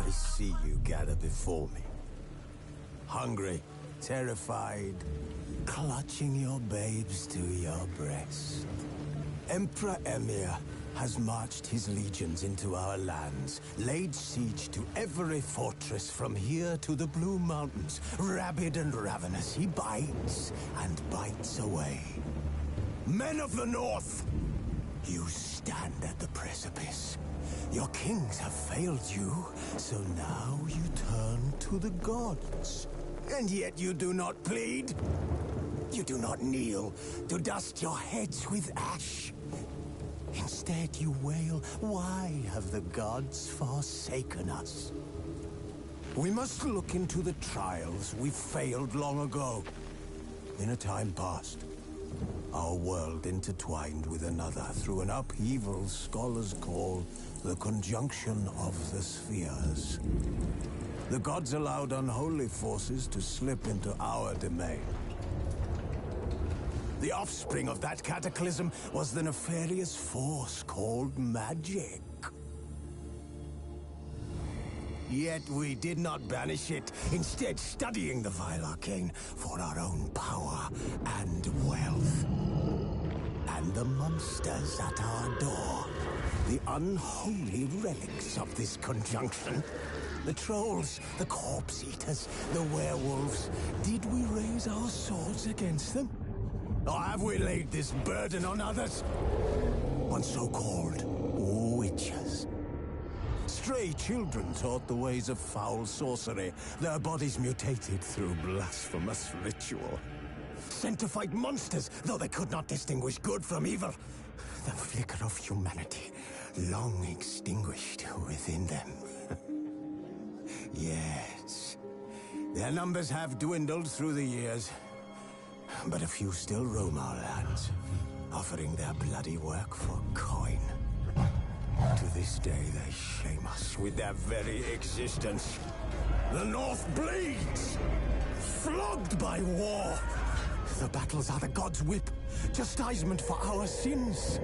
I see you gather before me. Hungry, terrified, clutching your babes to your breast. Emperor Emhyr has marched his legions into our lands, laid siege to every fortress from here to the Blue Mountains. Rabid and ravenous, he bites and bites away. Men of the North, you stand at the precipice. Your kings have failed you, so now you turn to the gods. And yet you do not plead. You do not kneel to dust your heads with ash. Instead you wail, why have the gods forsaken us? We must look into the trials we failed long ago. In a time past, our world intertwined with another through an upheaval scholars call the conjunction of the spheres. The gods allowed unholy forces to slip into our domain. The offspring of that cataclysm was the nefarious force called magic. Yet we did not banish it, instead studying the vile arcane for our own power and wealth. And the monsters at our door, the unholy relics of this conjunction. The trolls, the corpse eaters, the werewolves. Did we raise our swords against them? Or have we laid this burden on others? On so-called witches. Stray children taught the ways of foul sorcery, their bodies mutated through blasphemous ritual. Sent to fight monsters, though they could not distinguish good from evil. The flicker of humanity, long extinguished within them. Yes, their numbers have dwindled through the years. But a few still roam our lands, offering their bloody work for coin. To this day, they shame us with their very existence. The North bleeds, flogged by war. The battles are the gods' whip, chastisement for our sins.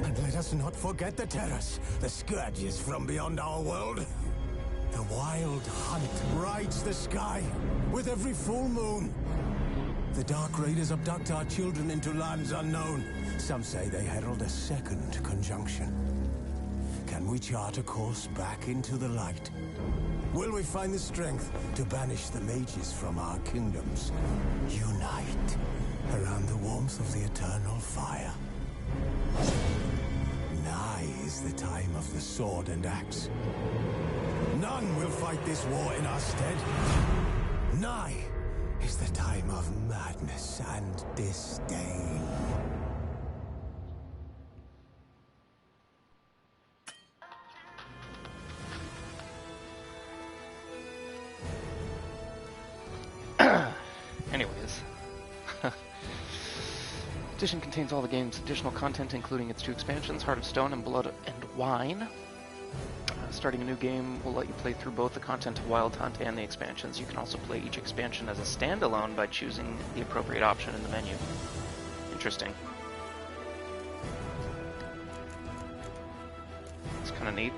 And let us not forget the terrors, the scourges from beyond our world. The wild hunt rides the sky with every full moon. The Dark Raiders abduct our children into lands unknown. Some say they herald a second conjunction. Can we chart a course back into the light? Will we find the strength to banish the mages from our kingdoms? Unite around the warmth of the eternal fire. Nigh is the time of the sword and axe. None will fight this war in our stead. Nigh is the time of madness and disdain. Anyways. Edition contains all the game's additional content, including its 2 expansions, Heart of Stone and Blood and Wine. Starting a new game will let you play through both the content of Wild Hunt and the expansions. You can also play each expansion as a standalone by choosing the appropriate option in the menu. Interesting. It's kind of neat.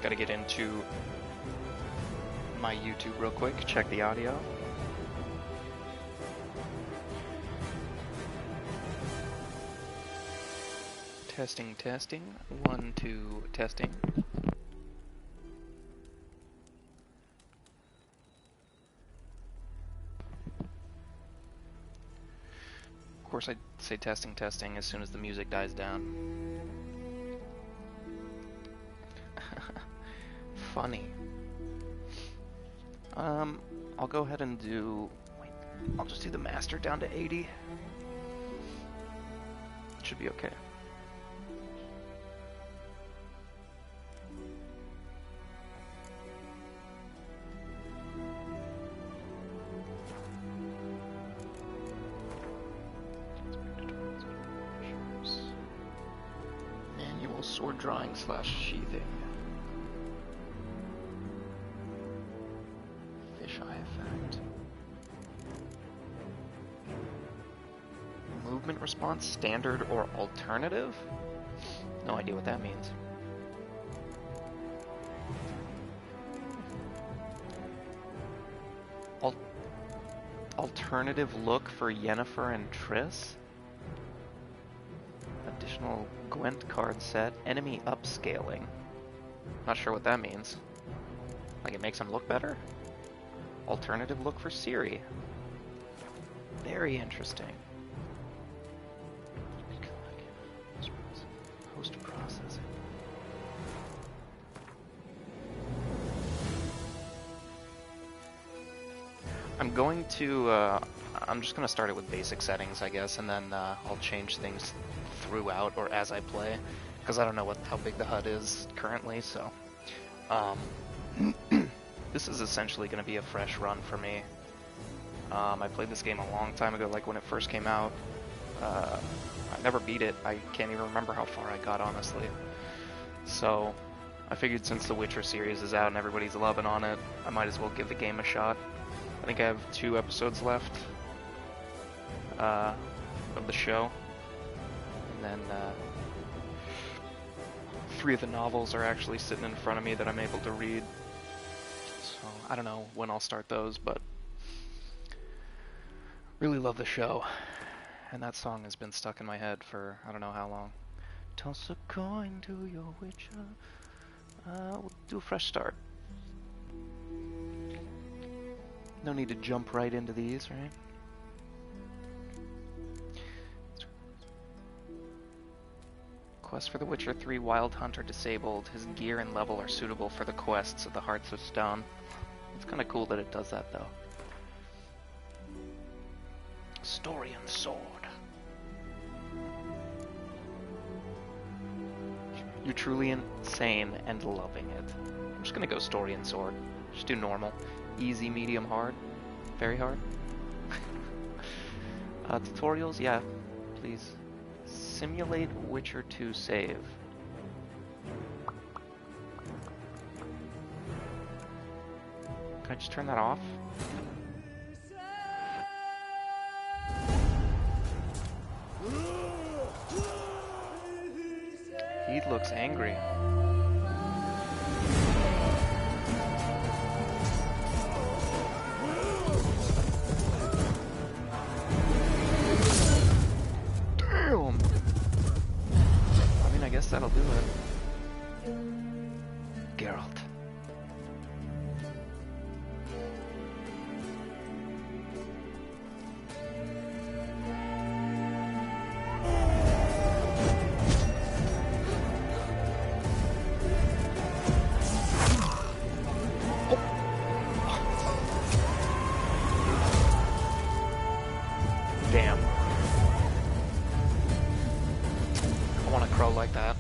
Gotta get into my YouTube real quick, check the audio. Testing, testing. 1, 2, testing. Of course, I say testing, testing as soon as the music dies down. Funny. I'll go ahead and do... Wait, I'll just do the master down to 80. It should be okay. Sword drawing / sheathing. Fisheye effect. Movement response, standard or alternative? No idea what that means. Alternative look for Yennefer and Triss? Additional Gwent card set. Enemy upscaling. Not sure what that means. Like it makes them look better? Alternative look for Ciri. Very interesting. Post processing. I'm going to, I'm just going to start it with basic settings, I guess, and then I'll change things throughout or as I play, because I don't know how big the HUD is currently, so. This is essentially going to be a fresh run for me. I played this game a long time ago, like when it first came out. I never beat it. I can't even remember how far I got, honestly. So, I figured since the Witcher series is out and everybody's loving on it, I might as well give the game a shot. I think I have 2 episodes left of the show, and then 3 of the novels are actually sitting in front of me that I'm able to read. So I don't know when I'll start those, but really love the show, and that song has been stuck in my head for I don't know how long. Toss a coin to your Witcher. We'll do a fresh start. No need to jump right into these, right? Quest for the Witcher 3 Wild Hunter disabled. His gear and level are suitable for the quests of the Hearts of Stone. It's kind of cool that it does that, though. Storian Sword. You're truly insane and loving it. I'm just gonna go Storian Sword. Just do normal. Easy, medium, hard. Very hard. Tutorials? Yeah, please. Simulate Witcher 2 save. Can I just turn that off? He looks angry. Damn! I mean, I guess that'll do it. Geralt. Damn. I want to crow like that.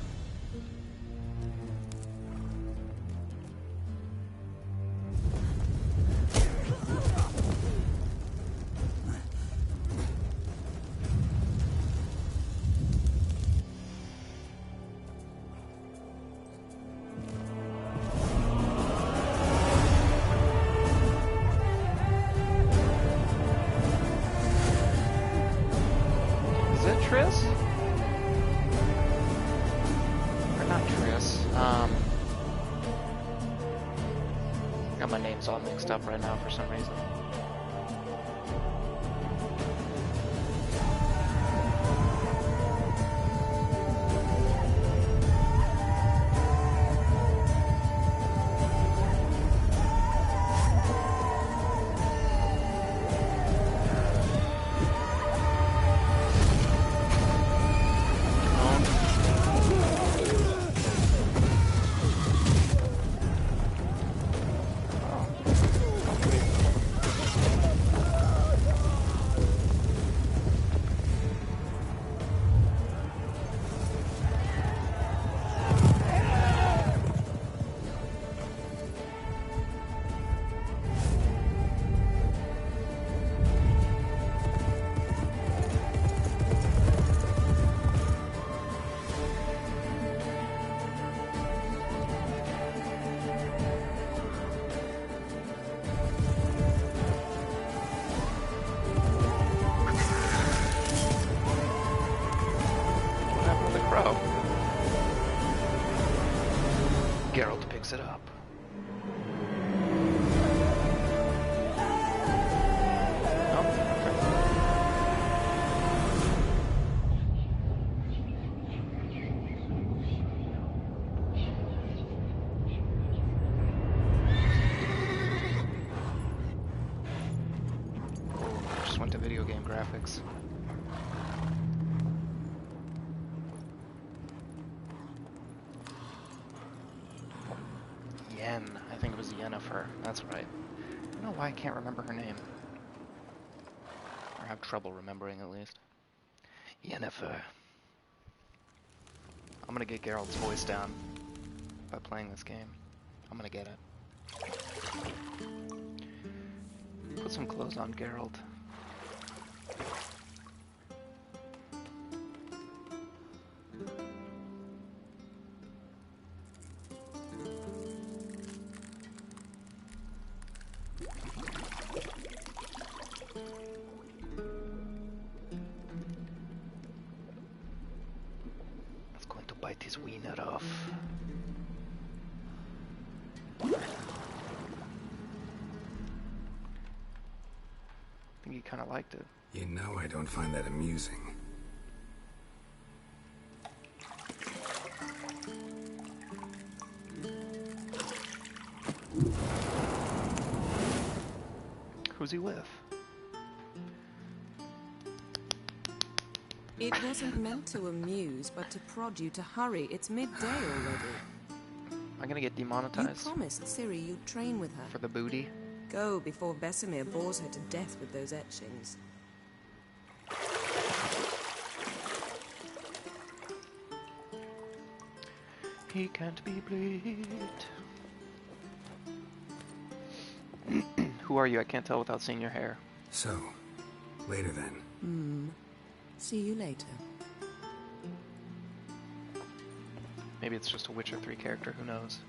Triss? Or not Triss. Got my names all mixed up right now for some reason. mix it up. Graphics. Yen. I think it was Yennefer. That's right. I don't know why I can't remember her name. Or have trouble remembering, at least. Yennefer. I'm gonna get Geralt's voice down by playing this game. I'm gonna get it. Put some clothes on Geralt. Bite his wiener off. I think he kind of liked it. You know I don't find that amusing. Who's he with? It wasn't meant to amuse, but to prod you to hurry. It's midday already. Am I gonna get demonetized? You promised Ciri you'd train with her. For the booty? Go before Vesemir bores her to death with those etchings. He can't be bleed. Who are you? I can't tell without seeing your hair. So, later then. See you later. Maybe it's just a Witcher 3 character, who knows?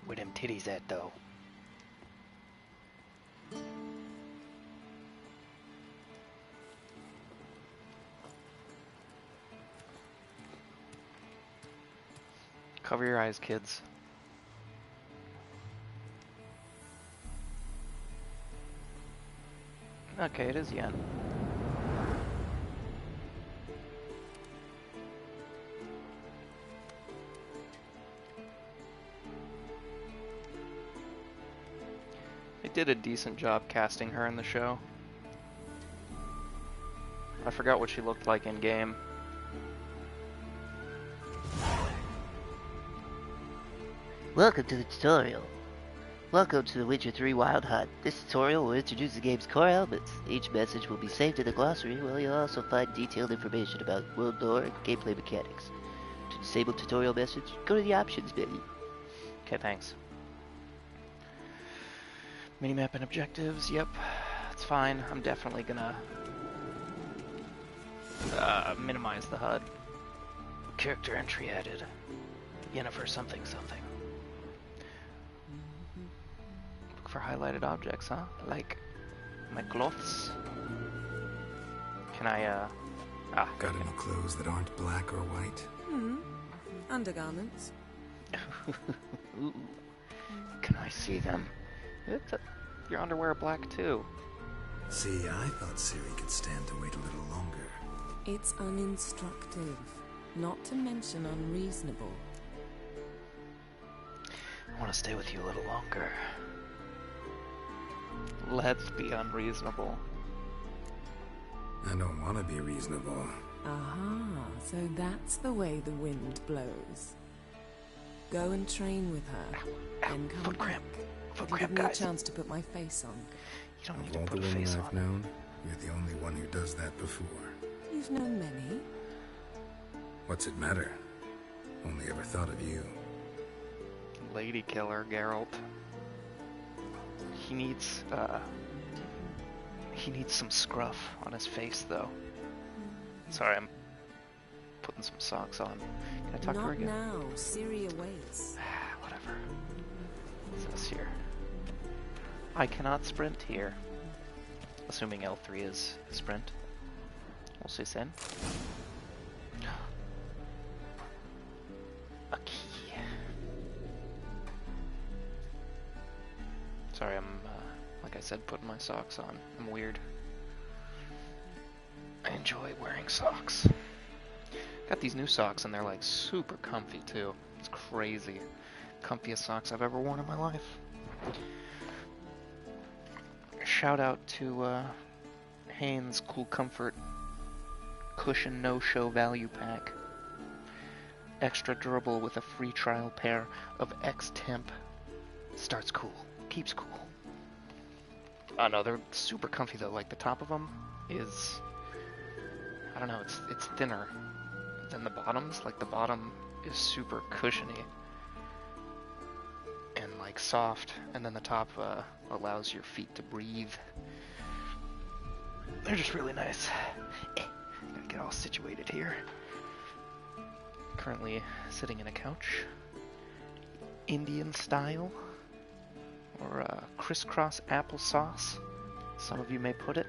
Where them titties at, though? Cover your eyes, kids. Okay, it is Yen. They did a decent job casting her in the show. I forgot what she looked like in game. Welcome to the tutorial. Welcome to The Witcher 3 Wild Hunt. This tutorial will introduce the game's core elements. Each message will be saved in the glossary, where you'll also find detailed information about world lore and gameplay mechanics. To disable tutorial message, go to the options menu. Okay, thanks. Minimap and objectives, yep. It's fine. I'm definitely gonna minimize the HUD. Character entry added. Yennefer something something. Look for highlighted objects, huh? Like my clothes. Can I, Got any clothes that aren't black or white? Undergarments. Ooh. Can I see them? Your underwear are black too. See, I thought Ciri could stand to wait a little longer. It's uninstructive, not to mention unreasonable. I want to stay with you a little longer. Let's be unreasonable. I don't want to be reasonable. Aha, so that's the way the wind blows. Go and train with her, then come foot back. cramp. Foot Give cramp, me a guys. chance to put my face on. You don't need Of to all put the a women face I've on. known, you're the only one who does that before. You've known many. What's it matter? Only ever thought of you. Lady killer, Geralt. He needs some scruff on his face, though. Sorry, I'm putting some socks on. Can I talk to her Not again? now. Ciri awaits. Whatever. What's this here? I cannot sprint here. Assuming L3 is sprint. We'll see soon. A key. Sorry, I'm, like I said, putting my socks on. I'm weird. I enjoy wearing socks. Got these new socks and they're like super comfy too. It's crazy. Comfiest socks I've ever worn in my life. Shout out to Hanes Cool Comfort Cushion No Show Value Pack. Extra durable with a free trial pair of X-Temp. Starts cool, keeps cool. Oh no, they're super comfy though. Like the top of them is, I don't know, it's thinner than the bottoms. Like the bottom is super cushiony and like soft, and then the top allows your feet to breathe. They're just really nice. Gotta get all situated here. Currently sitting in a couch, Indian style, or crisscross applesauce, some of you may put it.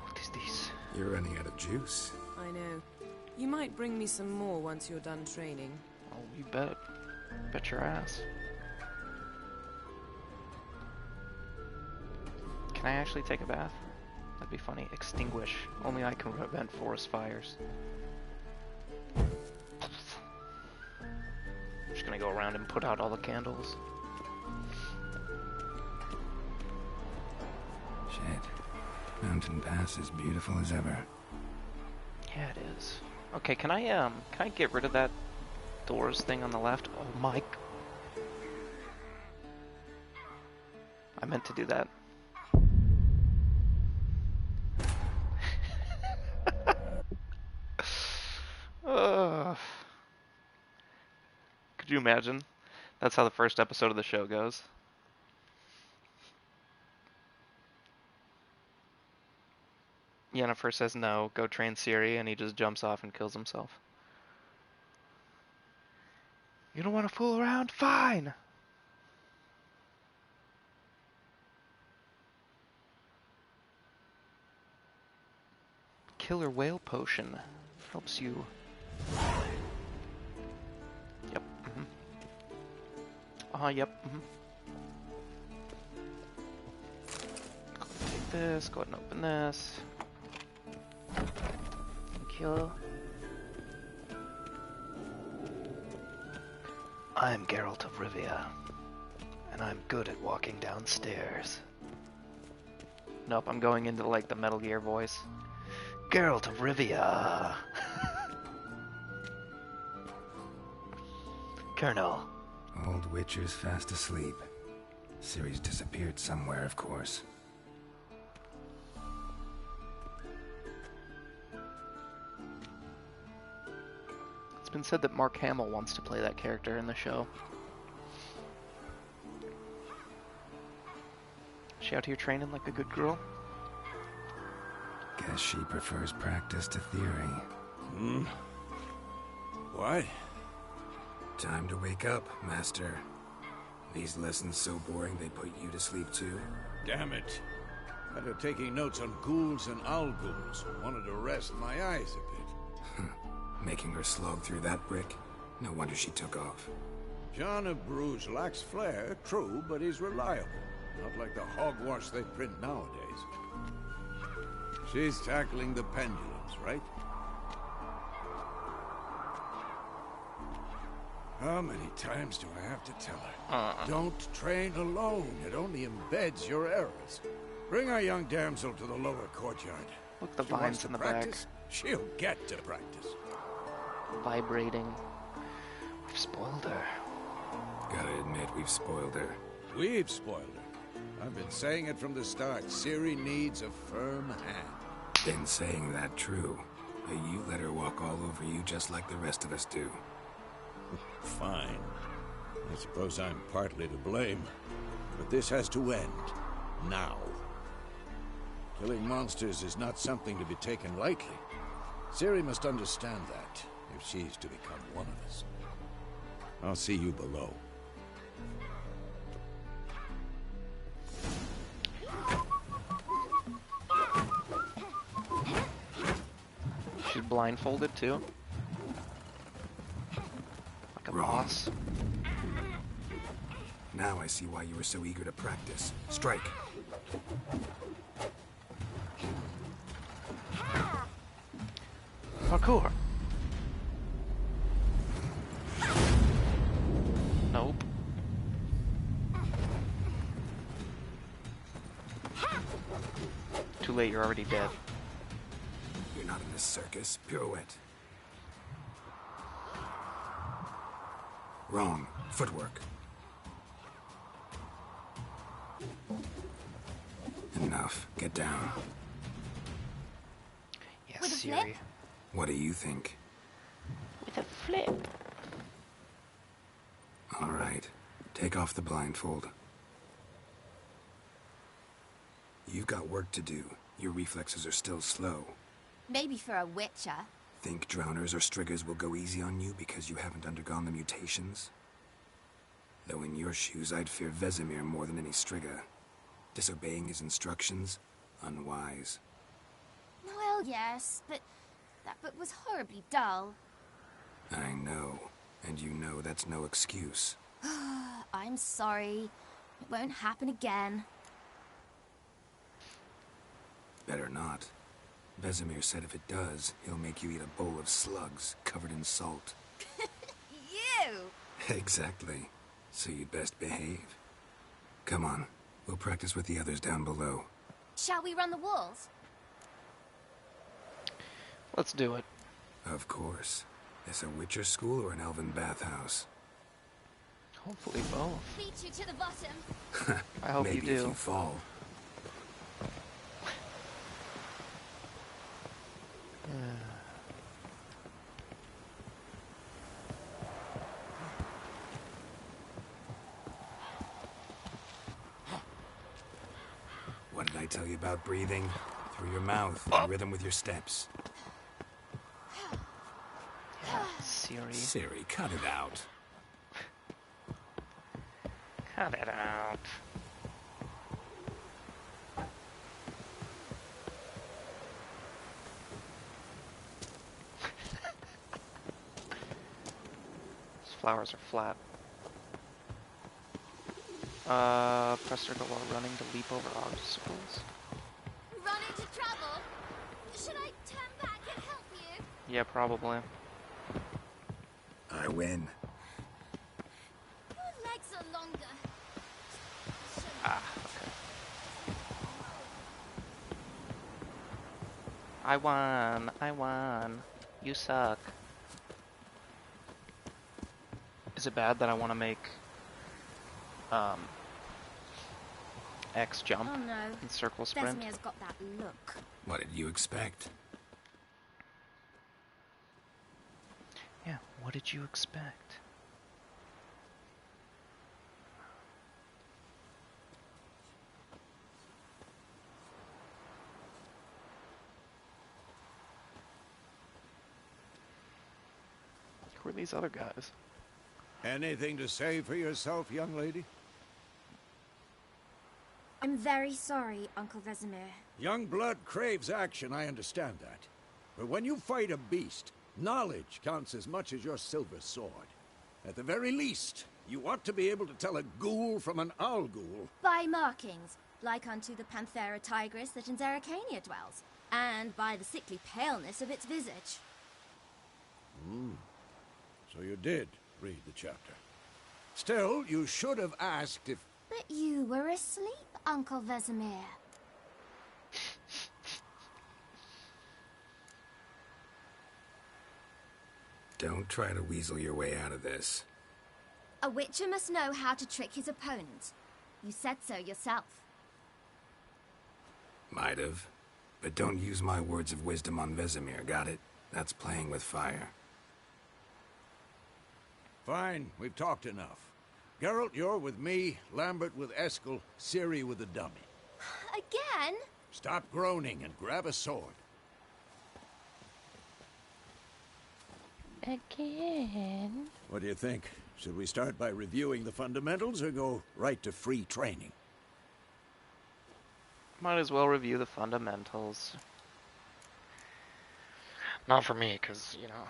What is this? You're running out of juice. I know. You might bring me some more once you're done training. Oh, you bet. Bet your ass. Can I actually take a bath? That'd be funny. Extinguish. Only I can prevent forest fires. Just gonna go around and put out all the candles. Shit. Mountain Pass is beautiful as ever. Yeah, it is. Okay, can I get rid of that doors thing on the left? Oh my... I meant to do that. Could you imagine? That's how the first episode of the show goes. Yennefer says no, go train Ciri, and he just jumps off and kills himself. You don't want to fool around? Fine! Killer whale potion helps you. Yep. Yep. Take this. Go ahead and open this. Thank you. I'm Geralt of Rivia, and I'm good at walking downstairs. Nope, I'm going into like the Metal Gear voice. Geralt of Rivia. Colonel. Old Witcher's fast asleep. Ciri's disappeared somewhere, of course. It's been said that Mark Hamill wants to play that character in the show. Is she out here training like a good girl? Guess she prefers practice to theory. What? Time to wake up, Master. These lessons so boring they put you to sleep too? Damn it. After taking notes on ghouls and owl ghouls, wanted to rest my eyes a bit. Making her slog through that brick? No wonder she took off. John of Bruges lacks flair, true, but he's reliable. Not like the hogwash they print nowadays. She's tackling the pendulums, right? How many times do I have to tell her? Don't train alone. It only embeds your errors. Bring our young damsel to the lower courtyard. Look, the She wants vines to in the practice, she'll get to practice. back. Vibrating. We've spoiled her. Gotta admit, we've spoiled her. We've spoiled her. I've been saying it from the start. Ciri needs a firm hand. Been saying that true. But you let her walk all over you just like the rest of us do. Fine. I suppose I'm partly to blame. But this has to end. Now. Killing monsters is not something to be taken lightly. Ciri must understand that, if she's to become one of us. I'll see you below. She's blindfolded too. Like a Wrong. boss. Now I see why you were so eager to practice. Strike. Parkour. Nope. Too late, you're already dead. You're not in this circus. Pirouette. Wrong. Footwork. Enough. Get down. Yes, With a Siri. flip? What do you think? With a flip. All right. Take off the blindfold. You've got work to do. Your reflexes are still slow. Maybe for a witcher. Think drowners or striggers will go easy on you because you haven't undergone the mutations? Though in your shoes, I'd fear Vesemir more than any strigger. Disobeying his instructions? Unwise. Well, yes, but that book was horribly dull. I know. And you know that's no excuse. I'm sorry. It won't happen again. Better not. Vesemir said if it does, he'll make you eat a bowl of slugs covered in salt. You! Exactly. So you'd best behave. Come on. We'll practice with the others down below. Shall we run the walls? Let's do it. Of course. This a Witcher school or an elven bathhouse? Hopefully both. Beat you to the bottom. I hope Maybe you if do. you fall. What did I tell you about breathing? Through your mouth, in rhythm with your steps. Yeah, Siri. Siri, cut it out. Cut it out. These flowers are flat. Press circle while running to leap over obstacles. Run into trouble? Should I turn back and help you? Yeah, probably. I win. Your legs are longer. Ah, okay. I won. I won. You suck. Is it bad that I want to make X jump Oh no. and circle sprint? Vesemir's got that look. What did you expect? Yeah, what did you expect? Who are these other guys? Anything to say for yourself, young lady? I'm very sorry, Uncle Vesemir. Young blood craves action, I understand that. But when you fight a beast, knowledge counts as much as your silver sword. At the very least, you ought to be able to tell a ghoul from an owl ghoul. By markings, like unto the Panthera tigris that in Zerrikania dwells, and by the sickly paleness of its visage. So you did read the chapter. Still, you should have asked if... But you were asleep, Uncle Vesemir. Don't try to weasel your way out of this. A witcher must know how to trick his opponent. You said so yourself. Might have. But don't use my words of wisdom on Vesemir, got it? That's playing with fire. Fine, we've talked enough. Geralt, you're with me, Lambert with Eskel, Ciri with the dummy. Again? Stop groaning and grab a sword. Again. What do you think? Should we start by reviewing the fundamentals or go right to free training? Might as well review the fundamentals. Not for me, because, you know,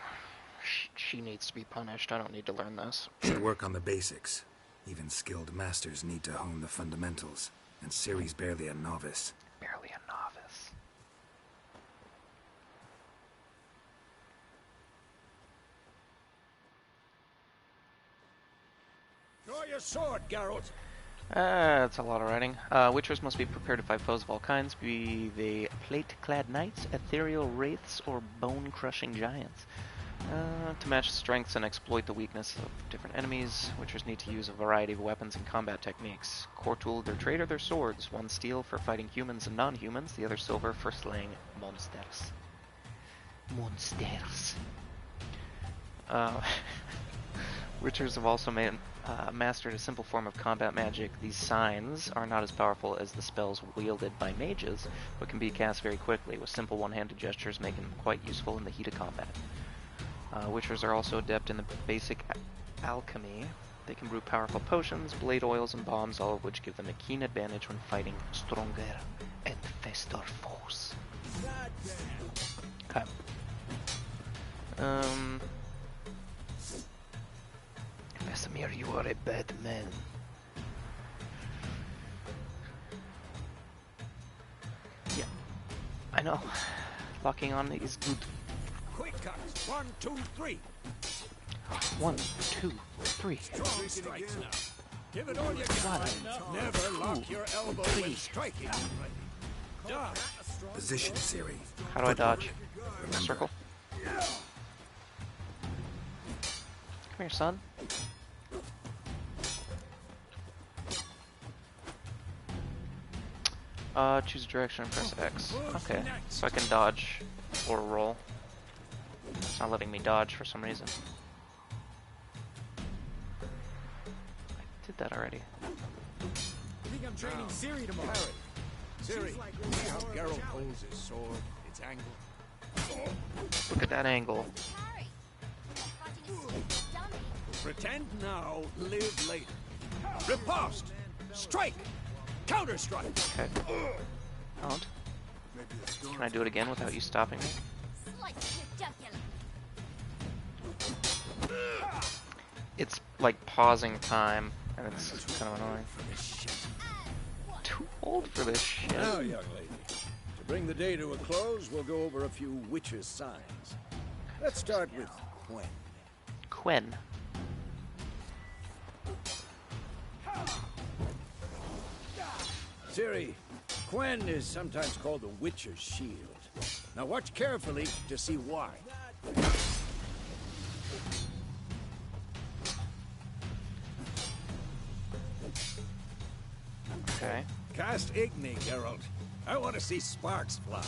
she needs to be punished. I don't need to learn this. Should work on the basics. Even skilled masters need to hone the fundamentals. And Ciri's barely a novice. Barely a novice. Draw your sword, Geralt. That's a lot of writing. Witchers must be prepared to fight foes of all kinds, be they plate-clad knights, ethereal wraiths, or bone-crushing giants. To match strengths and exploit the weakness of different enemies, Witchers need to use a variety of weapons and combat techniques. Core tool of their trade are their swords, one steel for fighting humans and non-humans, the other silver for slaying monsters. Monsters. Witchers have also mastered a simple form of combat magic. These signs are not as powerful as the spells wielded by mages, but can be cast very quickly, with simple one-handed gestures making them quite useful in the heat of combat. Witchers are also adept in the basic alchemy. They can brew powerful potions, blade oils, and bombs, all of which give them a keen advantage when fighting stronger and faster foes. Okay. Vesemir, you are a bad man. Yeah, I know. Locking on is good. Quick cuts. 1, 2, 3. 1, 2, 3. Strong strikes now. Give it all you got. Never lock your elbow when striking. Dodge. Position, Ciri. How do I dodge? Circle. Come here, son. Choose a direction and press X. Okay, so I can dodge or roll. It's not letting me dodge for some reason. I did that already. I think I'm training Ciri tomorrow. Ciri, see how Geralt holds his sword, its angle? Look at that angle. Harry! Fighting a stupid dummy. Pretend now, live later. Riposte! Strike! Counter-strike! Okay. Don't. Can I do it again without you stopping me? Slice your jugular. It's like pausing time, and it's kind of annoying. Too old for this shit. Now, young lady, to bring the day to a close, we'll go over a few witches' signs. Let's start with Quen. Quen. Ciri, Quen is sometimes called the Witcher's Shield. Now watch carefully to see why. Okay. Cast Igni, Geralt. I want to see sparks fly.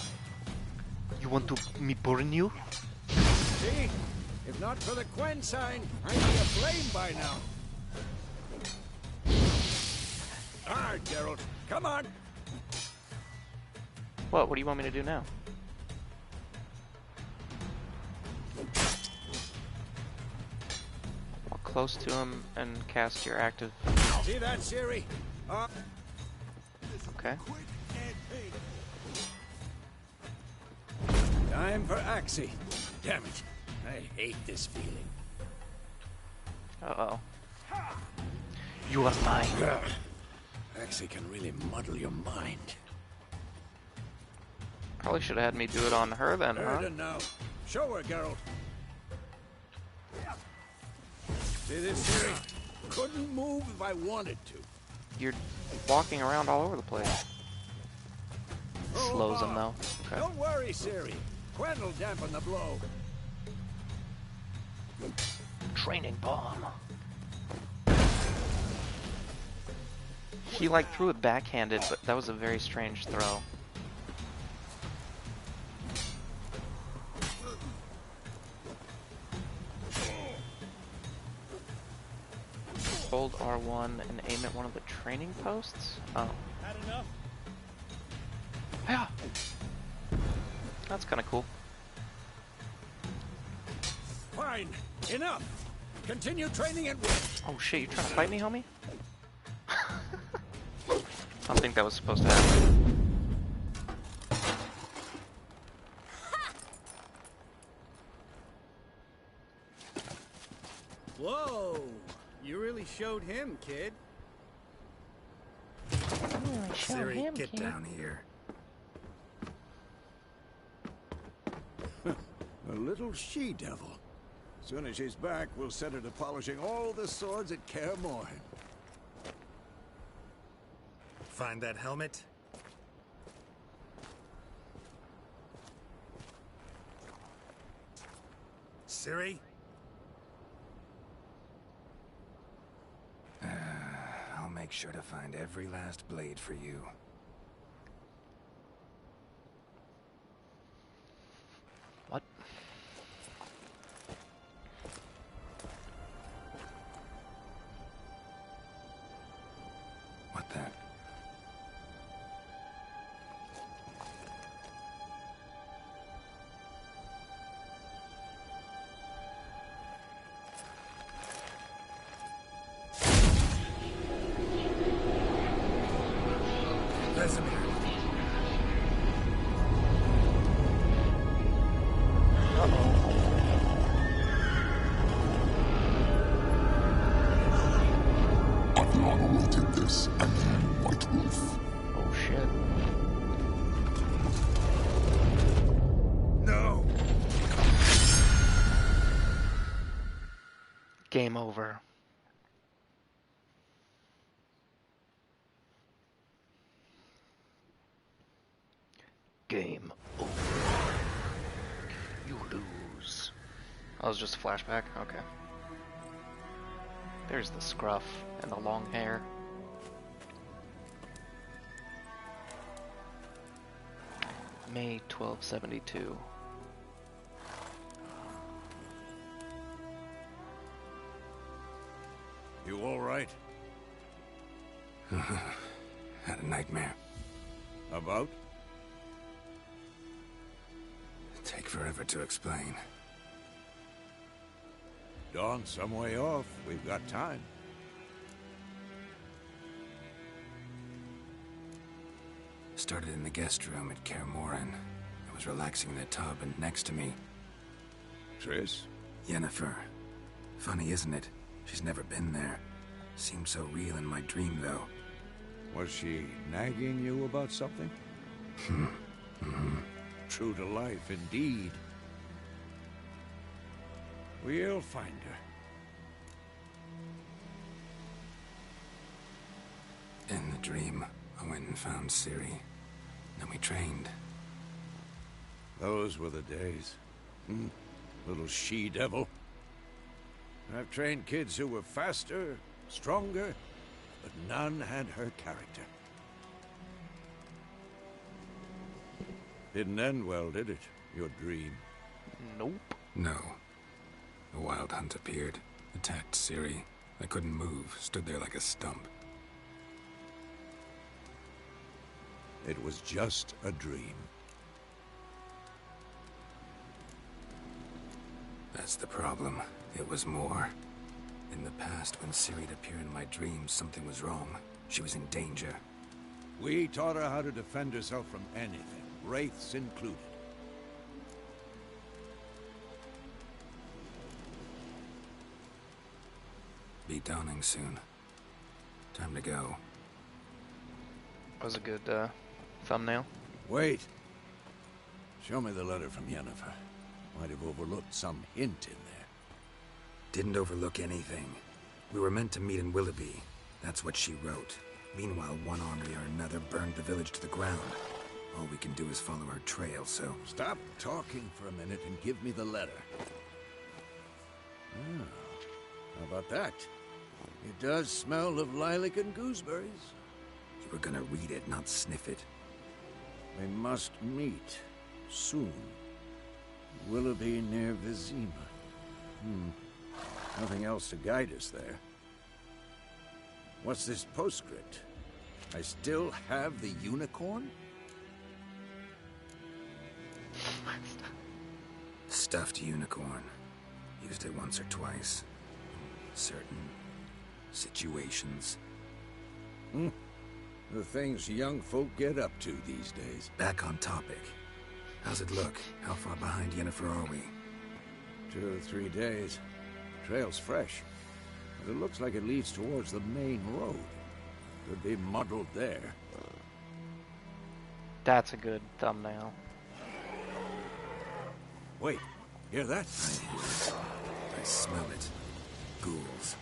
You want to me burn you? See? If not for the Quen sign, I'd be aflame by now. Alright, Geralt. Come on. What? What do you want me to do now? Walk close to him and cast your active. See that, Ciri? Okay. Time for Axii. Damn it. I hate this feeling. Uh-oh. You are mine. Axii can really muddle your mind. Probably should have had me do it on her then, huh? Erden now. Show her, Geralt. See this, Ciri? Couldn't move if I wanted to. You're walking around all over the place. Slows him though. Okay. Don't worry, Ciri. Quen will dampen the blow. Training bomb. He like threw it backhanded, but that was a very strange throw. Hold R1 and aim at one of the training posts? Oh. Had enough? Yeah. That's kind of cool. Fine. Enough. Continue training and win. Oh shit, you trying to fight me, homie? I don't think that was supposed to happen. Whoa! You really showed him, kid. Siri, get down here. A little she-devil. Soon as she's back, we'll set her to polishing all the swords at Kaer Morhen. Find that helmet? Siri? I'll make sure to find every last blade for you. What? What the? Vesemir. I've long awaited this, and you, White Wolf. Oh shit. No! Game over. Game over. You lose. That was just a flashback? Okay. There's the scruff and the long hair. May 1272. You all right? Had a nightmare. About? Take forever to explain. Dawn's some way off. We've got time. Started in the guest room at Kaer Morhen. I was relaxing in a tub, and next to me, Triss? Yennefer. Funny, isn't it? She's never been there. Seemed so real in my dream, though. Was she nagging you about something? True to life, indeed. We'll find her. In the dream, I went and found Ciri. Then we trained. Those were the days. Little she-devil. I've trained kids who were faster, stronger, but none had her character. Didn't end well, did it? Your dream? Nope. No. A wild hunt appeared, attacked Ciri. I couldn't move, stood there like a stump. It was just a dream. That's the problem. It was more. In the past, when Ciri'd appear in my dreams, something was wrong. She was in danger. We taught her how to defend herself from anything, wraiths included. Be dawning soon. Time to go. That was a good thumbnail. Wait. Show me the letter from Yennefer. Might have overlooked some hint in there. Didn't overlook anything. We were meant to meet in Willoughby. That's what she wrote. Meanwhile, one army or another burned the village to the ground. All we can do is follow her trail, so... Stop talking for a minute and give me the letter. How about that? It does smell of lilac and gooseberries. You were gonna read it, not sniff it. We must meet. Soon. Willoughby near Vizima. Nothing else to guide us there. What's this postscript? I still have the unicorn? Stuffed unicorn. Used it once or twice. certain situations. The things young folk get up to these days. Back on topic. How's it look? How far behind Yennefer are we? 2 or 3 days. Trail's fresh. But it looks like it leads towards the main road. Could be muddled there. That's a good thumbnail. Wait, hear that? I hear it. I smell it. Ghouls.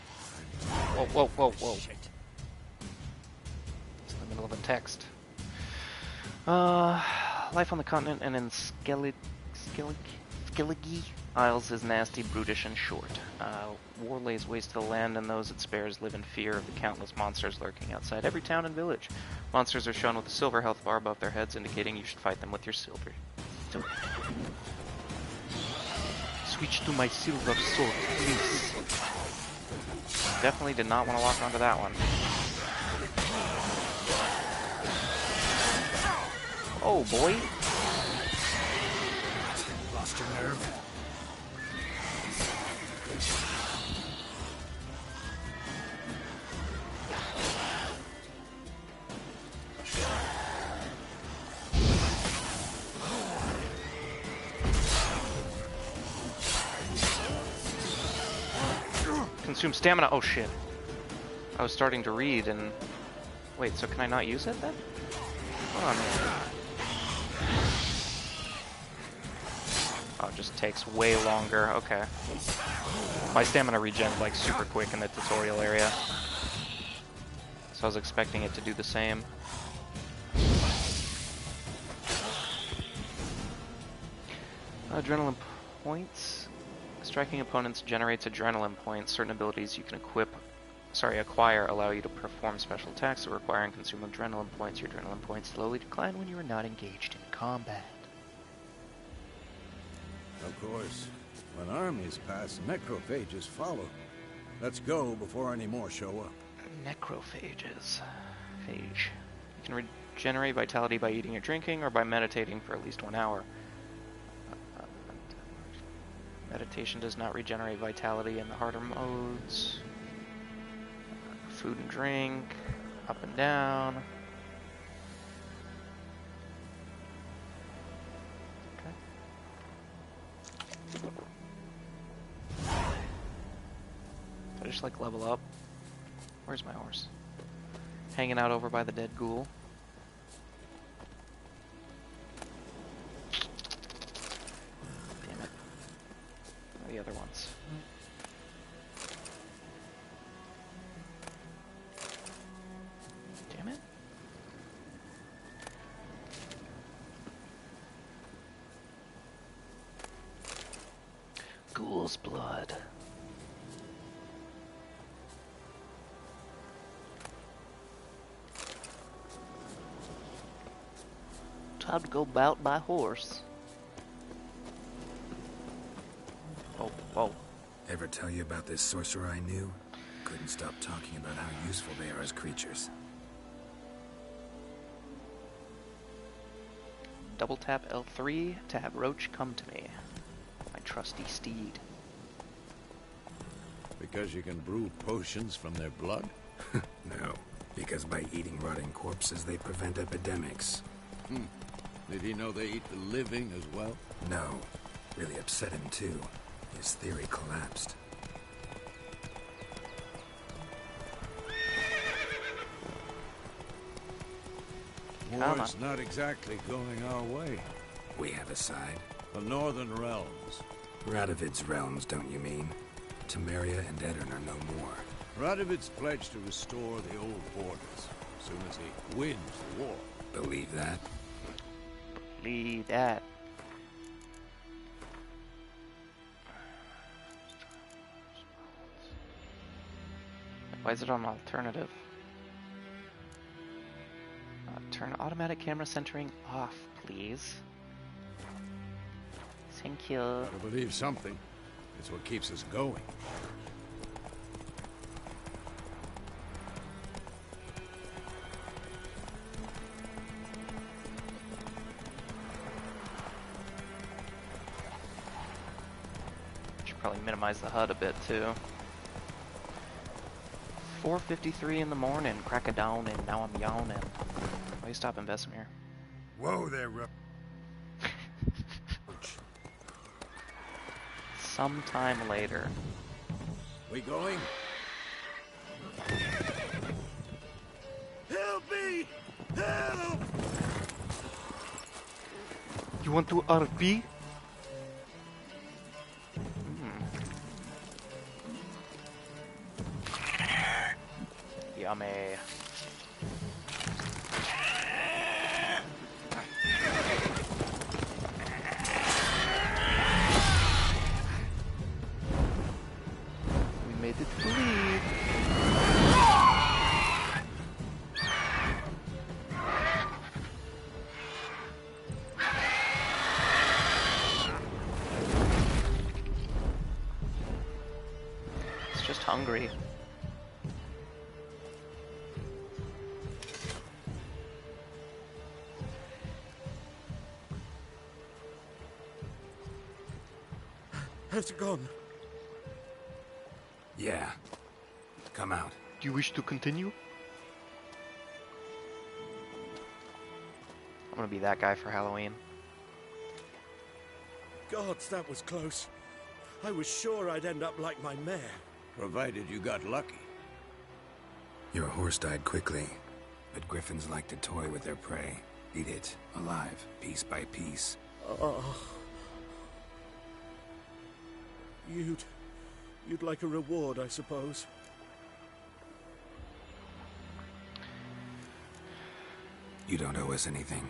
Whoa, whoa, whoa, whoa. It's in the middle of a text. Life on the continent and in Skellige Isles is nasty, brutish, and short. War lays waste to the land, and those it spares live in fear of the countless monsters lurking outside every town and village. Monsters are shown with a silver health bar above their heads, indicating you should fight them with your silver. Switch to my silver sword, please. Definitely did not want to lock onto that one. Oh boy. Lost your nerve? Consume stamina. Oh shit. I was starting to read and... Wait, so can I not use it then? Hold on here. Oh, it just takes way longer. Okay. My stamina regen's like super quick in the tutorial area. So I was expecting it to do the same. Adrenaline points. Striking opponents generates adrenaline points. Certain abilities you can acquire allow you to perform special attacks that require and consume adrenaline points. Your adrenaline points slowly decline when you are not engaged in combat. Of course, when armies pass, necrophages follow. Let's go before any more show up. Necrophages. Phage. You can regenerate vitality by eating or drinking, or by meditating for at least 1 hour. Meditation does not regenerate vitality in the harder modes. Food and drink, up and down. Okay. Did I just like level up? Where's my horse? Hanging out over by the dead ghoul. The other ones. Damn it. Ghoul's blood. Time to go bout my horse. Oh, whoa. Ever tell you about this sorcerer I knew? Couldn't stop talking about how useful they are as creatures. Double tap L3 to have Roach come to me. My trusty steed. Because you can brew potions from their blood? No, because by eating rotting corpses, they prevent epidemics. Did he know they eat the living as well? No. Really upset him, too. His theory collapsed. War's not exactly going our way. We have a side. The Northern Realms. Radovid's realms, don't you mean? Temeria and Edirn are no more. Radovid's pledged to restore the old borders as soon as he wins the war. Believe that? Believe that. Why is it on alternative? Turn automatic camera centering off, please. Thank you. I believe something. It's what keeps us going. Should probably minimize the HUD a bit too. 4:53 in the morning, crack a down, and now I'm yawning. Why you stopping, Vesemir? Whoa there, Sometime later. We going? Help me! Help! You want to RP? Yummy. We made it bleed. It's just hungry. Has it gone? Yeah. Come out. Do you wish to continue? I'm gonna be that guy for Halloween. Gods, that was close. I was sure I'd end up like my mare. Provided you got lucky. Your horse died quickly, but griffins like to toy with their prey. Eat it, alive, piece by piece. Oh. You'd like a reward, I suppose. You don't owe us anything.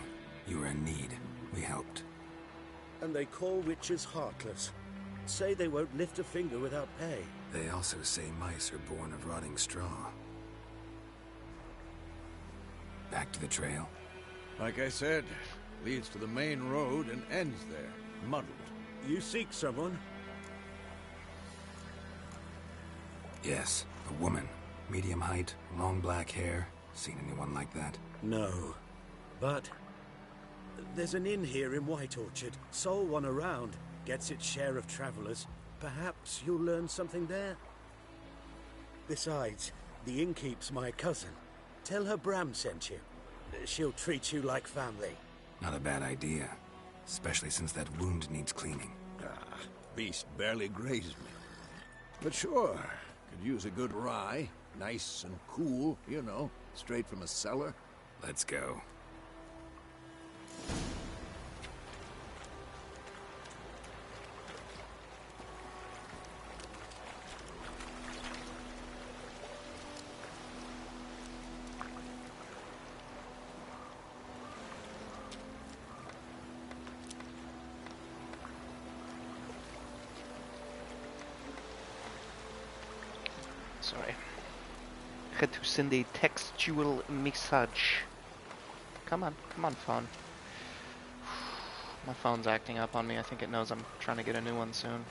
You were in need. We helped. And they call witches heartless. Say they won't lift a finger without pay. They also say mice are born of rotting straw. Back to the trail. Like I said, leads to the main road and ends there, muddled. You seek someone? Yes, a woman. Medium height, long black hair. Seen anyone like that? No. But there's an inn here in White Orchard. Sole one around. Gets its share of travelers. Perhaps you'll learn something there. Besides, the innkeep's my cousin. Tell her Bram sent you. She'll treat you like family. Not a bad idea. Especially since that wound needs cleaning. Ah, beast barely grazed me. But sure, could use a good rye. Nice and cool, you know, straight from a cellar. Let's go. Sorry. Had to send a textual message. Come on, phone. My phone's acting up on me. I think it knows I'm trying to get a new one soon.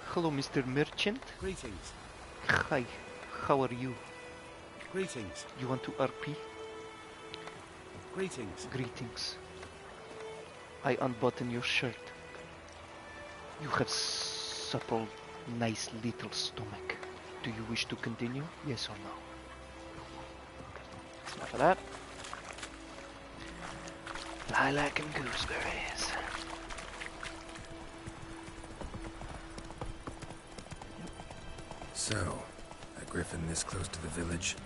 Hello, Mr. Merchant. Greetings. Hi, how are you? Greetings. You want to RP? Greetings. Greetings. I unbutton your shirt. You have supple, nice little stomach. Do you wish to continue? Yes or no? Enough of that. Lilac and gooseberries. So, a griffin this close to the village?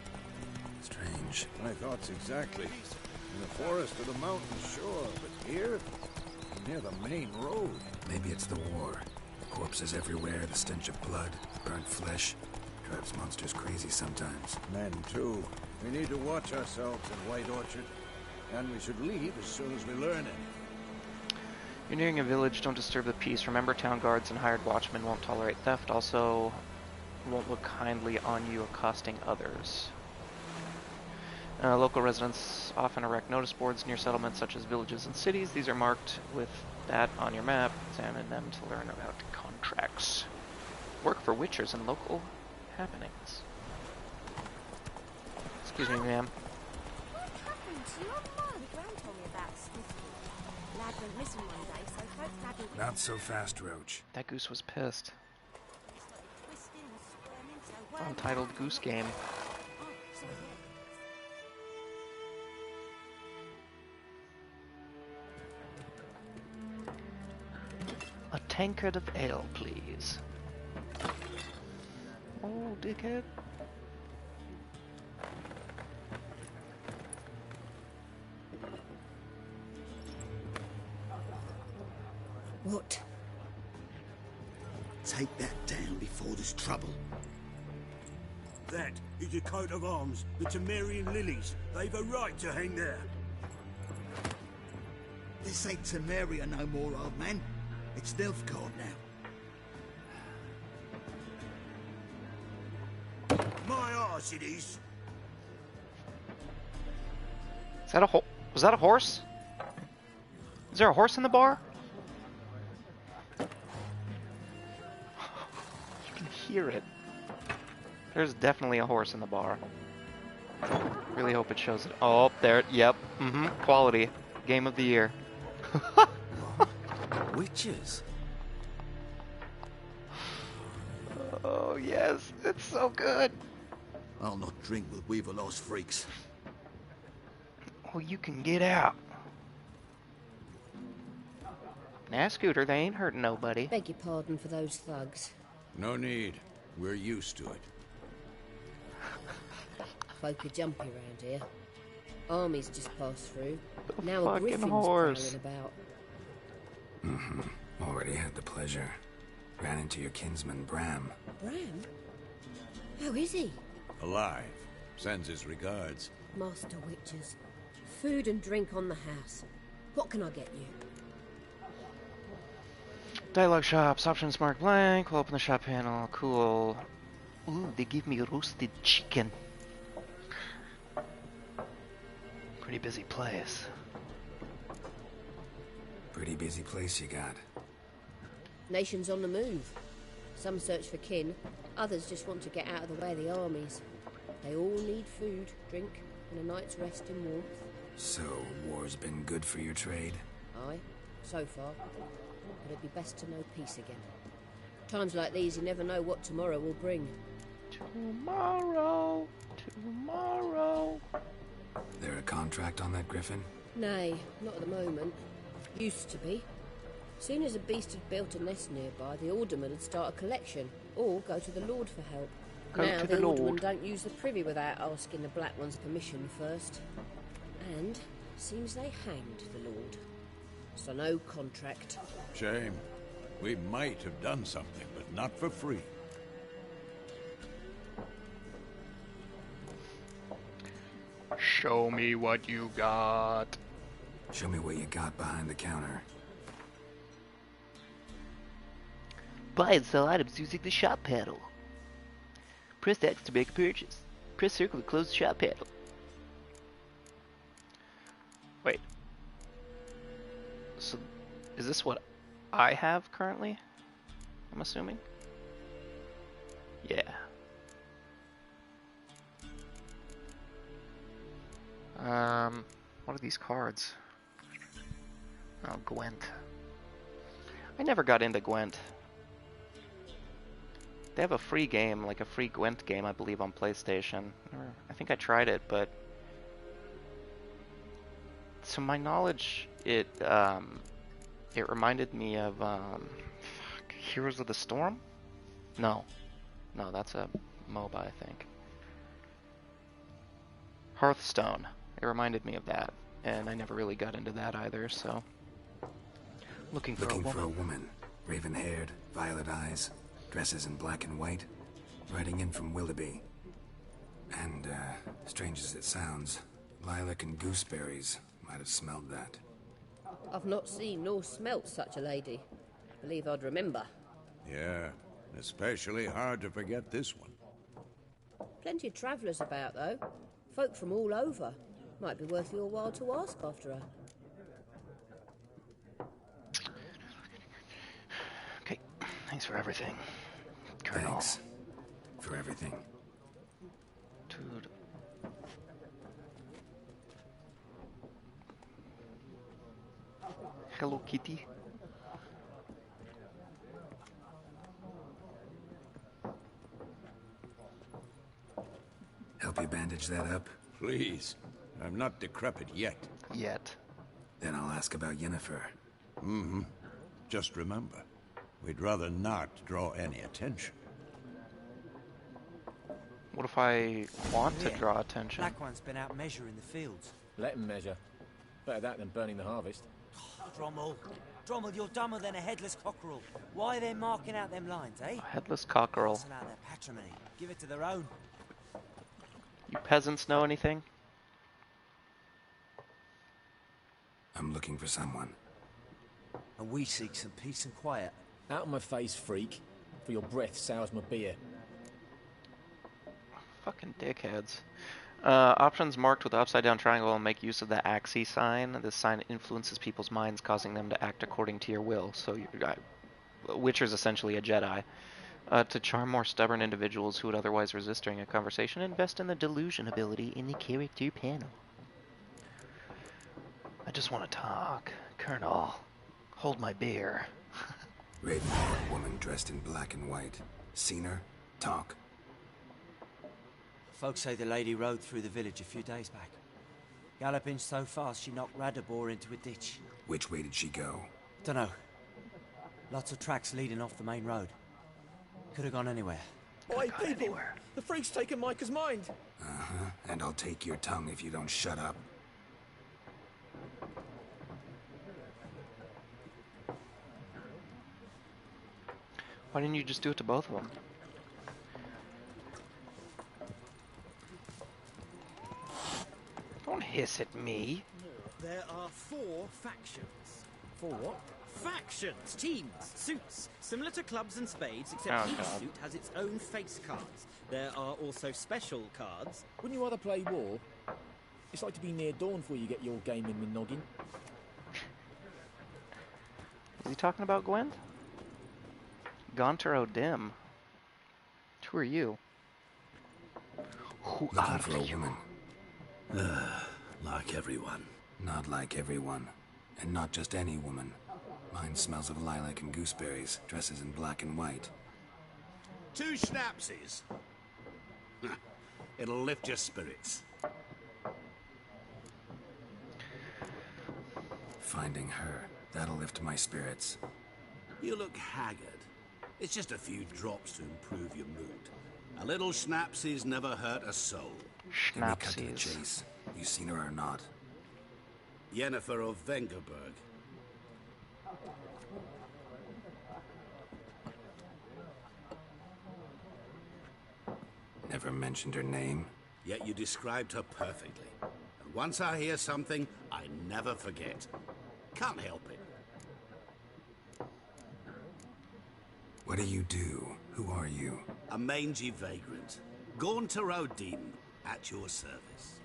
Strange. My thoughts exactly. In the forest or the mountains, sure, but here? Near the main road. Maybe it's the war. Corpses everywhere, the stench of blood, burnt flesh. Drives monsters crazy sometimes. Men, too. We need to watch ourselves in White Orchard. And we should leave as soon as we learn it. You're nearing a village, don't disturb the peace. Remember, town guards and hired watchmen won't tolerate theft. Also, won't look kindly on you accosting others. Local residents often erect notice boards near settlements such as villages and cities. These are marked with that on your map. Examine them to learn about contracts. Work for witchers and local happenings. Excuse me, ma'am. What happened to your mother? Gran told me about Smithy. Lad went missing one day, so folk gathered. Not so fast, Roach. That goose was pissed. Twisting and squirming, so Untitled Goose Game. Oh, so A tankard of ale, please. Oh, dickhead. What? Take that down before there's trouble. That is a coat of arms, the Temerian lilies. They've a right to hang there. This ain't Temeria no more, old man. It's Nilfgaard now. My arse it is. Is that a was that a horse? Is there a horse in the bar? You can hear it. There's definitely a horse in the bar. Really hope it shows it. Oh, there. Yep. Quality. Game of the year. Witches? Oh, yes. It's so good. I'll not drink with Weaver-lost freaks. Oh, you can get out. Nah, Scooter, they ain't hurting nobody. Beg your pardon for those thugs. No need. We're used to it. Folk are jumpy around here. Armies just passed through. The Now a fucking griffin's horse. prowling about. Already had the pleasure. Ran into your kinsman, Bram. Bram? How is he? Alive. Sends his regards. Master Witches. Food and drink on the house. What can I get you? Dialogue shops, options marked blank. We'll open the shop panel. Cool. Ooh, they give me roasted chicken. Pretty busy place. Pretty busy place you got. Nations on the move. Some search for kin, others just want to get out of the way of the armies. They all need food, drink, and a night's rest in warmth. So, war's been good for your trade? Aye, so far. But it'd be best to know peace again. Times like these, you never know what tomorrow will bring. Tomorrow. There a contract on that griffin? Nay, not at the moment. Used to be. Soon as a beast had built a nest nearby, the alderman would start a collection, or go to the Lord for help. Go now to the the aldermen Lord. don't use the privy without asking the Black One's permission first. And seems they hanged the Lord. So no contract. Shame. We might have done something, but not for free. Show me what you got. Show me what you got behind the counter. Buy and sell items using the shop panel. Press X to make a purchase. Press circle to close the shop panel. Wait. So, is this what I have currently? I'm assuming? Yeah. What are these cards? Oh, Gwent. I never got into Gwent. They have a free game, like a free Gwent game, I believe, on PlayStation. I think I tried it, but to my knowledge, it reminded me of Heroes of the Storm? No, that's a MOBA, I think. Hearthstone. It reminded me of that, and I never really got into that either. So, looking for a woman. Raven-haired, violet eyes, dresses in black and white, riding in from Willoughby. And, strange as it sounds, lilac and gooseberries might have smelled that. I've not seen nor smelt such a lady. Believe I'd remember. Yeah, especially hard to forget this one. Plenty of travellers about, though. Folk from all over. Might be worth your while to ask after her. Okay, thanks for everything, Colonel. Thanks for everything. Dude. Hello Kitty. Help you bandage that up? Please. I'm not decrepit yet. Yet. Then I'll ask about Yennefer. Mm-hmm. Just remember, we'd rather not draw any attention. What if I want to draw attention? Black One's been out measuring the fields. Let him measure. Better that than burning the harvest. Drommel, you're dumber than a headless cockerel. Why are they marking out them lines, eh? A headless cockerel. Parcel out their patrimony. Give it to their own. You peasants know anything? I'm looking for someone. And we seek some peace and quiet. Out of my face, freak. For your breath sours my beer. Fucking dickheads. Options marked with the upside down triangle make use of the Axii sign. This sign influences people's minds, causing them to act according to your will. So Witcher's essentially a Jedi. To charm more stubborn individuals who would otherwise resist during a conversation, invest in the delusion ability in the character panel. I just want to talk. Colonel, hold my beer. Ravenhawk woman dressed in black and white. Seen her? Talk. Folks say the lady rode through the village a few days back. Galloping so fast she knocked Radabor into a ditch. Which way did she go? Dunno. Lots of tracks leading off the main road. Could have gone anywhere. Oi, people! The freak's taken Micah's mind! Uh-huh. And I'll take your tongue if you don't shut up. Why didn't you just do it to both of them? Don't hiss at me. There are 4 factions. 4 what? Factions, teams, suits. Similar to clubs and spades, except each suit has its own face cards. There are also special cards. Wouldn't you rather play war? It's like to be near dawn before you get your game in the noggin. Is he talking about Gwent? Gaunter O'Dim. Who are you? Who Looking for a woman. Like everyone. Not like everyone. And not just any woman. Mine smells of lilac and gooseberries, dresses in black and white. 2 schnapsies. It'll lift your spirits. Finding her, that'll lift my spirits. You look haggard. It's just a few drops to improve your mood. A little schnapsies never hurt a soul. Can we cut to the chase? You seen her or not? Yennefer of Vengerberg. Never mentioned her name. Yet you described her perfectly. And once I hear something, I never forget. Can't help it. What do you do? Who are you? A mangy vagrant. Gaunter O'Dim, at your service.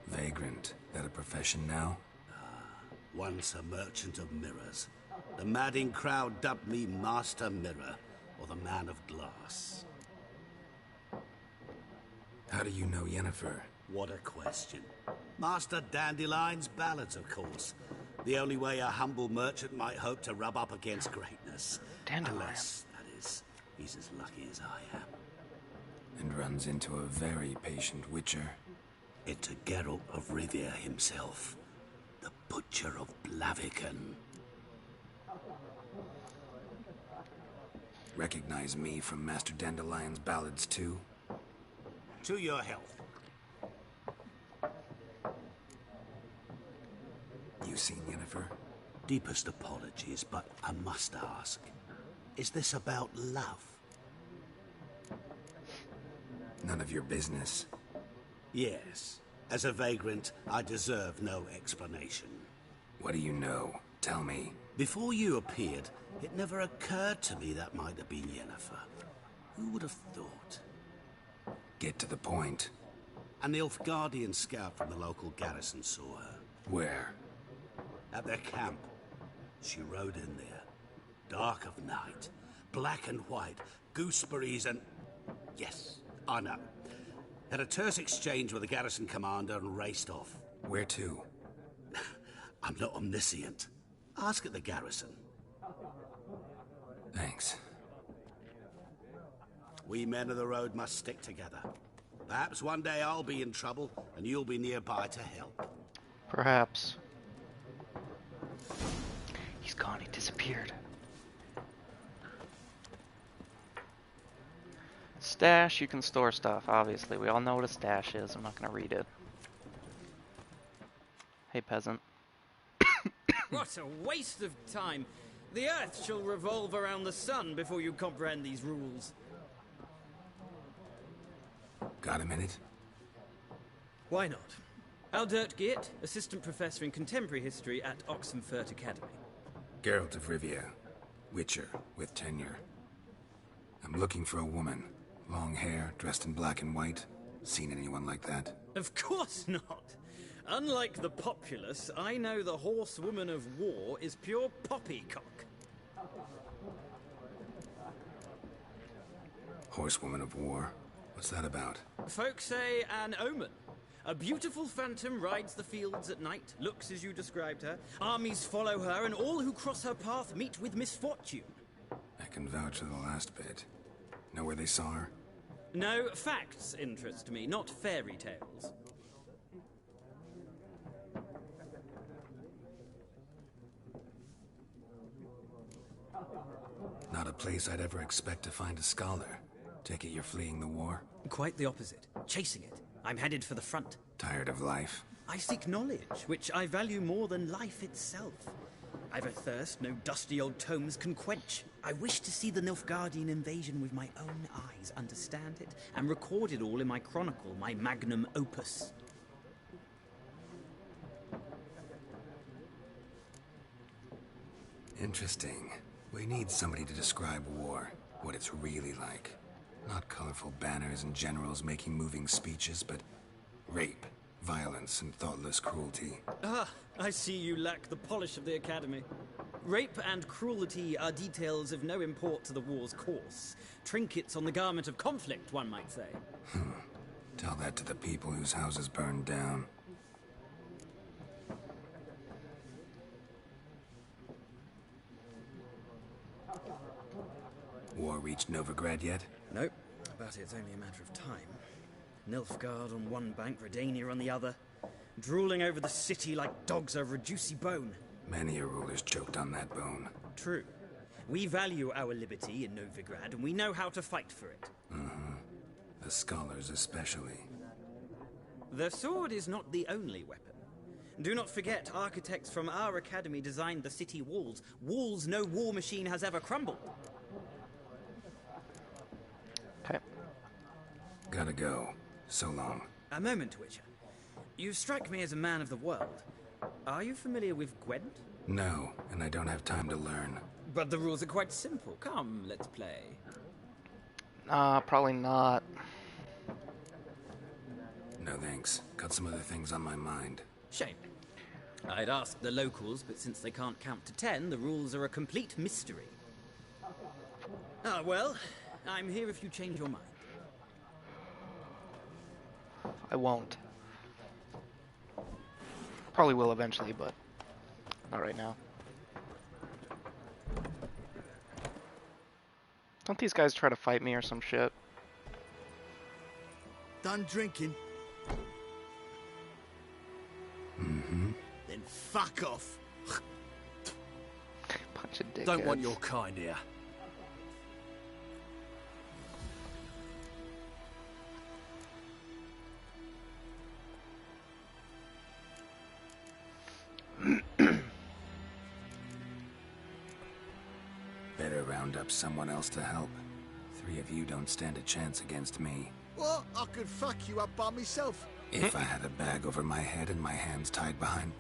Vagrant. That a profession now? Once a merchant of mirrors. The madding crowd dubbed me Master Mirror, or the Man of Glass. How do you know Yennefer? What a question. Master Dandelion's ballads, of course. The only way a humble merchant might hope to rub up against greatness. Dandelion. Unless, that is, he's as lucky as I am. And runs into a very patient witcher. It's a Geralt of Rivia himself. The Butcher of Blaviken. Recognize me from Master Dandelion's ballads, too? To your health. You seen Yennefer? Deepest apologies, but I must ask. Is this about love? None of your business. Yes. As a vagrant, I deserve no explanation. What do you know? Tell me. Before you appeared, it never occurred to me that might have been Yennefer. Who would have thought? Get to the point. An Nilfgaardian scout from the local garrison saw her. Where? At their camp. She rode in there. Dark of night. Black and white. Gooseberries and... Yes, I know. Had a terse exchange with the garrison commander and raced off. Where to? I'm not omniscient. Ask at the garrison. Thanks. We men of the road must stick together. Perhaps one day I'll be in trouble, and you'll be nearby to help. Perhaps. He's gone, he disappeared. Stash, you can store stuff, obviously. We all know what a stash is. I'm not going to read it. Hey, peasant. What a waste of time. The Earth shall revolve around the sun before you comprehend these rules. Got a minute? Why not? Aldert Geert, Assistant Professor in Contemporary History at Oxenfurt Academy. Geralt of Rivia, Witcher with tenure. I'm looking for a woman. Long hair, dressed in black and white. Seen anyone like that? Of course not. Unlike the populace, I know the horsewoman of war is pure poppycock. Horsewoman of war? What's that about? Folk say an omen. A beautiful phantom rides the fields at night, looks as you described her. Armies follow her, and all who cross her path meet with misfortune. I can vouch for the last bit. Know where they saw her? No, facts interest me, not fairy tales. Not a place I'd ever expect to find a scholar. Take it you're fleeing the war? Quite the opposite. Chasing it. I'm headed for the front. Tired of life? I seek knowledge, which I value more than life itself. I've a thirst no dusty old tomes can quench. I wish to see the Nilfgaardian invasion with my own eyes, understand it, and record it all in my chronicle, my magnum opus. Interesting. We need somebody to describe war, what it's really like. Not colorful banners and generals making moving speeches, but rape, violence, and thoughtless cruelty. Ah, I see you lack the polish of the Academy. Rape and cruelty are details of no import to the war's course. Trinkets on the garment of conflict, one might say. Tell that to the people whose houses burned down. War reached Novigrad yet? Nope, but it's only a matter of time. Nilfgaard on one bank, Redania on the other. Drooling over the city like dogs over a juicy bone. Many a ruler's choked on that bone. True. We value our liberty in Novigrad, and we know how to fight for it. The scholars especially. The sword is not the only weapon. Do not forget, architects from our academy designed the city walls. Walls no war machine has ever crumbled. Okay. Gotta go. So long. A moment, Witcher. You strike me as a man of the world. Are you familiar with Gwent? No, and I don't have time to learn. But the rules are quite simple. Come, let's play. Probably not. No thanks. Got some other things on my mind. Shame. I'd ask the locals, but since they can't count to 10, the rules are a complete mystery. Ah, well, I'm here if you change your mind. I won't. Probably will eventually, but not right now. Don't these guys try to fight me or some shit? Done drinking? Then fuck off. Bunch of dickheads. Don't want your kind here. Better round up someone else to help. 3 of you don't stand a chance against me. What? I could fuck you up by myself. If I had a bag over my head and my hands tied behind...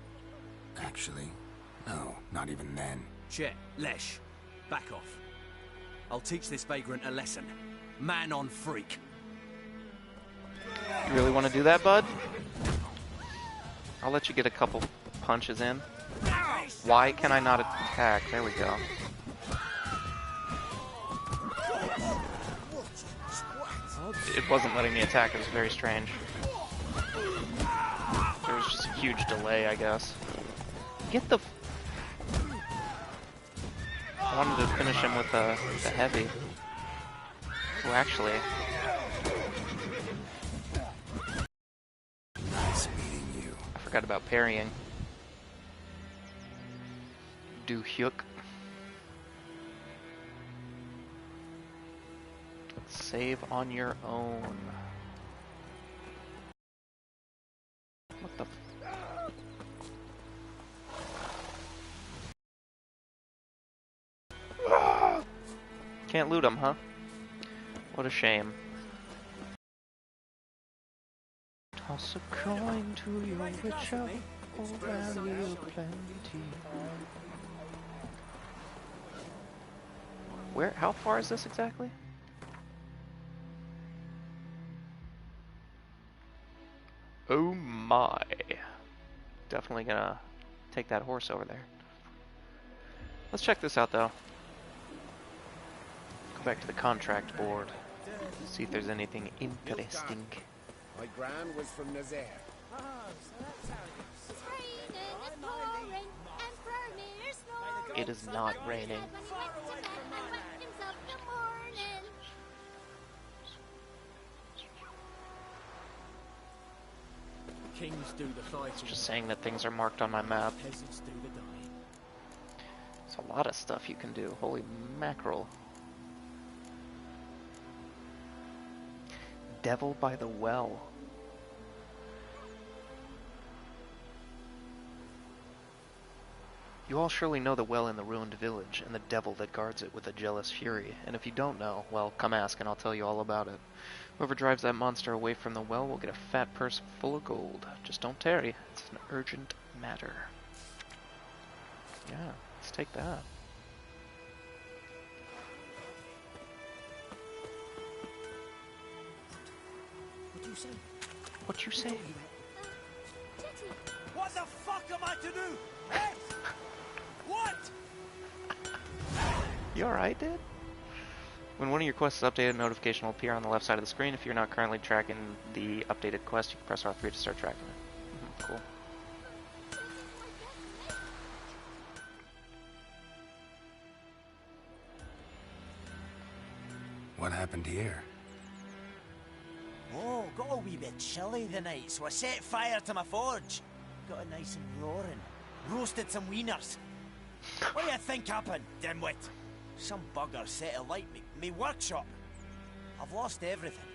Actually, no, not even then. Chet, Lesh, back off. I'll teach this vagrant a lesson. Man on freak. You really want to do that, bud? I'll let you get a couple punches in. Why can I not attack? There we go. It wasn't letting me attack, it was very strange. There was just a huge delay, I guess. Get the... I wanted to finish him with the heavy. Oh, actually. Nice meeting you. I forgot about parrying. Do hyuk. Save on your own. What the Can't loot them, huh? What a shame. Toss a coin to your whichever value plenty. Where? How far is this exactly? Oh my. Definitely gonna take that horse over there. Let's check this out though. Go back to the contract board. See if there's anything interesting. My gran was from Nazaire. Oh, so that's how it is. It is not raining. Kings do the fighting. Just saying that things are marked on my map. Peasants do the dying. There's a lot of stuff you can do. Holy mackerel. Devil by the Well. You all surely know the well in the ruined village, and the devil that guards it with a jealous fury. And if you don't know, well, come ask and I'll tell you all about it. Whoever drives that monster away from the well will get a fat purse full of gold. Just don't tarry. It's an urgent matter. Yeah, let's take that. What do you say? What you say? What the fuck am I to do? Eh? What? You alright, dude? When one of your quests is updated, a notification will appear on the left side of the screen. If you're not currently tracking the updated quest, you can press R3 to start tracking it. Cool. What happened here? Oh, got a wee bit chilly the night, so I set fire to my forge. Got it nice and roaring. Roasted some wieners. What do you think happened, dimwit? Some bugger set alight me workshop. I've lost everything.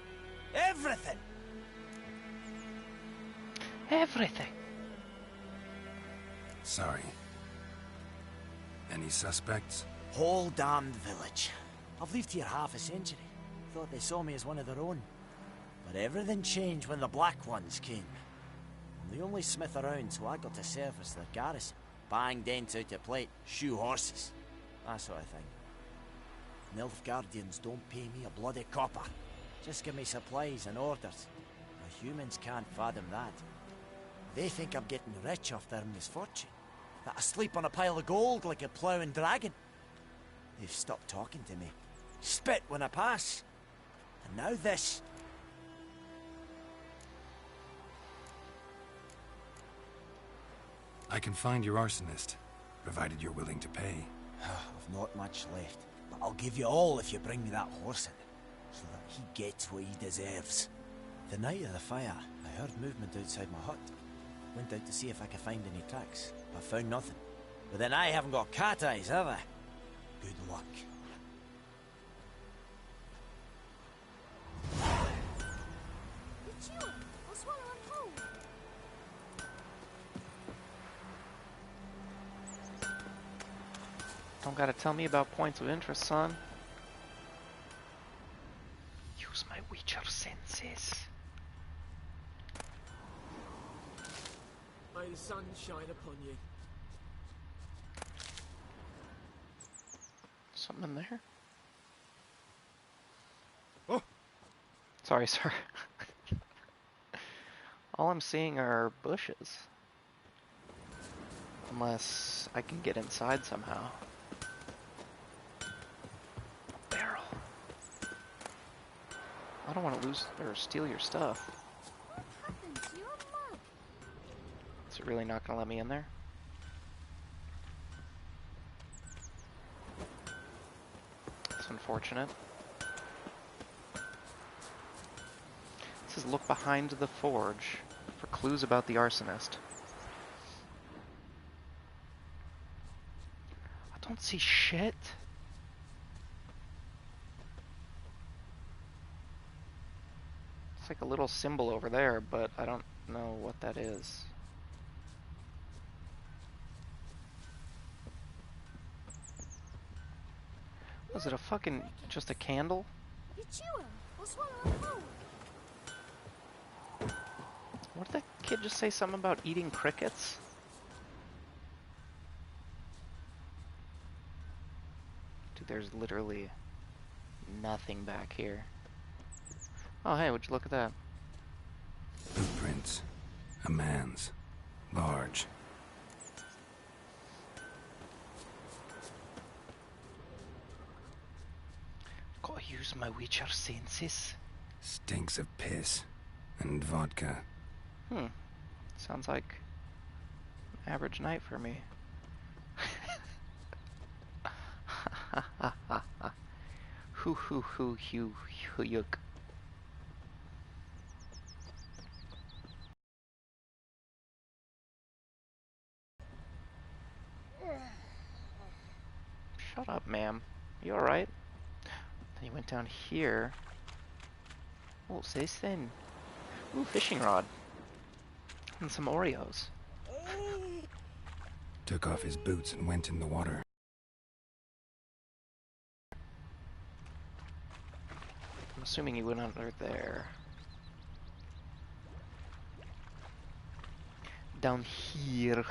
Everything! Everything! Sorry. Any suspects? Whole damned village. I've lived here half a century. Thought they saw me as one of their own. But everything changed when the Black Ones came. I'm the only smith around, so I got to service their garrison. Bang dents out of plate, shoe horses. That sort of thing. Nilfgaardians don't pay me a bloody copper. Just give me supplies and orders. The humans can't fathom that. They think I'm getting rich off their misfortune. That I sleep on a pile of gold like a ploughing dragon. They've stopped talking to me. Spit when I pass. And now this. I can find your arsonist, provided you're willing to pay. I've not much left, but I'll give you all if you bring me that horse in, so that he gets what he deserves. The night of the fire, I heard movement outside my hut. Went out to see if I could find any tracks, but found nothing. But then I haven't got cat eyes, have I? Good luck. It's you. I'll swallow him whole. Don't gotta tell me about points of interest, son. Use my Witcher senses. May the sun shine upon you. Something in there? Oh! Sorry, sir. All I'm seeing are bushes. Unless I can get inside somehow. Barrel. I don't want to lose or steal your stuff. What happened to your mug? Is it really not going to let me in there? unfortunate. It says look behind the forge for clues about the arsonist. I don't see shit. It's like a little symbol over there, but I don't know what that is. Was it a fucking, just a candle? What did that kid just say? Something about eating crickets? Dude, there's literally nothing back here. Oh, hey, would you look at that? Footprints. A man's. Large. Gotta use my Witcher senses. Stinks of piss. And vodka. Sounds like an average night for me. Hoo, yuck. Shut up, ma'am. You alright? Then you went down here. Oh, say then. Ooh, fishing rod. And some Oreos. Took off his boots and went in the water. I'm assuming he went under there. Down here.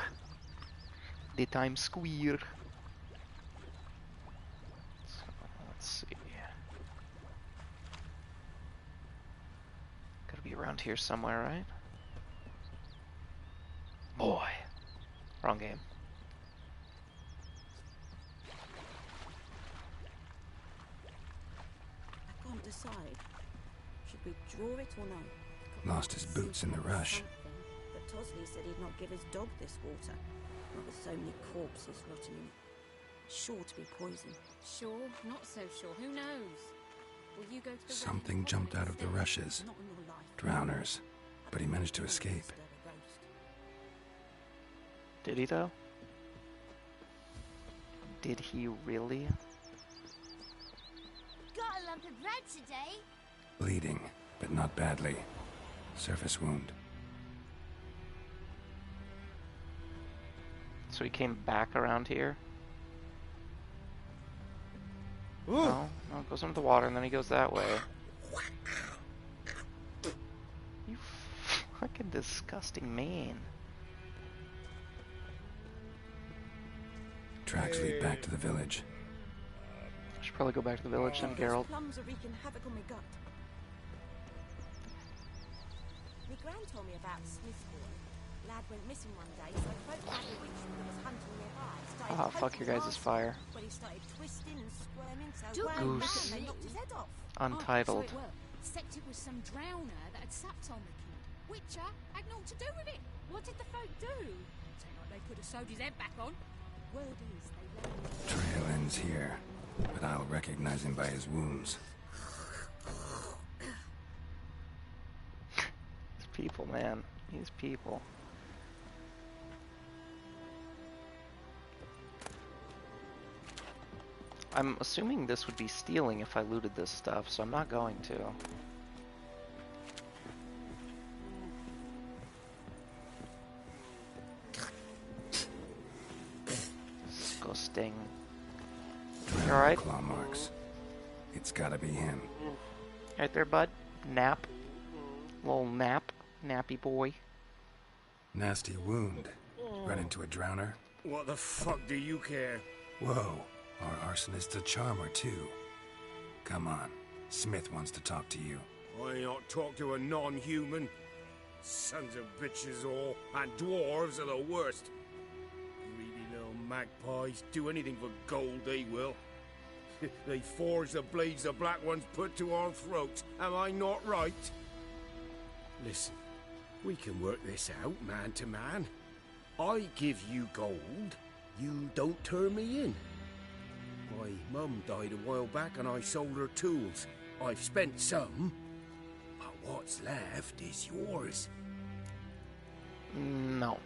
The Times Square. So, let's see. Gotta be around here somewhere, right? Boy. Wrong game. I can't decide. Should we draw it or no? Lost his boots in the rush. But Tosley said he'd not give his dog this water. Not with so many corpses rotting in it. Sure to be poison. Sure, not so sure. Who knows? Will you go to the Something jumped out of the rushes. Drowners. But he managed to escape. Did he though? Did he really? Got a lump of bread today. Bleeding, but not badly. Surface wound. So he came back around here? Ooh. No, it goes under the water and then he goes that way. You fucking disgusting man. Tracks lead back to the village. I should probably go back to the village then, Geralt. Plums are wreaking havoc on my gut. My gran told me about Smith boy. Lad went missing one day, so I spoke to the witch that was hunting nearby. Ah, fuck your guys' fire. When he started twisting and squirming, so Goose. they knocked his head off. Untitled. So it were. Except it was some drowner that had sapped on the kid. Witcher had naught to do with it. What did the folk do? Seemed like they could have sewed his head back on. Word is they left. Trail ends here, but I'll recognize him by his wounds. These people, man. These people. I'm assuming this would be stealing if I looted this stuff, so I'm not going to. Disgusting. You alright? Claw marks. It's gotta be him. Right there, bud. Nap. Little nap. Nappy boy. Nasty wound. Run into a drowner. What the fuck do you care? Whoa. Our arsonist's a charmer, too. Come on. Smith wants to talk to you. I not talk to a non-human. Sons of bitches all, and dwarves are the worst. Greedy little magpies do anything for gold, they will. They forge the blades the black ones put to our throats. Am I not right? Listen, we can work this out, man to man. I give you gold, you don't turn me in. My mum died a while back and I sold her tools. I've spent some, but what's left is yours. No.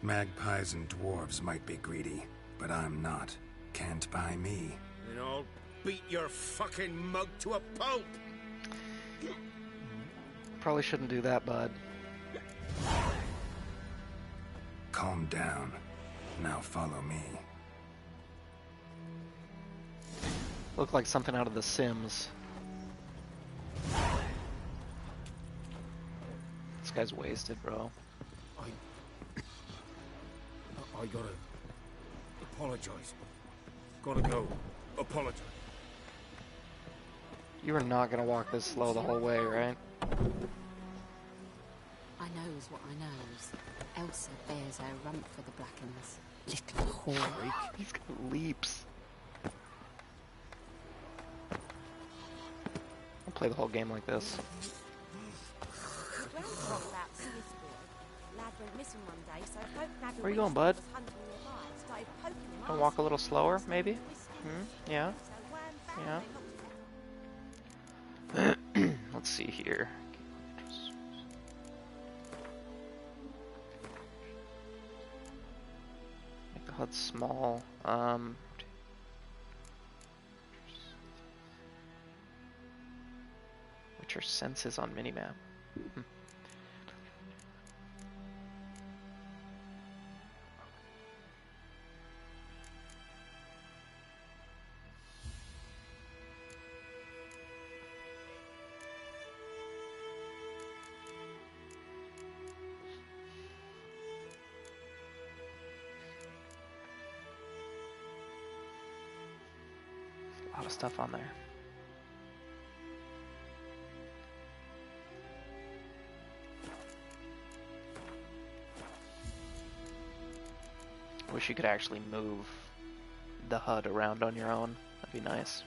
Magpies and dwarves might be greedy, but I'm not. Can't buy me. Then I'll beat your fucking mug to a pulp! Probably shouldn't do that, bud. Calm down. Now follow me. Look like something out of The Sims. This guy's wasted, bro. I gotta apologize. Gotta go. Apologize. You are not gonna walk this slow the whole way, right? I knows what I knows. Elsa bears her rump for the Blackens. Little whore. He's got leaps. I'll play the whole game like this. Ground talk about Smith's boy. Lad went missing one day, so folk nabbed Where you going, bud? was hunting nearby and started poking him. Wanna walk a little slower, maybe? Yeah. Yeah. Let's see here. Make the HUD small. Which are senses on minimap? A lot of stuff on there. Wish you could actually move the HUD around on your own. That'd be nice.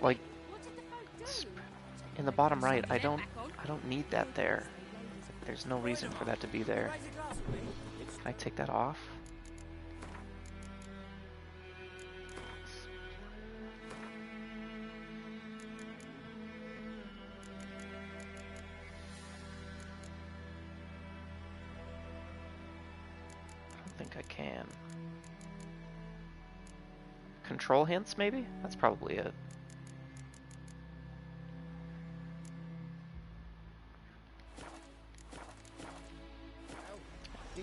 Like in the bottom right, I don't need that there. There's no reason for that to be there. Can I take that off? I don't think I can. Control hints, maybe? That's probably it.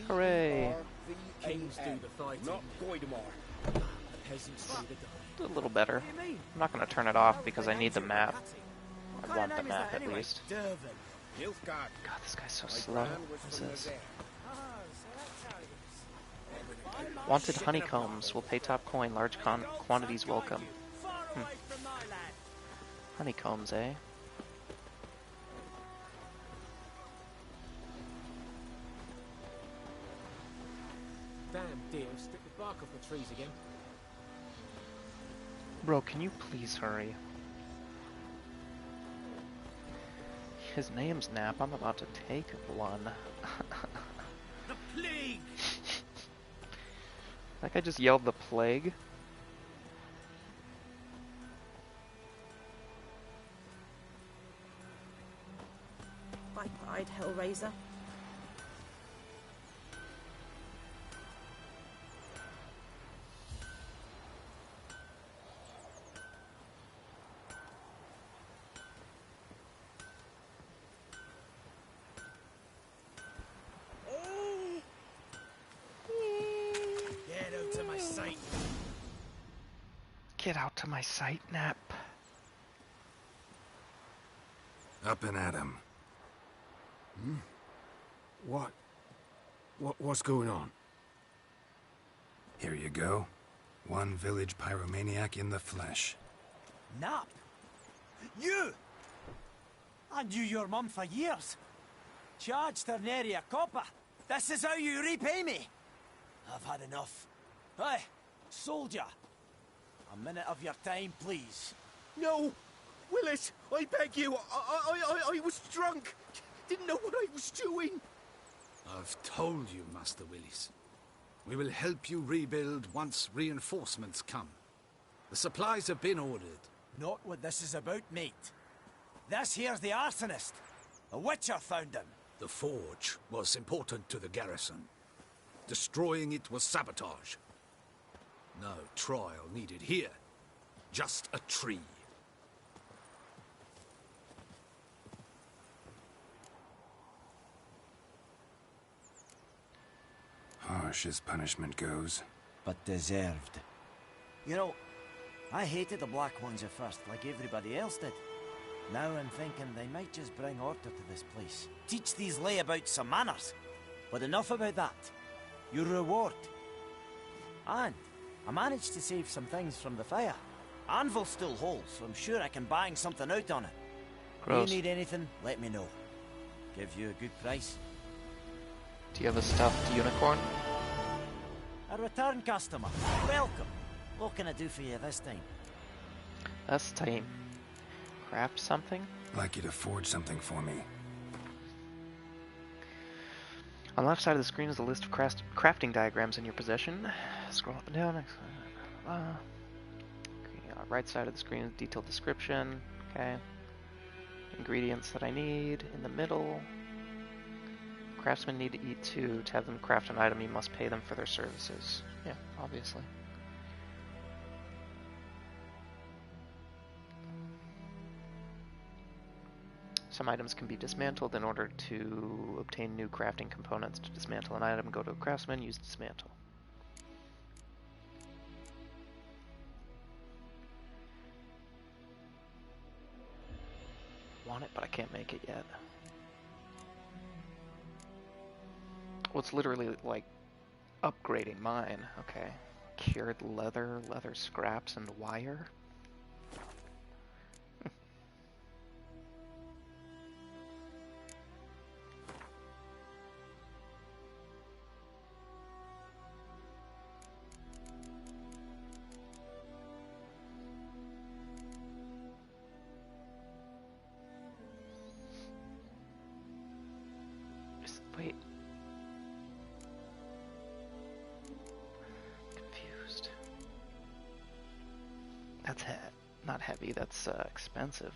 Hooray! Kings do the fighting. Not Goidemar. Peasants do the dying. A little better. I'm not going to turn it off because I need the map. I want the map at least. God, this guy's so slow. What is this? Wanted honeycombs. Will pay top coin. Large quantities welcome. Honeycombs, eh? Damn deer, strip the bark off the trees again. Bro, can you please hurry? His name's Nap. I'm about to take one. The plague! That guy just yelled the plague. Biped Hellraiser. Get out to my sight, Nap. Up and at him. What's going on? Here you go. One village pyromaniac in the flesh. Nap? You? I knew your mum for years. Charged her nary a copper. This is how you repay me. I've had enough. Hey, soldier. A minute of your time, please. No! Willis, I beg you, I was drunk. didn't know what I was doing. I've told you, Master Willis. We will help you rebuild once reinforcements come. The supplies have been ordered. Not what this is about, mate. This here's the arsonist. A witcher found him. The forge was important to the garrison. Destroying it was sabotage. No trial needed here. Just a tree. Harsh as punishment goes. But deserved. You know, I hated the Black Ones at first, like everybody else did. Now I'm thinking they might just bring order to this place. Teach these layabouts some manners. But enough about that. Your reward. And I managed to save some things from the fire. Anvil still holds, so I'm sure I can bang something out on it. Gross. If you need anything, let me know. Give you a good price. Do you have a stuffed unicorn? A return customer. Welcome. What can I do for you this time? This time. Craft something? I'd like you to forge something for me. On the left side of the screen is a list of crafting diagrams in your possession. Scroll up and down. Right side of the screen is detailed description. Okay. Ingredients that I need. In the middle. Craftsmen need to eat too. To have them craft an item, you must pay them for their services. Yeah, obviously. Some items can be dismantled. In order to obtain new crafting components to dismantle an item, go to a craftsman, use dismantle. Want it, but I can't make it yet. Well, it's literally like upgrading mine. Okay. Cured leather, leather scraps, and wire. Wait. Confused. That's not heavy, that's expensive.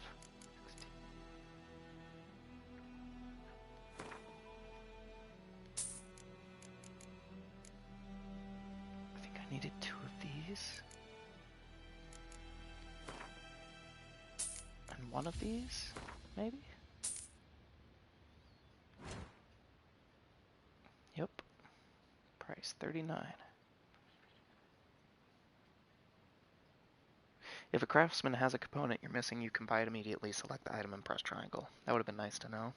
I think I needed 2 of these. And 1 of these, maybe? Yep. Price $39. If a craftsman has a component you're missing, you can buy it immediately. Select the item and press triangle. That would have been nice to know.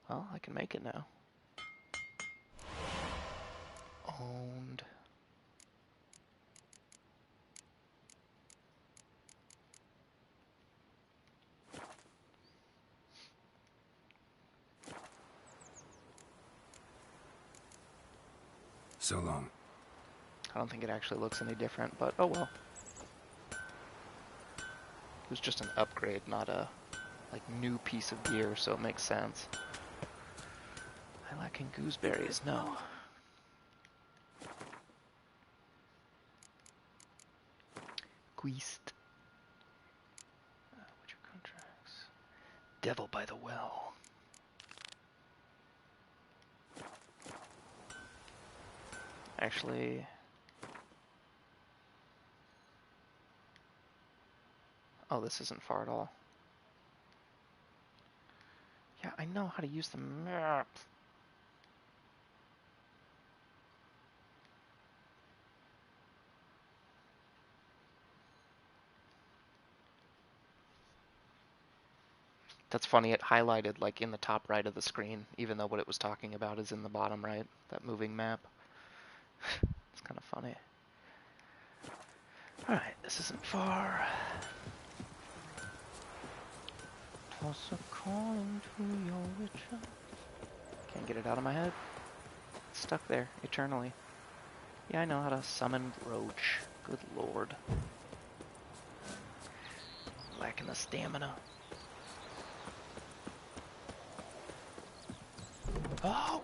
Well, I can make it now. Owned. So long. I don't think it actually looks any different, but oh well. It was just an upgrade, not a new piece of gear, so it makes sense. I lacking gooseberries, no. Gwist. Witcher contracts. Devil by the well. Actually, oh, this isn't far at all. Yeah, I know how to use the map. That's funny, it highlighted like in the top right of the screen, even though what it was talking about is in the bottom right, that moving map. It's kind of funny. Alright, this isn't far. Toss a coin to your witcher. Can't get it out of my head. It's stuck there eternally. Yeah, I know how to summon Roach. Good lord. Lacking the stamina. Oh!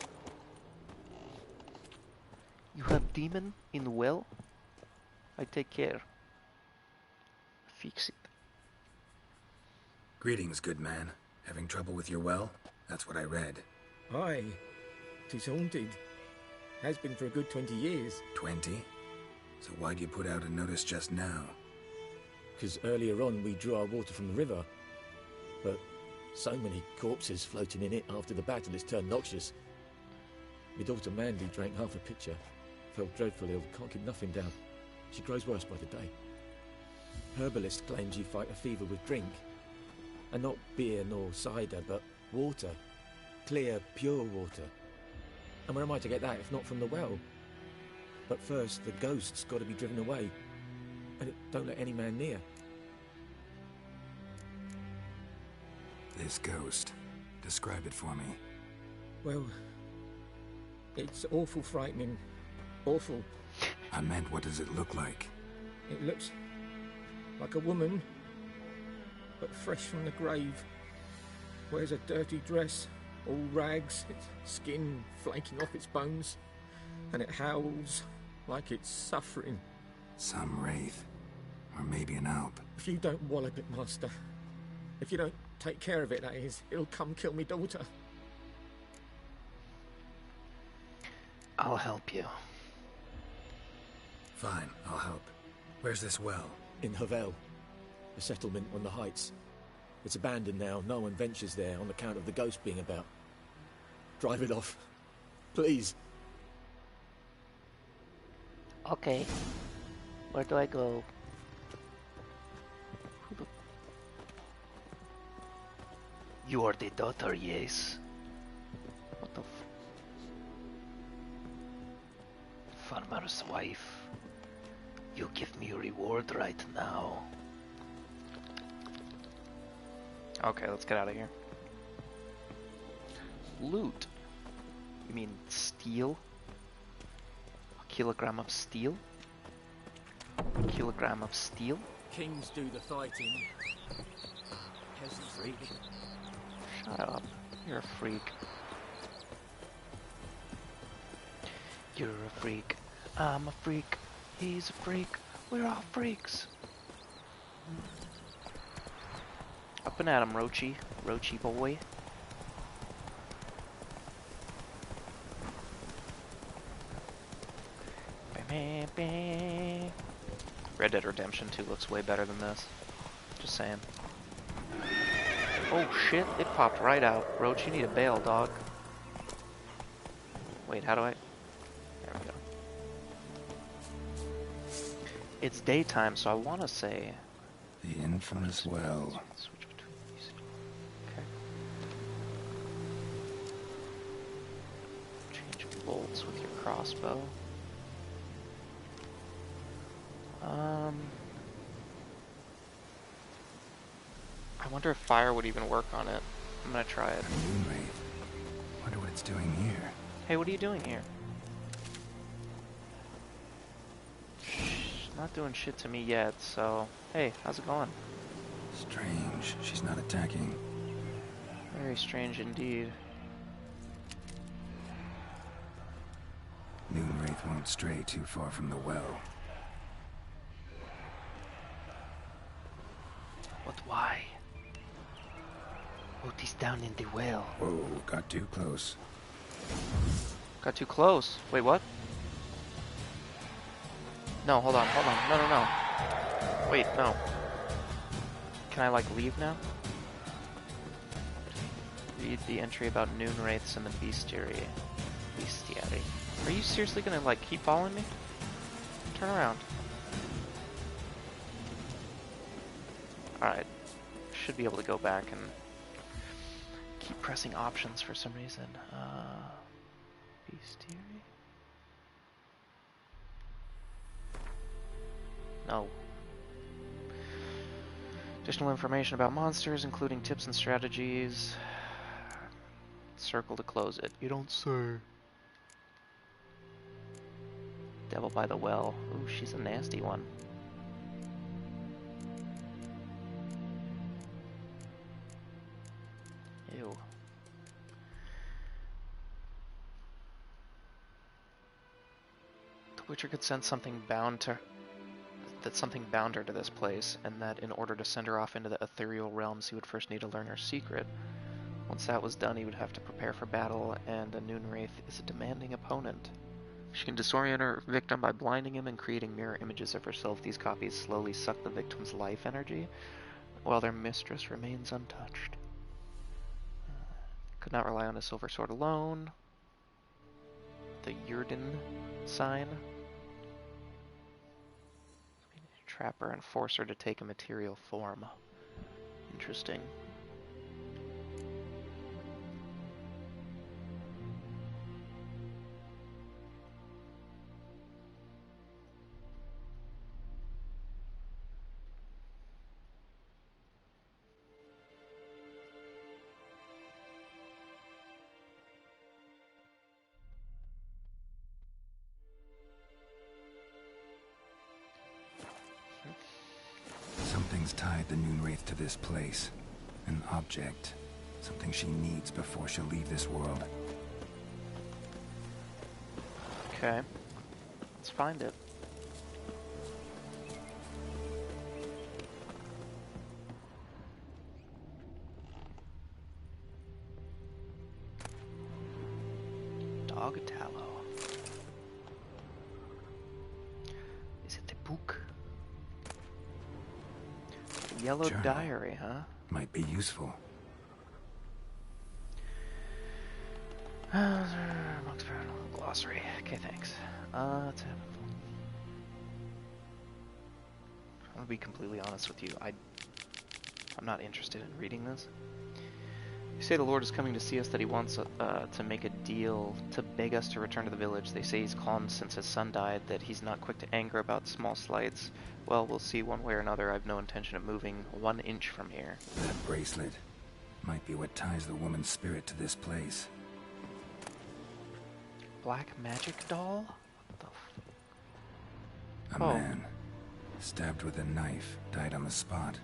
You have demon in the well? I take care. Fix it. Greetings, good man. Having trouble with your well? That's what I read. Aye. 'Tis haunted. Has been for a good 20 years. 20? So why'd you put out a notice just now? 'Cause earlier on we drew our water from the river. But so many corpses floating in it after the battle it's turned noxious. My daughter Mandy drank half a pitcher. Fell dreadfully ill, can't keep nothing down. She grows worse by the day. Herbalist claims you fight a fever with drink. And not beer nor cider, but water. Clear, pure water. And where am I to get that if not from the well? But first, the ghost's got to be driven away. And it don't let any man near. This ghost. Describe it for me. Well, it's awful frightening. Awful. I meant, what does it look like? It looks like a woman, but fresh from the grave. Wears a dirty dress, all rags, its skin flaking off its bones, and it howls like it's suffering. Some wraith. Or maybe an alp. If you don't wallop it, Master, if you don't take care of it, that is, it'll come kill me daughter. I'll help you. Fine, I'll help. Where's this well? In Havel, a settlement on the heights. It's abandoned now. No one ventures there on account of the ghost being about. Drive it off. Please. Okay. Where do I go? You are the daughter, yes. What the farmer's wife. You give me a reward right now. Okay, let's get out of here. Loot. You mean steel? A kilogram of steel? A kilogram of steel? Kings do the fighting. Peasants freak. Shut up. You're a freak. You're a freak. I'm a freak. He's a freak. We're all freaks. Up and at him, Roachy. Roachy boy. Red Dead Redemption 2 looks way better than this. Just saying. Oh shit, it popped right out. Roach, you need a bail, dog. Wait, how do I... There we go. It's daytime, so I want to say... The infamous well. Switch between these. Okay. Change bolts with your crossbow. I wonder if fire would even work on it. I'm gonna try it. Moonwraith. Wonder what it's doing here. Hey, what are you doing here? Not doing shit to me yet, so... Hey, how's it going? Strange. She's not attacking. Very strange indeed. Moonwraith won't stray too far from the well. But why? What is down in the well? Whoa, got too close. Got too close. Wait, what? No, hold on. No. Wait, no. Can I, like, leave now? Read the entry about noon wraiths and the bestiary. Are you seriously gonna, like, keep following me? Turn around. Alright. Should be able to go back and keep pressing options for some reason. Bestiary? No. Additional information about monsters, including tips and strategies. Circle to close it. You don't say. Devil by the well. Ooh, she's a nasty one. Ew. The Witcher could sense something bound her to this place, and that in order to send her off into the ethereal realms, he would first need to learn her secret. Once that was done, he would have to prepare for battle, and a Noonwraith is a demanding opponent. She can disorient her victim by blinding him and creating mirror images of herself. These copies slowly suck the victim's life energy, while their mistress remains untouched. Could not rely on a silver sword alone. The Yurden sign. Trap her and force her to take a material form. Interesting. Something's tied the Noonwraith to this place. An object. Something she needs before she'll leave this world. Okay. Let's find it. Dog tallow. Is it the book? The yellow Journal. diary, huh? Might be useful. Monk's Paranormal Glossary. Okay, thanks. I'm gonna be completely honest with you. I'm not interested in reading this. You say the Lord is coming to see us, that he wants to make a deal to beg us to return to the village. They say he's calmed since his son died, that he's not quick to anger about small slights. Well, we'll see one way or another. I've no intention of moving 1 inch from here. That bracelet might be what ties the woman's spirit to this place. Black magic doll? What the A man, stabbed with a knife, died on the spot.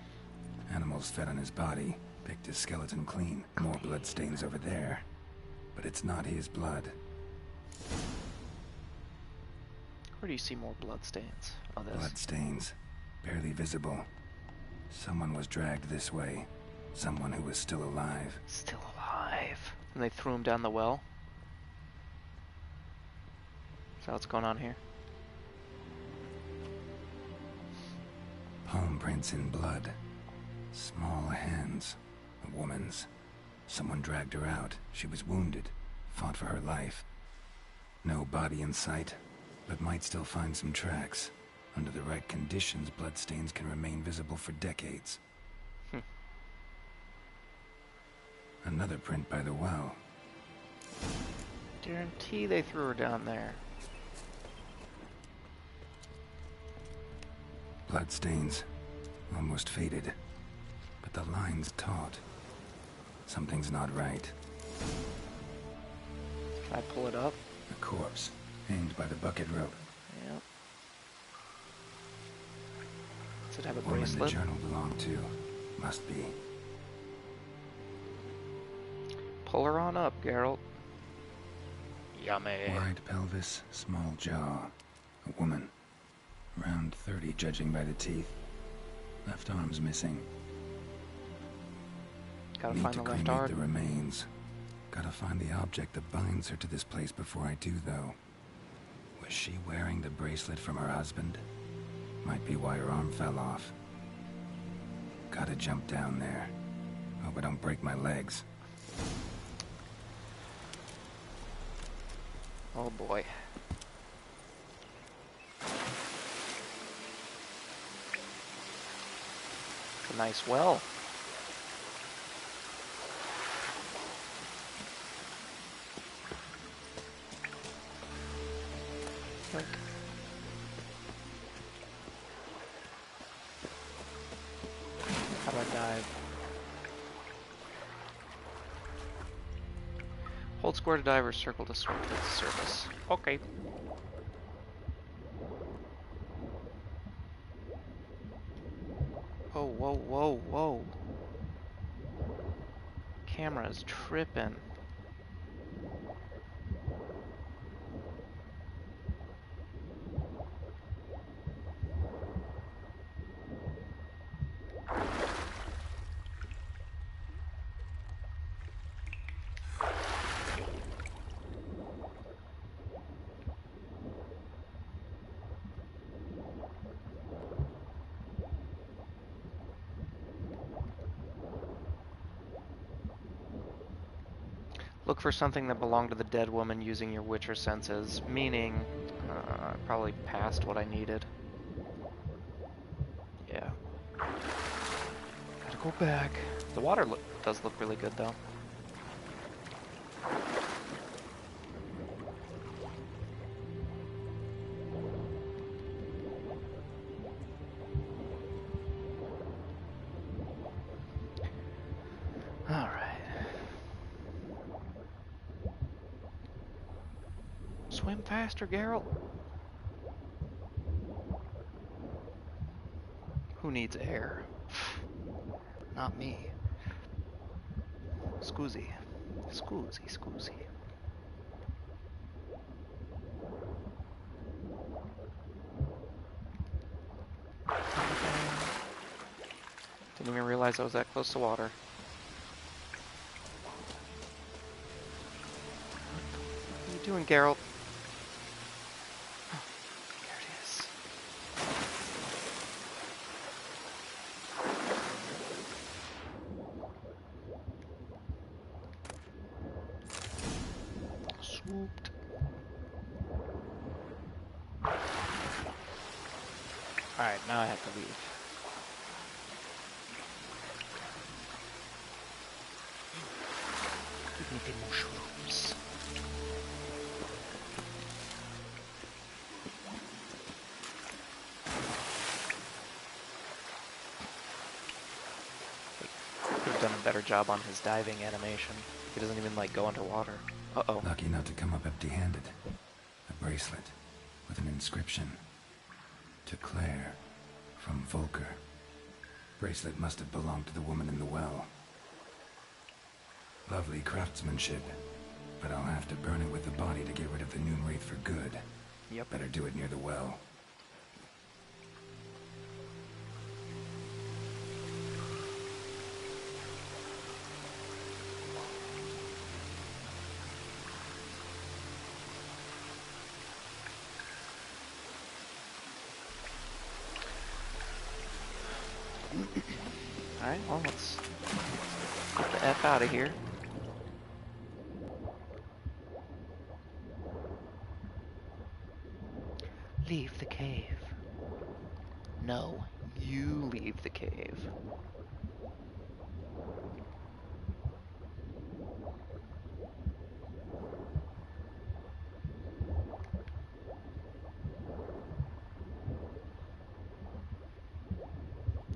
Animals fed on his body, picked his skeleton clean. More blood stains over there. But it's not his blood. Where do you see more blood stains? Oh, this. Blood stains. Barely visible. Someone was dragged this way. Someone who was still alive. Still alive. And they threw him down the well? Is that what's going on here? Palm prints in blood. Small hands. A woman's. Someone dragged her out. She was wounded. Fought for her life. No body in sight, but might still find some tracks. Under the right conditions, bloodstains can remain visible for decades. Another print by the well. Guarantee they threw her down there. Bloodstains. Almost faded. But the line's taut. Something's not right. Can I pull it up? A corpse, hanged by the bucket rope. Yep. Does it have a Woman bracelet? the journal belonged to. Must be. Pull her on up, Geralt. Yummy. Wide pelvis, small jaw. A woman. Around 30, judging by the teeth. Left arm's missing. Gotta Need find to the left cremate arm. the remains. Gotta find the object that binds her to this place before I do, though. Was she wearing the bracelet from her husband? Might be why her arm fell off. Gotta jump down there. Hope I don't break my legs. Oh boy. It's a nice well. Like, how do I dive? Hold square to dive or circle to swim to the surface. Okay. whoa, whoa. Camera's tripping. Look for something that belonged to the dead woman using your Witcher senses, meaning I probably passed what I needed. Yeah. Gotta go back. The water does look really good though. Swim faster, Geralt. Who needs air? Not me. Scusi. Scusi. Didn't even realize I was that close to water. What are you doing, Geralt? Swooped. Alright, now I have to leave. Give me the mushrooms. Could have done a better job on his diving animation. He doesn't even like go underwater. Uh-oh. Lucky not to come up empty-handed. A bracelet with an inscription. To Claire, from Volker. Bracelet must have belonged to the woman in the well. Lovely craftsmanship, but I'll have to burn it with the body to get rid of the Noon Wraith for good. Yep. Better do it near the well. Alright, well, let's get the F out of here. Leave the cave. No, you leave the cave.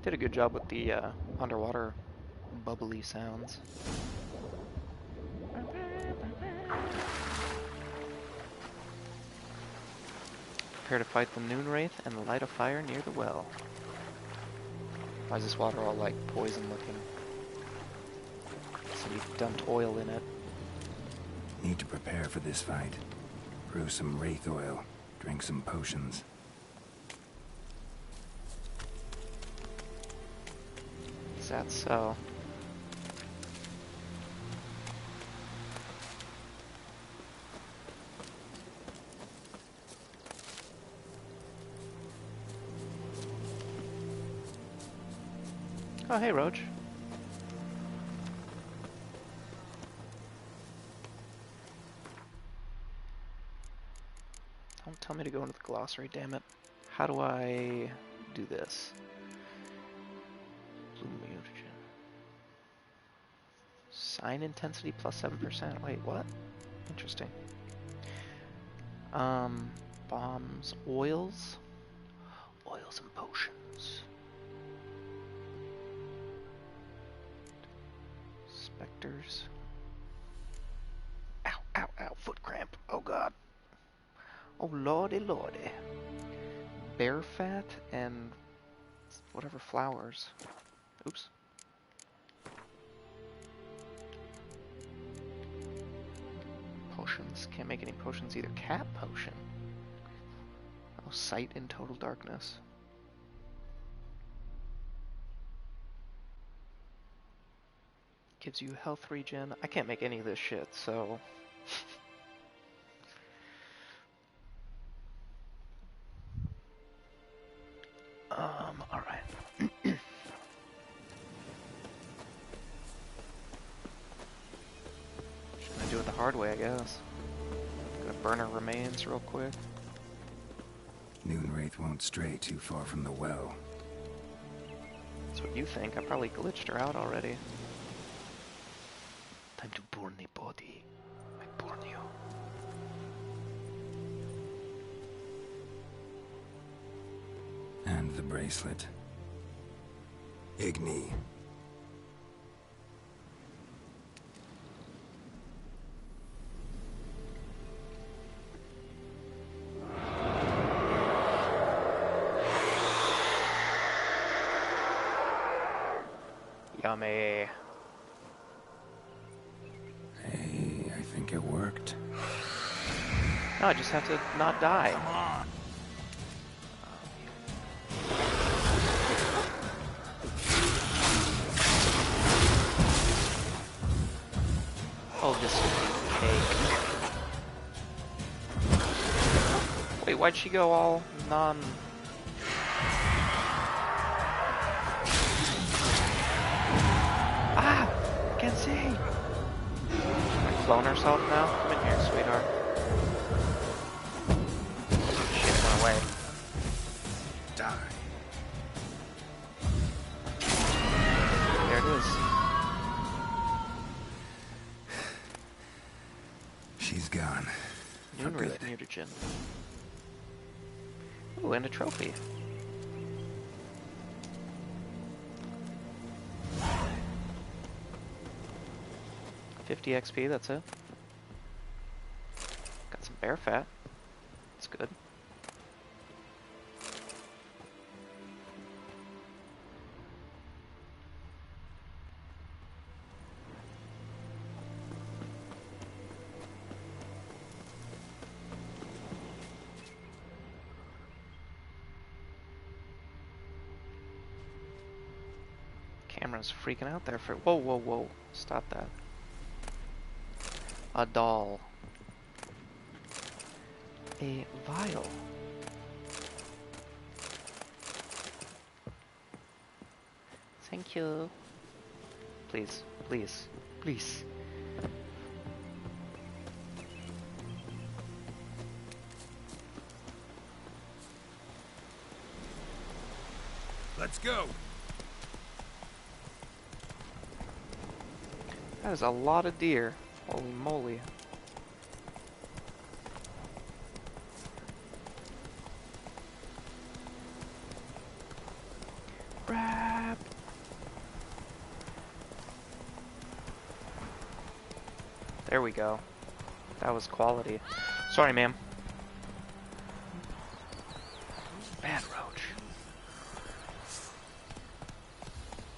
Did a good job with the underwater bubbly sounds. Prepare to fight the Noon Wraith and light a fire near the well. Why is this water all like poison looking? So you've dumped oil in it. Need to prepare for this fight. Brew some wraith oil. Drink some potions. Is that so? Oh, hey, Roach. Don't tell me to go into the glossary, damn it. How do I do this? Blue mutagen. Sign intensity plus 7%. Wait, what? Interesting. Bombs, oils. Oils and potions. Specters. Ow, ow, ow, foot cramp. Oh god. Oh lordy, lordy. Bear fat and whatever flowers. Oops. Potions. Can't make any potions either. Cat potion. Oh, sight in total darkness. Gives you health regen. I can't make any of this shit, so... alright. Just gonna do it the hard way, I guess. Gonna burn her remains real quick. Noonwraith won't stray too far from the well. That's what you think. I probably glitched her out already. Time to burn the body. I burn you. And the bracelet. Igni. Yummy. Hey, I think it worked. No, I just have to not die. Come on. Oh, this cake. Wait, why'd she go all non... Ah! Can't see! Like clone herself now? Come in here, sweetheart. Shit went away. Die. There it is. She's gone. Noonwraith mutagen. Ooh, and a trophy. $50 XP, that's it. Got some bear fat. That's good. Camera's freaking out there for... Whoa, whoa, whoa. Stop that. A doll. A vial. Thank you. Please, please, please. Let's go. That is a lot of deer. Holy moly. Grab. There we go. That was quality. Sorry, ma'am. Bad roach.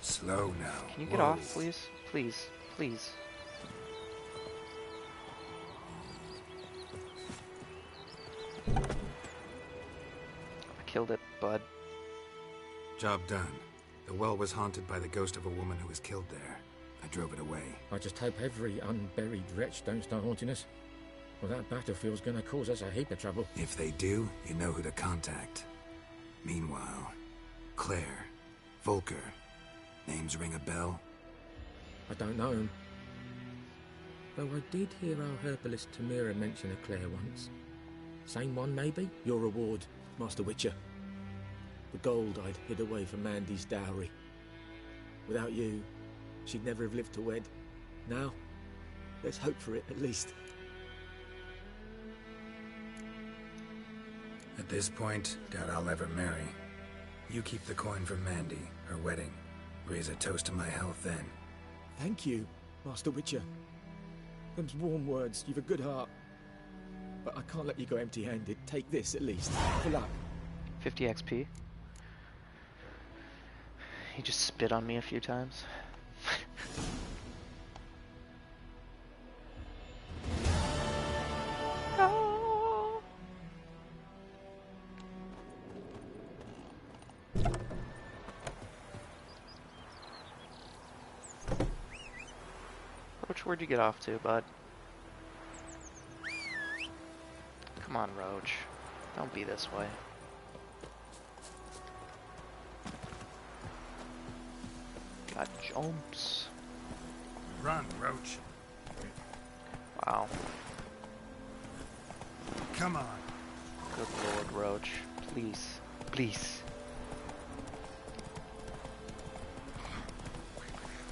Slow now. Can you get off, please? Please, please. Killed it, bud. Job done. The well was haunted by the ghost of a woman who was killed there. I drove it away. I just hope every unburied wretch don't start haunting us. Well, that battlefield's gonna cause us a heap of trouble. If they do, you know who to contact. Meanwhile, Claire, Volker, names ring a bell? I don't know him. Though I did hear our herbalist Tamira mention a Claire once. Same one, maybe? Your reward, Master Witcher. The gold I'd hid away for Mandy's dowry. Without you, she'd never have lived to wed. Now, let's hope for it, at least. At this point, doubt I'll ever marry. You keep the coin for Mandy, her wedding. Raise a toast to my health then. Thank you, Master Witcher. Them's warm words, you've a good heart. But I can't let you go empty-handed. Take this, at least. For luck. 50 XP. He just spit on me a few times. Roach, where'd you get off to, bud? Come on, Roach. Don't be this way. Got jumps. Run, Roach. Wow. Come on. Good lord, Roach. Please. Please.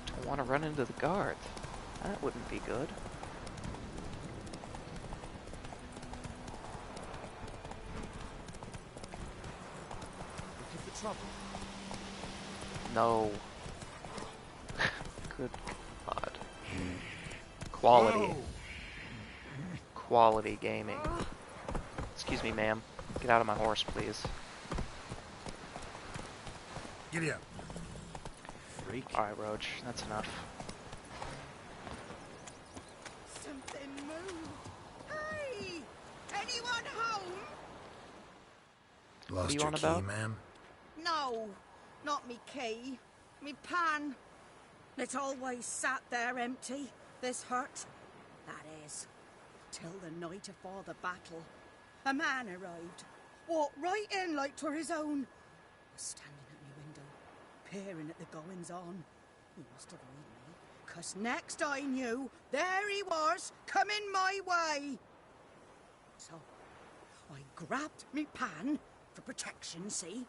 Don't want to run into the guard. That wouldn't be good. Looking for trouble? No. Good God. Quality. Whoa. Quality gaming. Excuse me, ma'am. Get out of my horse, please. Giddy up. Freak. Alright, Roach. That's enough. Something moved. Hey! Anyone home? Lost you your on key, about? ma'am? No, not me key. Me pan. It's always sat there empty, this hut. That is, till the night afore the battle. A man arrived, walked right in like 'twere his own. Was standing at me window, peering at the goings-on. He must have read me, 'cause next I knew, there he was, coming my way. So, I grabbed me pan, for protection, see?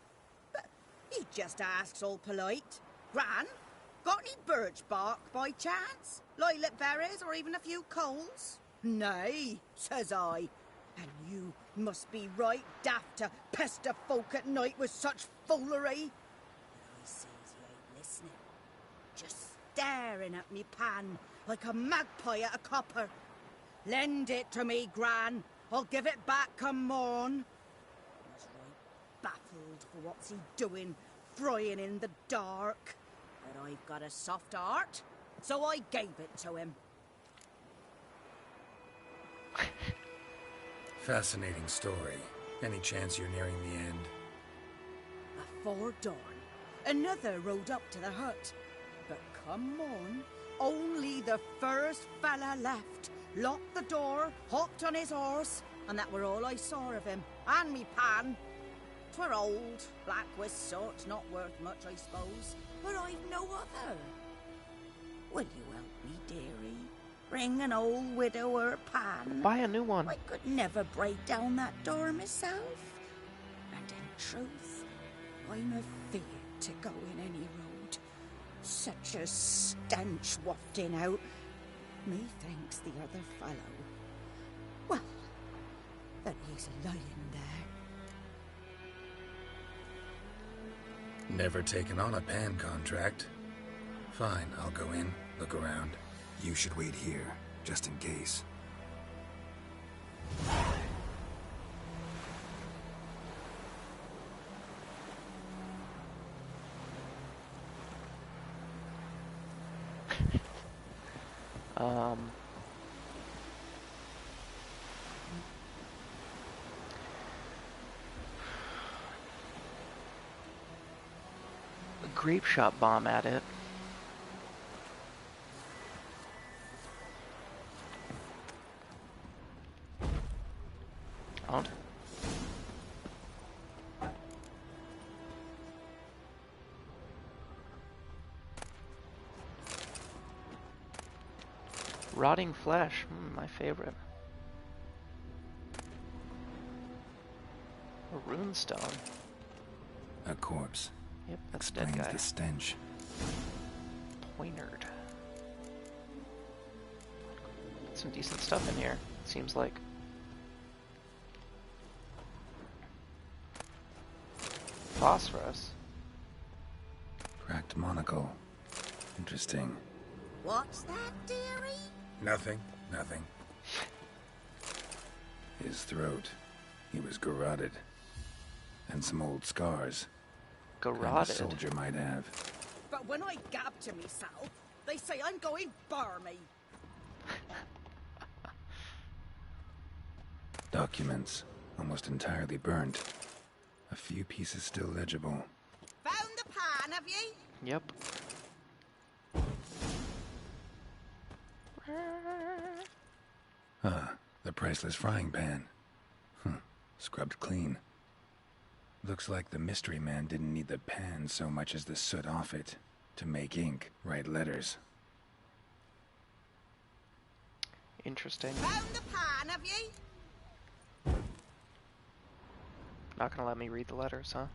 But he just asks all polite, Gran, got any birch bark by chance? Lilac berries or even a few coals? Nay, says I. And you must be right daft to pester folk at night with such foolery. But I sees he ain't listening. Just staring at me pan like a magpie at a copper. Lend it to me, Gran. I'll give it back come morn. I was right baffled for what's he doing, frying in the dark. But I've got a soft heart, so I gave it to him. Fascinating story. Any chance you're nearing the end? Before dawn, another rode up to the hut. But come morn, only the first fella left. Locked the door, hopped on his horse, and that were all I saw of him. And me pan. 'Twere old, black with soot, not worth much, I suppose. But I've no other. Will you help me, dearie? Bring an old widower pan. Buy a new one. I could never break down that door myself. And in truth, I'm afeard to go in any road. Such a stench wafting out. Methinks the other fellow, well, that he's lying there. Never taken on a pan contract. Fine, I'll go in, look around. You should wait here, just in case. A grape shot bomb at it. Owned. Rotting flesh, my favorite. A runestone. A corpse. Yep, that's Explains dead guy. the stench. Poinard. Some decent stuff in here, it seems like. Phosphorus. Cracked monocle. Interesting. What's that, dearie? Nothing. His throat. He was garroted. And some old scars. Kind a Garroted? soldier might have. But when I gab to myself, they say I'm going barmy. Documents, almost entirely burnt. A few pieces still legible. Found the pan, have ye? Yep. Ah, the priceless frying pan. Scrubbed clean. Looks like the mystery man didn't need the pan so much as the soot off it to make ink, write letters. Interesting. Found the pan, have ye? Not gonna let me read the letters, huh?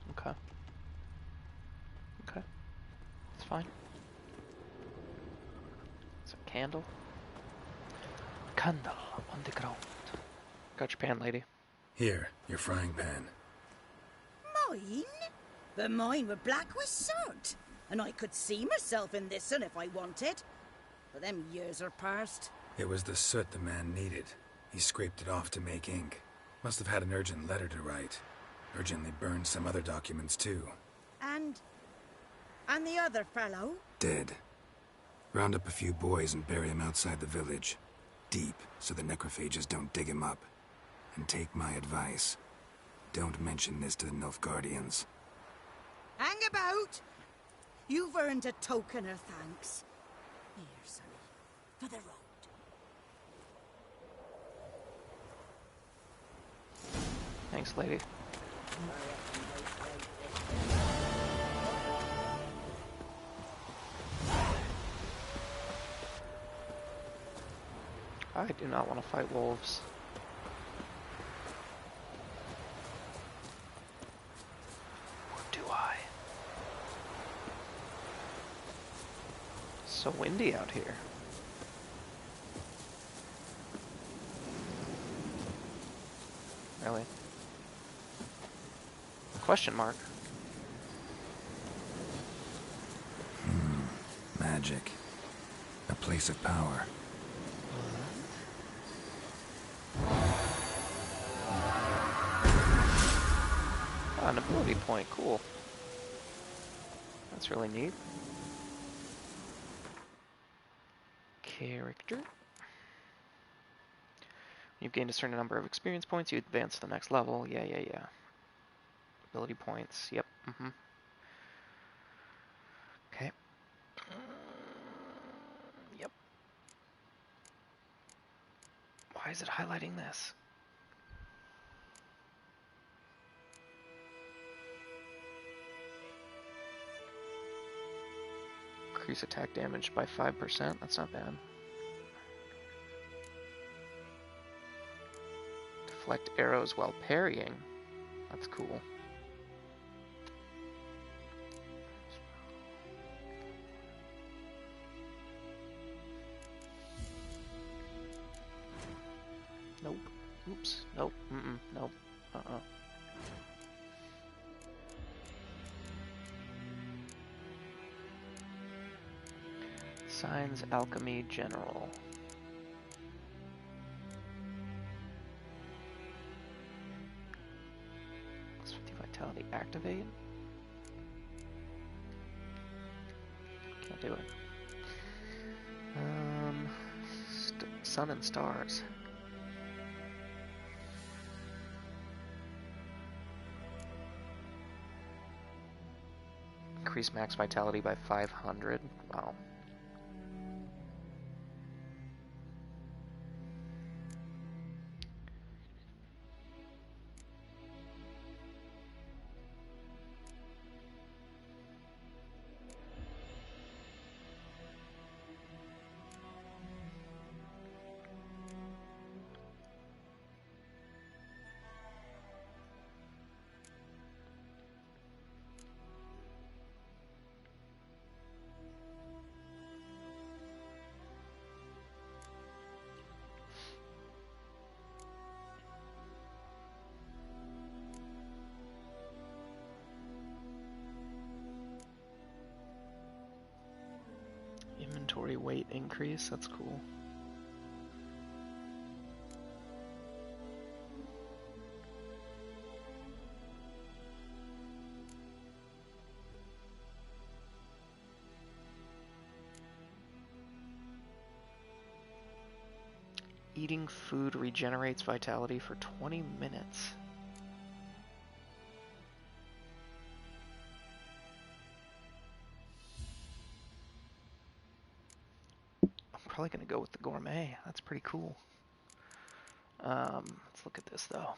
Okay. Okay. It's fine. It's a candle. Candle on the ground. Got your pan, lady. Here, your frying pan. Mine? But mine were black with soot. And I could see myself in this one if I wanted. But them years are past. It was the soot the man needed. He scraped it off to make ink. Must have had an urgent letter to write. Urgently burned some other documents too. And the other fellow? Dead. Round up a few boys and bury him outside the village. Deep, so the necrophages don't dig him up. And take my advice. Don't mention this to the Nilfgaardians. Hang about! You've earned a token of thanks. Here, sonny, for the road. Thanks, lady. I do not want to fight wolves. Or do I? So windy out here. Really? Question mark. Magic. A place of power. Ah, an ability point, cool. That's really neat. Character. You've gained a certain number of experience points, you advance to the next level. Yeah. Ability points, yep. Okay. Yep. Why is it highlighting this? Increase attack damage by 5%. That's not bad. Deflect arrows while parrying. That's cool. Nope. Oops. Nope. Nope. Signs Alchemy General. Plus 50 Vitality activate. Can't do it. Sun and Stars. Increase max vitality by 500. Wow. Inventory weight increase, that's cool. Eating food regenerates vitality for 20 minutes. I'm probably going to go with the gourmet. That's pretty cool. Let's look at this though.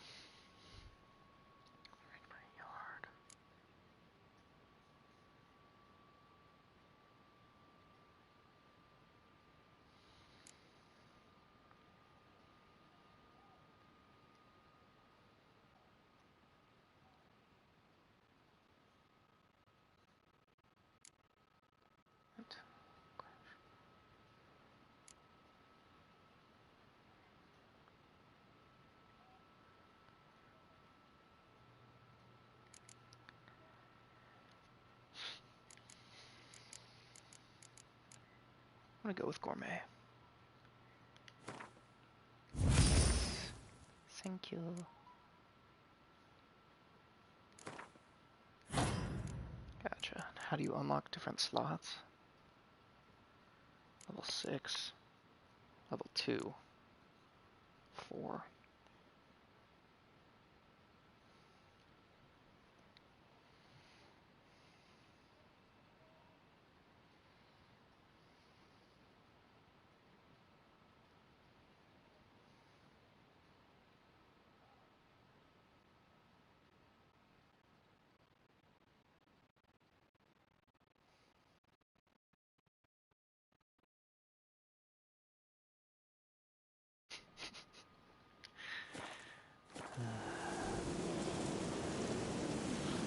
I'm gonna go with gourmet. Thank you. Gotcha. How do you unlock different slots? Level 6. Level 2. 4.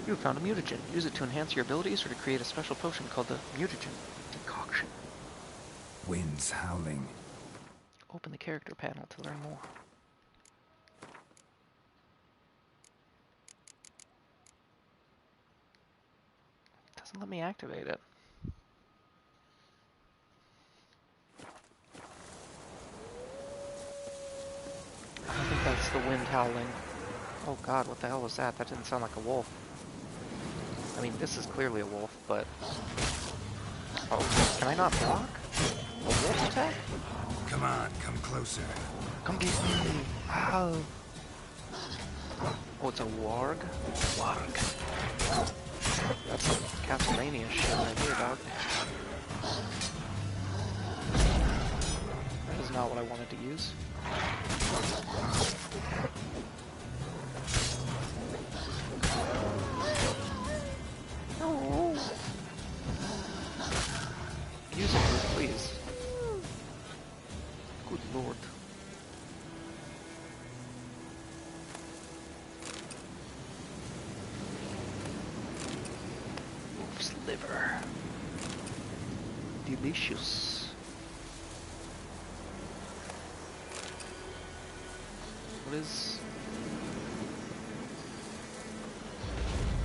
You have found a mutagen. Use it to enhance your abilities or to create a special potion called the mutagen decoction. Winds howling. Open the character panel to learn more. Doesn't let me activate it. I think that's the wind howling. Oh god, what the hell was that? That didn't sound like a wolf. I mean, this is clearly a wolf, but... Oh, can I not block? A wolf attack? Come on, come closer. Come get me. Ow. Oh, it's a warg? Warg. That's some Castlevania shit right here, dog. That is not what I wanted to use. No. Use it, please. Good lord. Wolf's liver. Delicious. What is...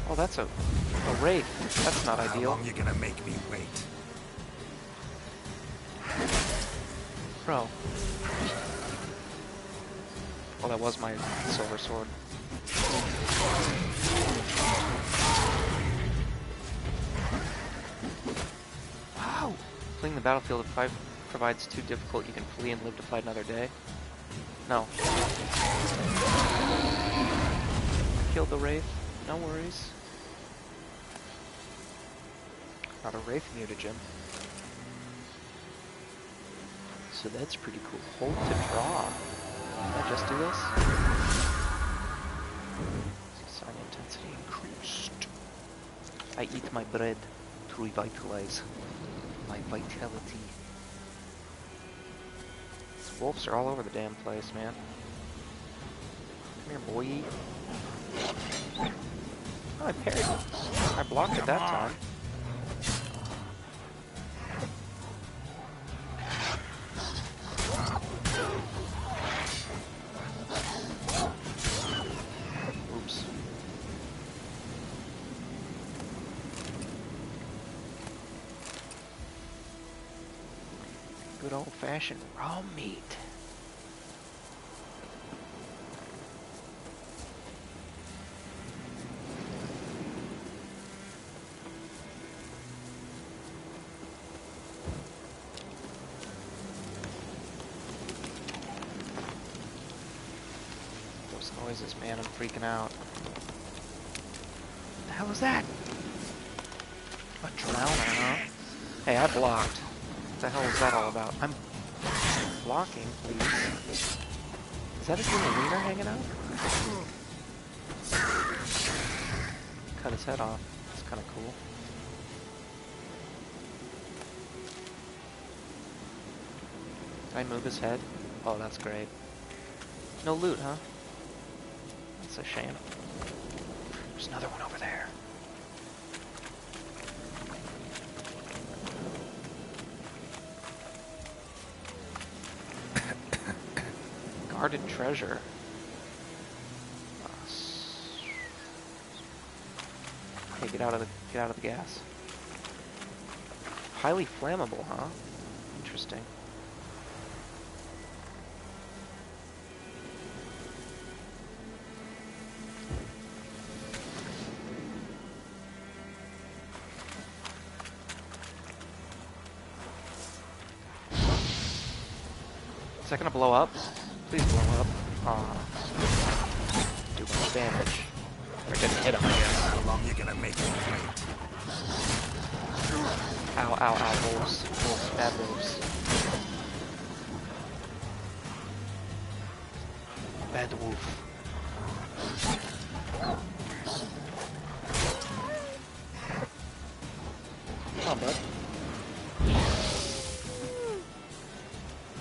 Oh, that's a wraith. That's not ideal. How long you gonna make me wait? Bro. Well, that was my silver sword. Wow! Fleeing the battlefield if fight provides too difficult, you can flee and live to fight another day. No. Kill the wraith. No worries. Not a wraith mutagen. So that's pretty cool. Hold to draw. Can I just do this? Sign intensity increased. I eat my bread to revitalize my vitality. These wolves are all over the damn place, man. Come here, boy. Oh, I parried. I blocked it that time. Oops. Good old-fashioned raw meat. noises, man. I'm freaking out. What the hell is that? A drowner, huh? Hey, I blocked. What the hell is that all about? I'm blocking, please. Is that a human wiener hanging out? Cut his head off. That's kind of cool. Can I move his head? Oh, that's great. No loot, huh? That's a shame. There's another one over there. Guarded treasure. Hey, get out of the gas. Highly flammable, huh? Interesting. Is that gonna blow up? Please blow up. Aw. Do much damage. We're gonna hit him, I guess. How long you gonna make me wait? Ow, ow, ow, wolves. Wolves, bad wolves. Bad wolf. Come on, bud.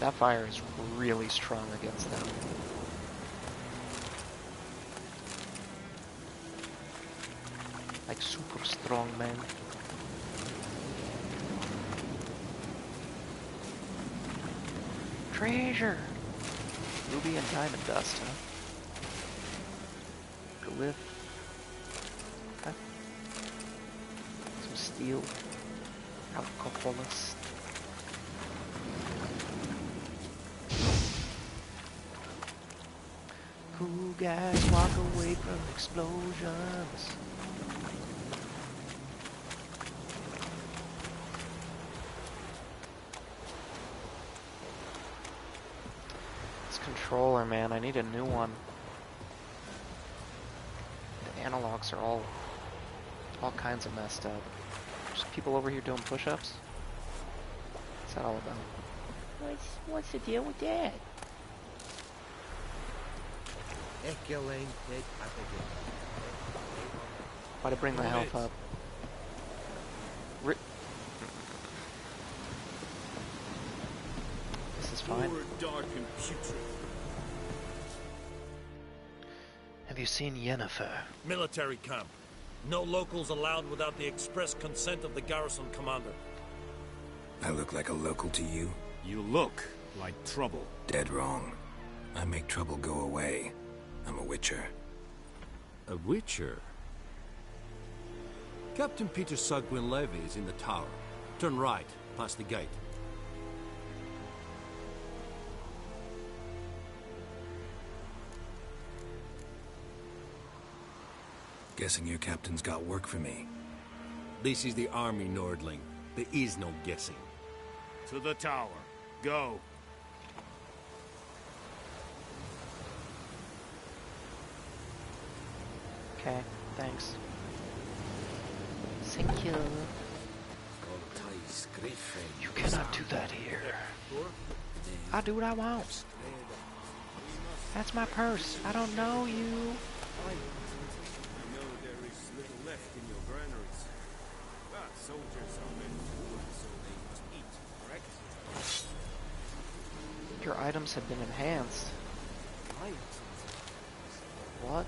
That fire is really strong against them. Like super strong, man. Treasure! Ruby and diamond dust, huh? Glyph. Okay. Some steel. Alcoholist. Cool guys walk away from explosions. This controller, man, I need a new one. The analogs are all kinds of messed up. Just people over here doing push-ups? What's that all about? What's the deal with that? Why'd I bring my health up? This is fine. Dark and putrid. Have you seen Yennefer? Military camp. No locals allowed without the express consent of the garrison commander. I look like a local to you? You look like trouble. Dead wrong. I make trouble go away. I'm a witcher. A witcher? Captain Peter Sugwin Levy is in the tower. Turn right, past the gate. Guessing your captain's got work for me. This is the army, Nordling. There is no guessing. To the tower. Go. Okay, thanks. Thank you. You cannot do that here. I do what I want. That's my purse. I don't know you. I know there is little left in your granaries. But soldiers are meant to work, so they must eat, correct? Your items have been enhanced. What?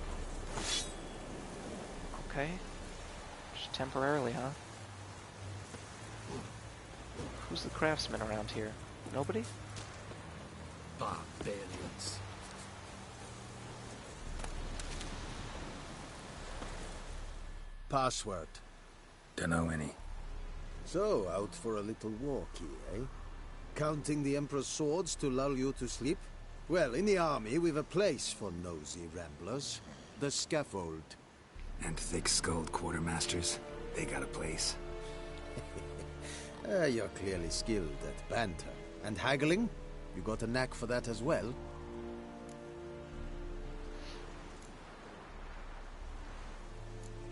Okay. Just temporarily, huh? Who's the craftsman around here? Nobody? Barbarians. Password. Dunno any. So, out for a little walk here, eh? Counting the Emperor's swords to lull you to sleep? Well, in the army, we've a place for nosy ramblers. The scaffold. And thick-skulled quartermasters. They got a place. You're clearly skilled at banter. And haggling? You got a knack for that as well?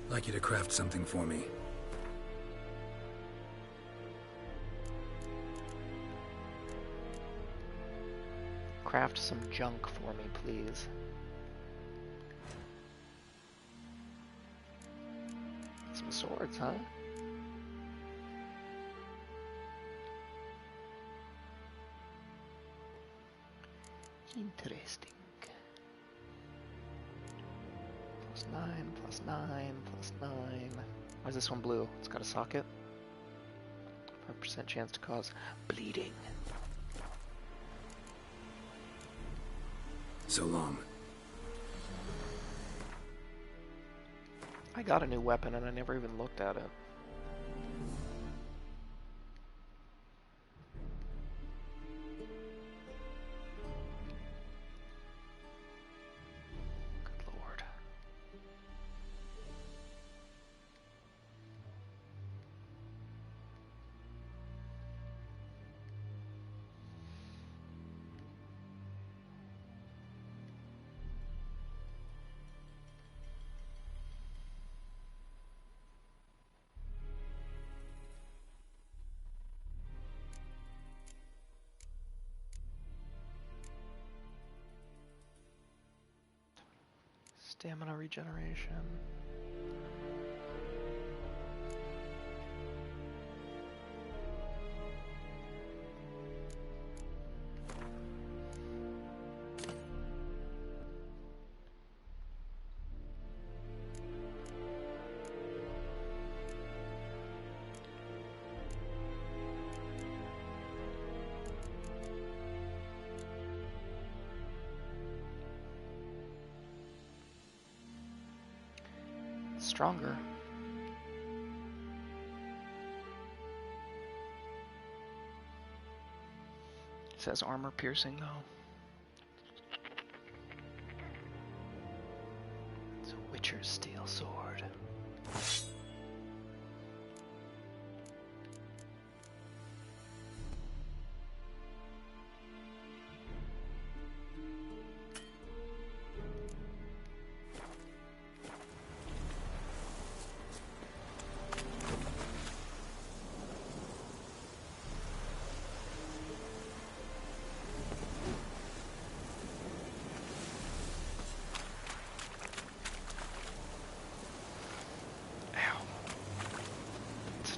I'd like you to craft something for me. Craft some junk for me, please. Some swords, huh? Interesting. +9, +9, +9. Why is this one blue? It's got a socket. 5% chance to cause bleeding. So long. I got a new weapon and I never even looked at it. Good lord. Stamina regeneration. Stronger. It says armor piercing though. It's a Witcher's steel sword.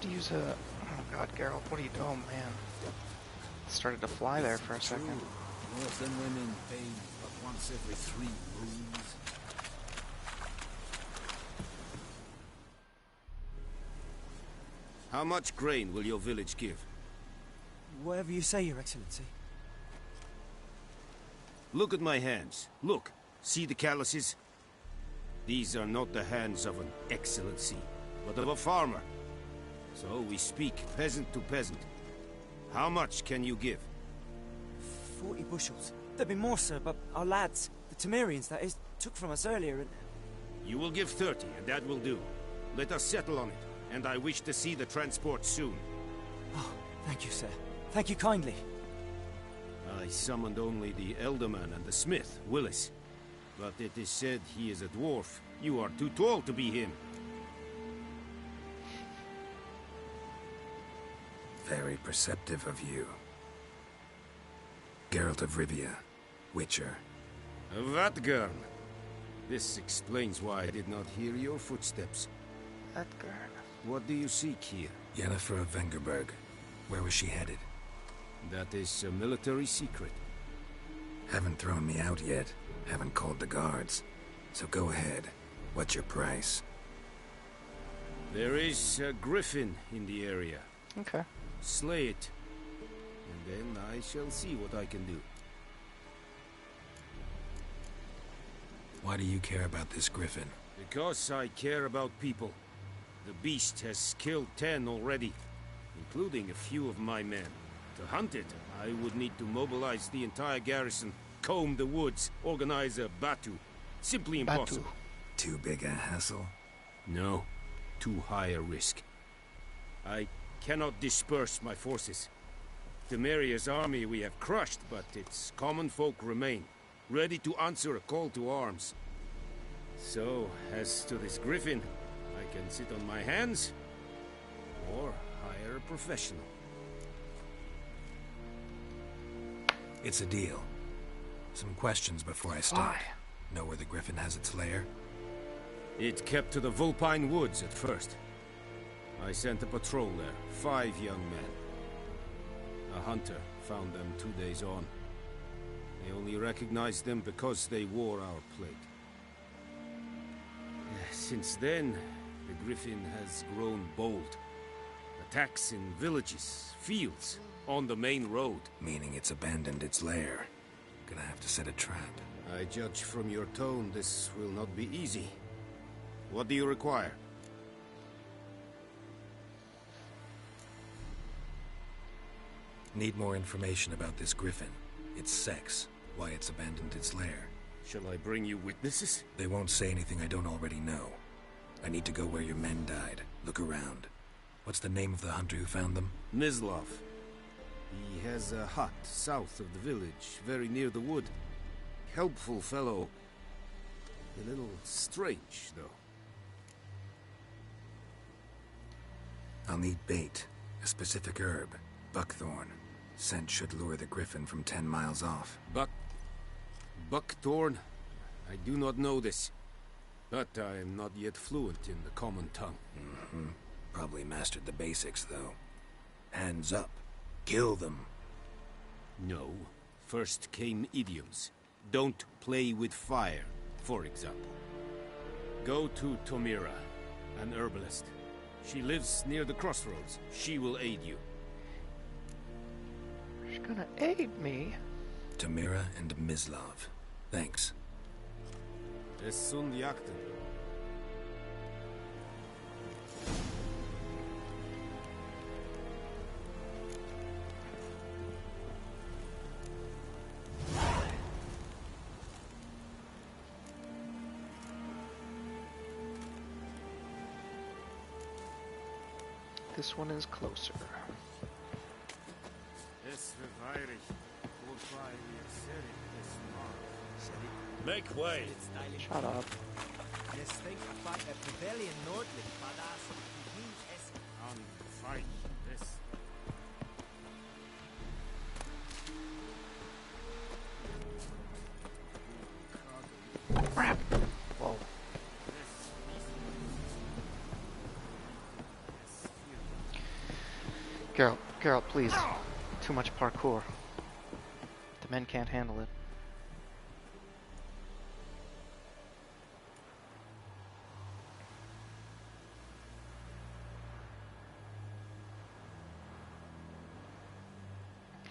Use a... Oh god, Geralt, what are you doing, man? Started to fly there for a second. Most them women bathe but once every 3 moons. How much grain will your village give? Whatever you say, Your Excellency. Look at my hands. Look. See the calluses? These are not the hands of an excellency, but of a farmer. So we speak peasant to peasant. How much can you give? 40 bushels. There'd be more, sir, but our lads, the Temerians, that is, took from us earlier and... You will give 30, and that will do. Let us settle on it, and I wish to see the transport soon. Oh, thank you, sir. Thank you kindly. I summoned only the Elderman and the smith, Willis. But it is said he is a dwarf. You are too tall to be him. Very perceptive of you. Geralt of Rivia, Witcher. Vatt'ghern. This explains why I did not hear your footsteps. Vatt'ghern. What do you seek here? Yennefer of Vengerberg. Where was she headed? That is a military secret. Haven't thrown me out yet. Haven't called the guards. So go ahead. What's your price? There is a griffin in the area. Okay. Slay it, and then I shall see what I can do. Why do you care about this griffin? Because I care about people. The beast has killed 10 already, including a few of my men. To hunt it, I would need to mobilize the entire garrison, comb the woods, organize a Batu. Simply impossible. Batu. Too big a hassle? No, too high a risk. I cannot disperse my forces. Temeria's army we have crushed, but its common folk remain, ready to answer a call to arms. So, as to this griffin, I can sit on my hands, or hire a professional. It's a deal. Some questions before I start. Know where the Griffin has its lair? It kept to the Vulpine Woods at first. I sent a patrol there, 5 young men. A hunter found them 2 days on. They only recognized them because they wore our plate. Since then, the Griffin has grown bold. Attacks in villages, fields, on the main road. Meaning it's abandoned its lair. Gonna have to set a trap. I judge from your tone this will not be easy. What do you require? Need more information about this Griffin. Its sex, why it's abandoned its lair. Shall I bring you witnesses? They won't say anything I don't already know. I need to go where your men died. Look around. What's the name of the hunter who found them? Mislav. He has a hut south of the village, very near the wood. Helpful fellow. A little strange, though. I'll need bait. A specific herb. Buckthorn. Scent should lure the Griffin from 10 miles off. Buckthorn? I do not know this. But I am not yet fluent in the common tongue. Probably mastered the basics, though. Hands up. Kill them. No. First came idioms. Don't play with fire, for example. Go to Tomira, an herbalist. She lives near the crossroads. She will aid you. She's gonna aid me? Tomira and Mislav. Thanks. Es sunt jagten. This one is closer. Make way. Shut up. Fight this. Crap. Whoa. Geralt, please. Too much parkour. The men can't handle it.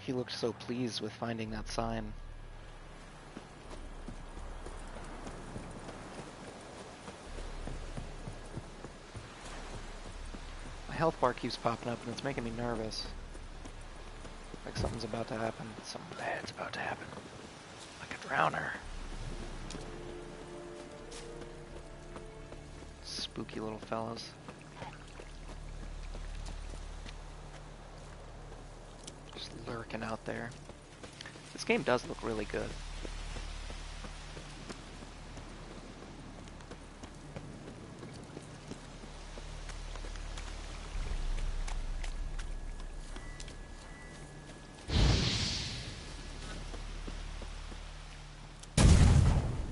He looked so pleased with finding that sign. My health bar keeps popping up and it's making me nervous. Like something's about to happen. Something bad's about to happen. Like a drowner. Spooky little fellas. Just lurking out there. This game does look really good.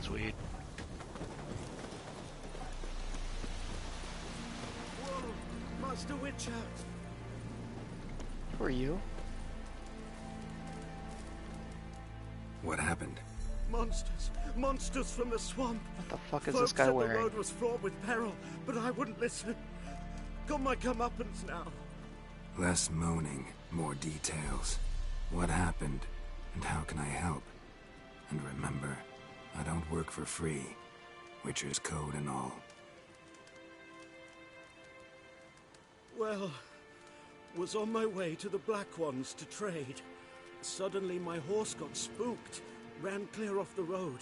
Sweet. Whoa, Master Witcher! Who are you? What happened? Monsters! Monsters from the swamp! What the fuck is Folks this guy said wearing? The road was fraught with peril, but I wouldn't listen. Got my comeuppance now. Less moaning, more details. What happened, and how can I help? And remember, I don't work for free. Witcher's code and all. Well, was on my way to the Black Ones to trade. Suddenly my horse got spooked, ran clear off the road.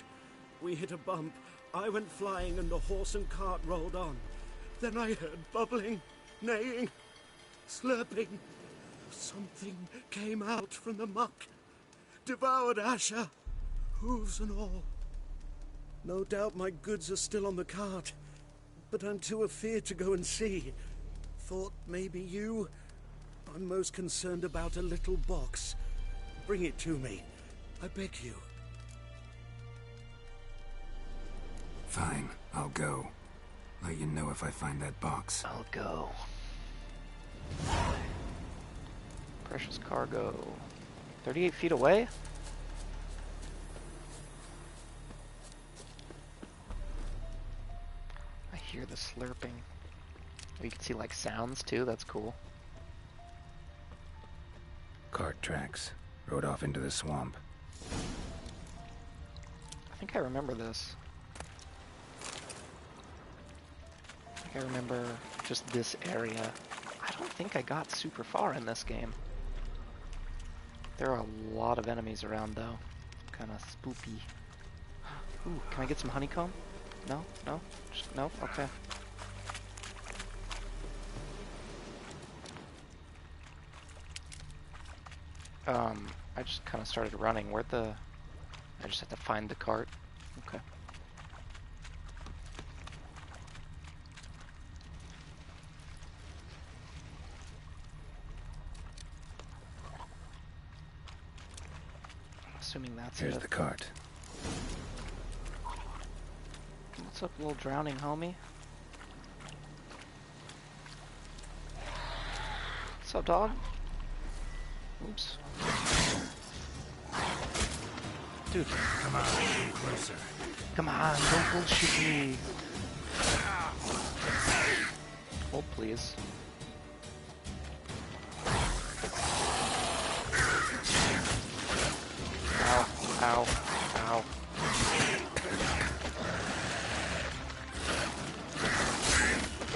We hit a bump, I went flying and the horse and cart rolled on. Then I heard bubbling, neighing, slurping. Something came out from the muck, devoured Asher, hooves and all. No doubt my goods are still on the cart. but I'm too afeard to go and see. Thought maybe you... I'm most concerned about a little box. Bring it to me. I beg you. Fine, I'll go. Let you know if I find that box. I'll go. Precious cargo. 38 feet away? I hear the slurping. Oh, you can see like sounds too, that's cool. Cart tracks. Rode off into the swamp. I think I remember this. I think I remember just this area. I don't think I got super far in this game. There are a lot of enemies around though. Kinda spoopy. Ooh, can I get some honeycomb? No? No? Just, no? Okay. I just kind of started running. Where'd the... I just had to find the cart. Okay. Assuming that's Here's it. the cart. What's up, little drowning homie? What's up, dog? Oops. Dude. Come on, get closer. Come on, don't bullshit me. Hold, please. Ow, ow, ow.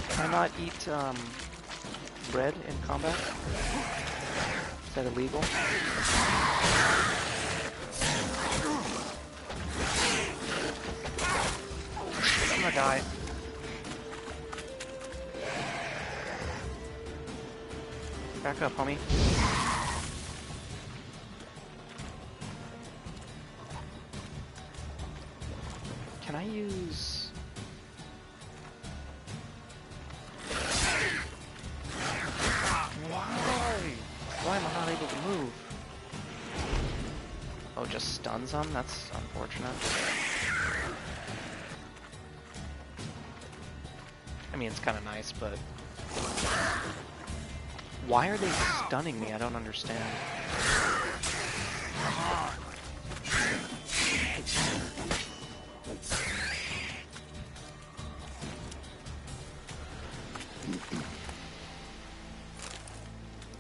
Can I not eat, bread in combat? Is that illegal? I'm gonna die. Back up, homie. Can I use... Why am I not able to move? Oh, just stuns them? That's unfortunate. I mean, it's kind of nice, but... Why are they stunning me? I don't understand.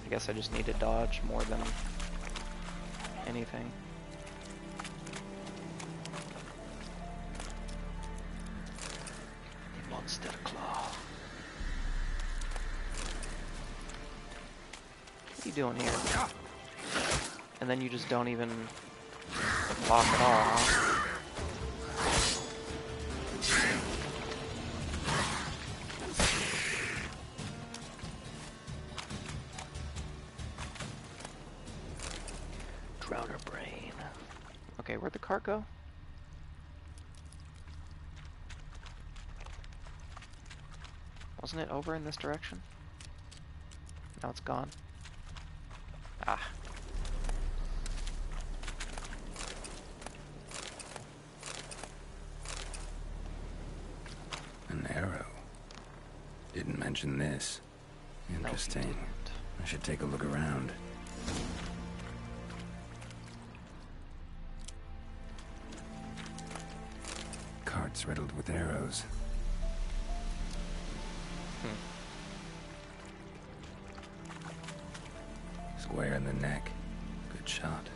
I guess I just need to dodge more than anything. The monster claw. What are you doing here? And then you just don't even block at all, huh? Drowner brain. Okay, where'd the cart go? Wasn't it over in this direction? Now it's gone. Ah. An arrow. Didn't mention this. Interesting. I should take a look around. Carts riddled with arrows. Square in the neck. Good shot.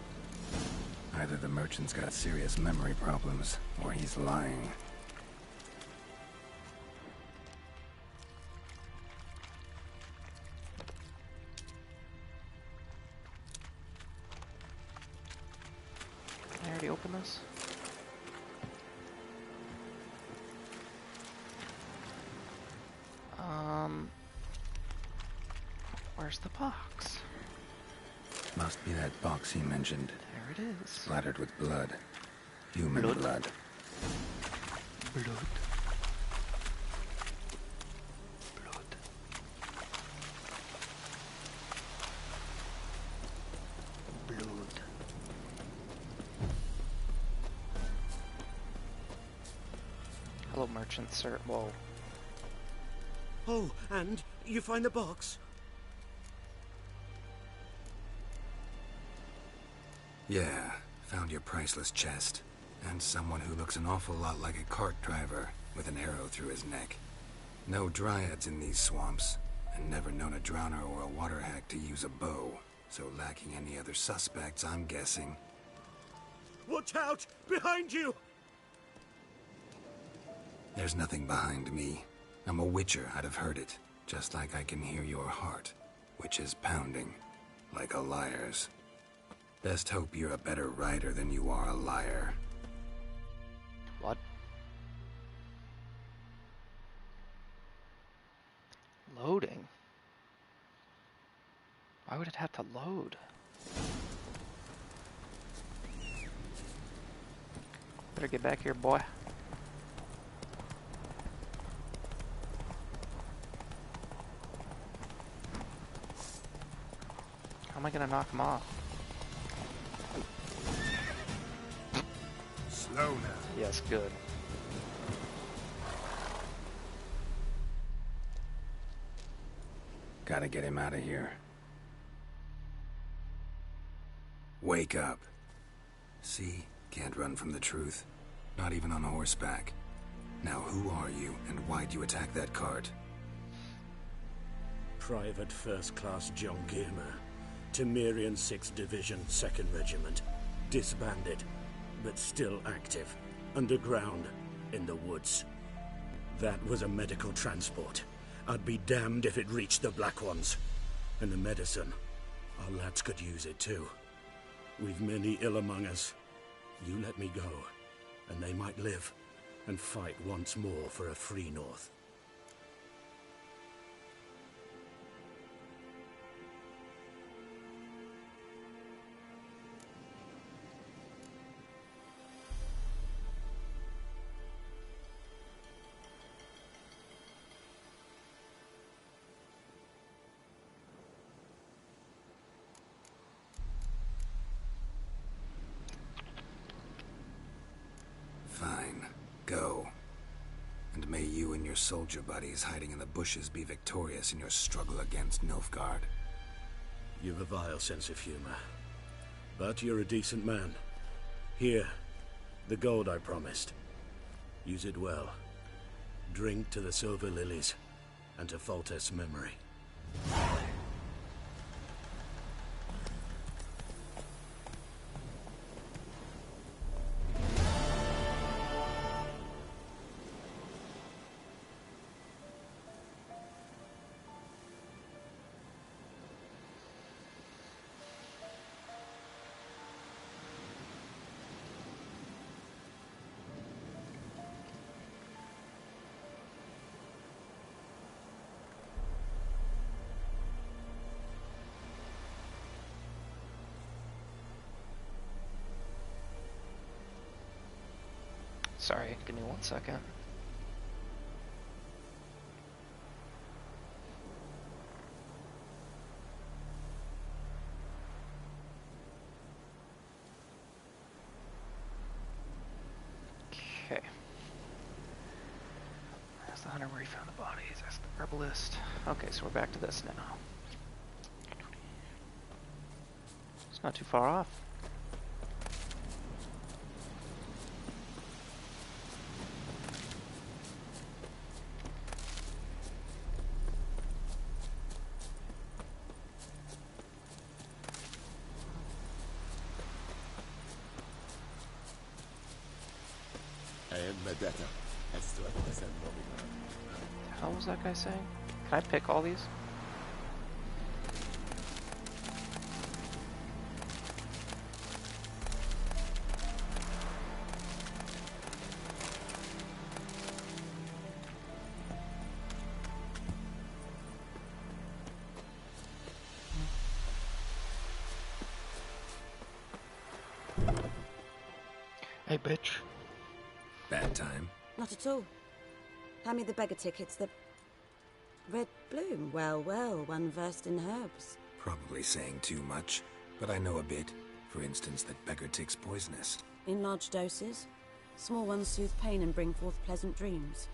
Either the merchant's got serious memory problems, or he's lying. Can I already open this? Where's the box? Must be that box he mentioned. There it is. Splattered with blood. Human blood. Blood. cargo merchants are, well... Oh, and you find the box? Yeah, found your priceless chest. And someone who looks an awful lot like a cart driver with an arrow through his neck. No dryads in these swamps, and never known a drowner or a water hack to use a bow. So lacking any other suspects, I'm guessing. Watch out! Behind you! There's nothing behind me. I'm a witcher, I'd have heard it. Just like I can hear your heart, which is pounding, like a liar's. Best hope you're a better rider than you are a liar. What? Loading? Why would it have to load? Better get back here, boy. How am I gonna knock him off? Slow now. Yes, good. Gotta get him out of here. Wake up. See? Can't run from the truth. Not even on horseback. Now who are you, and why'd you attack that cart? Private First Class John Gilmer. Temerian 6th Division, 2nd Regiment. Disbanded, but still active. Underground, in the woods. That was a medical transport. I'd be damned if it reached the Black Ones. And the medicine. Our lads could use it too. We've many ill among us. You let me go, and they might live, and fight once more for a free North. Fine. Go. And may you and your soldier buddies hiding in the bushes be victorious in your struggle against Nilfgaard. You've a vile sense of humor. But you're a decent man. Here, the gold I promised. Use it well. Drink to the Silver Lilies, and to Foltest's memory. Sorry, give me 1 second. Okay. There's the hunter where he found the bodies. There's the herbalist. Okay, so we're back to this now. It's not too far off. Vendetta. The hell was that guy saying? Can I pick all these? Hey, bitch. Bad time? Not at all. Hand me the beggar tickets, the... Red Bloom. Well, well, one versed in herbs. Probably saying too much, but I know a bit. For instance, that beggar tick's poisonous. In large doses. Small ones soothe pain and bring forth pleasant dreams.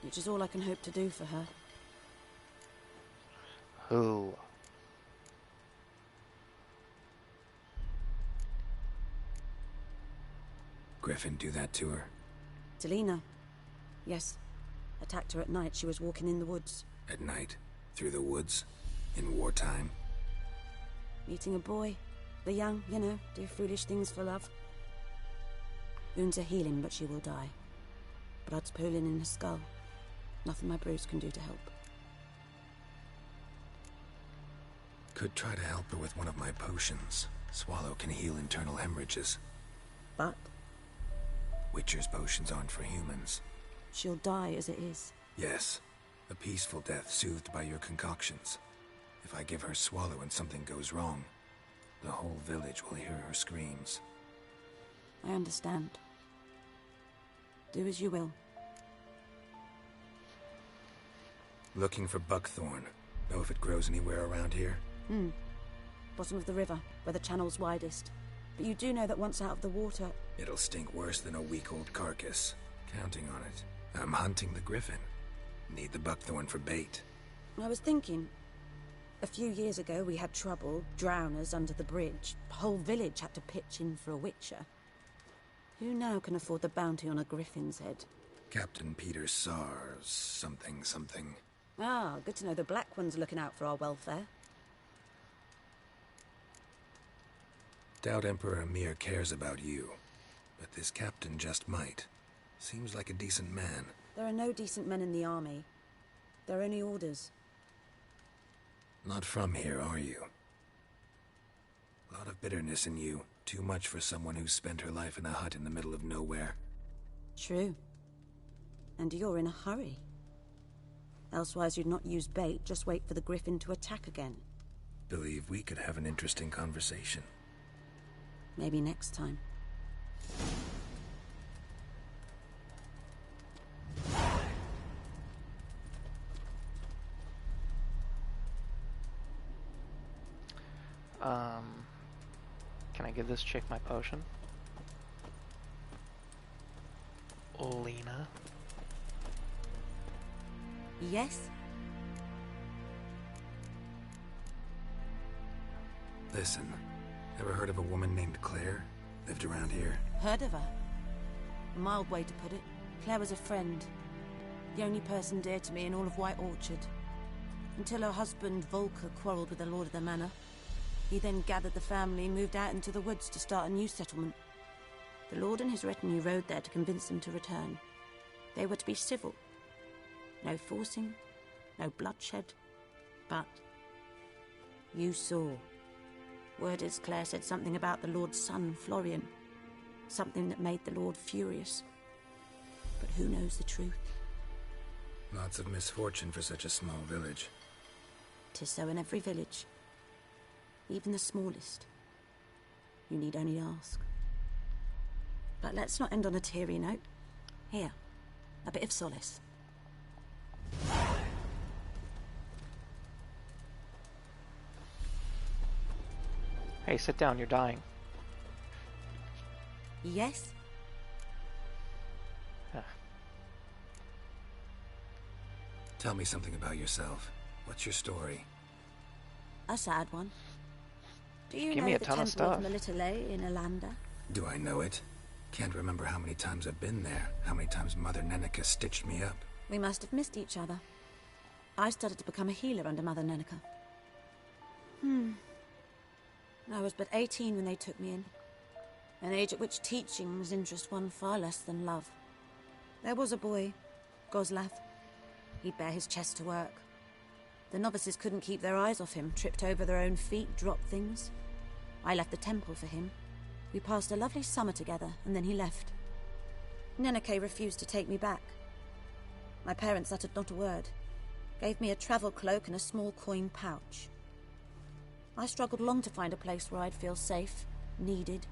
Which is all I can hope to do for her. Who? Griffin do that to her? Delina. Yes. Attacked her at night. She was walking in the woods. At night? Through the woods? In wartime? Meeting a boy. The young, you know, do foolish things for love. Wounds are healing, but she will die. Blood's pooling in her skull. Nothing my brews can do to help. Could try to help her with one of my potions. Swallow can heal internal hemorrhages. But? Witcher's potions aren't for humans. She'll die as it is. Yes. A peaceful death soothed by your concoctions. If I give her Swallow and something goes wrong, the whole village will hear her screams. I understand. Do as you will. Looking for buckthorn. Know if it grows anywhere around here? Bottom of the river, where the channel's widest. But you do know that once out of the water... It'll stink worse than a week-old carcass. Counting on it. I'm hunting the griffin. Need the buckthorn for bait. I was thinking... A few years ago we had trouble, drowners under the bridge. The whole village had to pitch in for a witcher. Who now can afford the bounty on a griffin's head? Captain Peter Sars, something. Ah, good to know the Black One's looking out for our welfare. Doubt Emperor Emhyr cares about you, but this captain just might. Seems like a decent man. There are no decent men in the army. There are only orders. Not from here, are you? A lot of bitterness in you. Too much for someone who's spent her life in a hut in the middle of nowhere. True. And you're in a hurry. Elsewise you'd not use bait, just wait for the griffin to attack again. Believe we could have an interesting conversation. Maybe next time. Can I give this chick my potion? Lena? Yes? Listen, ever heard of a woman named Claire? Lived around here? Heard of her? A mild way to put it. Claire was a friend. The only person dear to me in all of White Orchard. Until her husband, Volker, quarreled with the lord of the manor. He then gathered the family and moved out into the woods to start a new settlement. The lord and his retinue rode there to convince them to return. They were to be civil. No forcing, no bloodshed. But you saw. Word is Claire said something about the lord's son, Florian. Something that made the lord furious. But who knows the truth? Lots of misfortune for such a small village. 'Tis so in every village. Even the smallest. You need only ask. But let's not end on a teary note. Here, a bit of solace. Hey, sit down, you're dying. Yes? Tell me something about yourself. What's your story? A sad one. Do you Give know me a the ton of Temple of stuff. Melitele in Alanda? Do I know it? Can't remember how many times I've been there, how many times Mother Neneka stitched me up. We must have missed each other. I started to become a healer under Mother Neneka. I was but 18 when they took me in. An age at which teachings interest one far less than love. There was a boy, Goslav. He'd bare his chest to work. The novices couldn't keep their eyes off him, tripped over their own feet, dropped things. I left the temple for him. We passed a lovely summer together, and then he left. Neneke refused to take me back. My parents uttered not a word. Gave me a travel cloak and a small coin pouch. I struggled long to find a place where I'd feel safe, needed,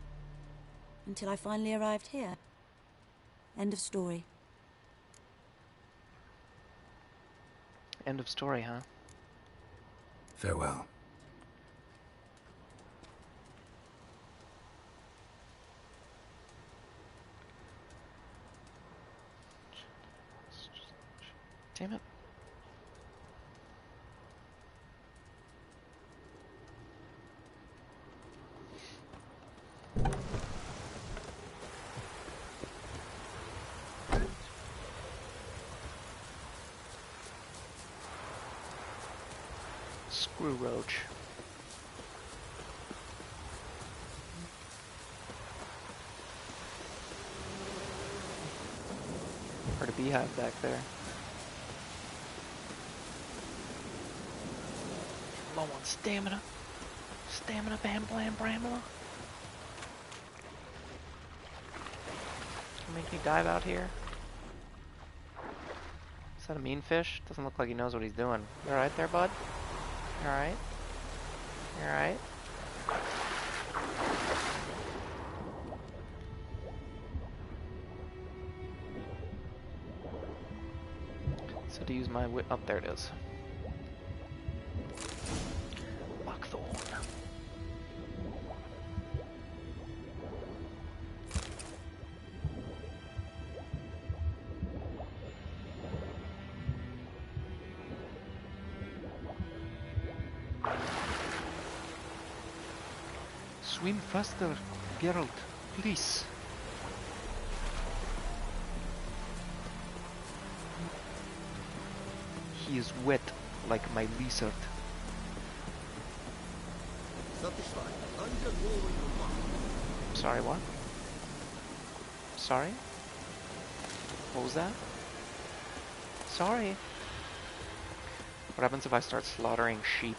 until I finally arrived here. End of story. End of story, huh? Farewell. Damn it. Screw roach. Heard a beehive back there. Low on stamina. Stamina, bam, blam, bramla. Make me dive out here. Is that a mean fish? Doesn't look like he knows what he's doing. You alright there, bud? You alright? You alright? So to use my wit, up there it is. Buckthorn. Swim faster, Geralt, please. He is wet like my lizard. Sorry, what? Sorry? What was that? Sorry. What happens if I start slaughtering sheep?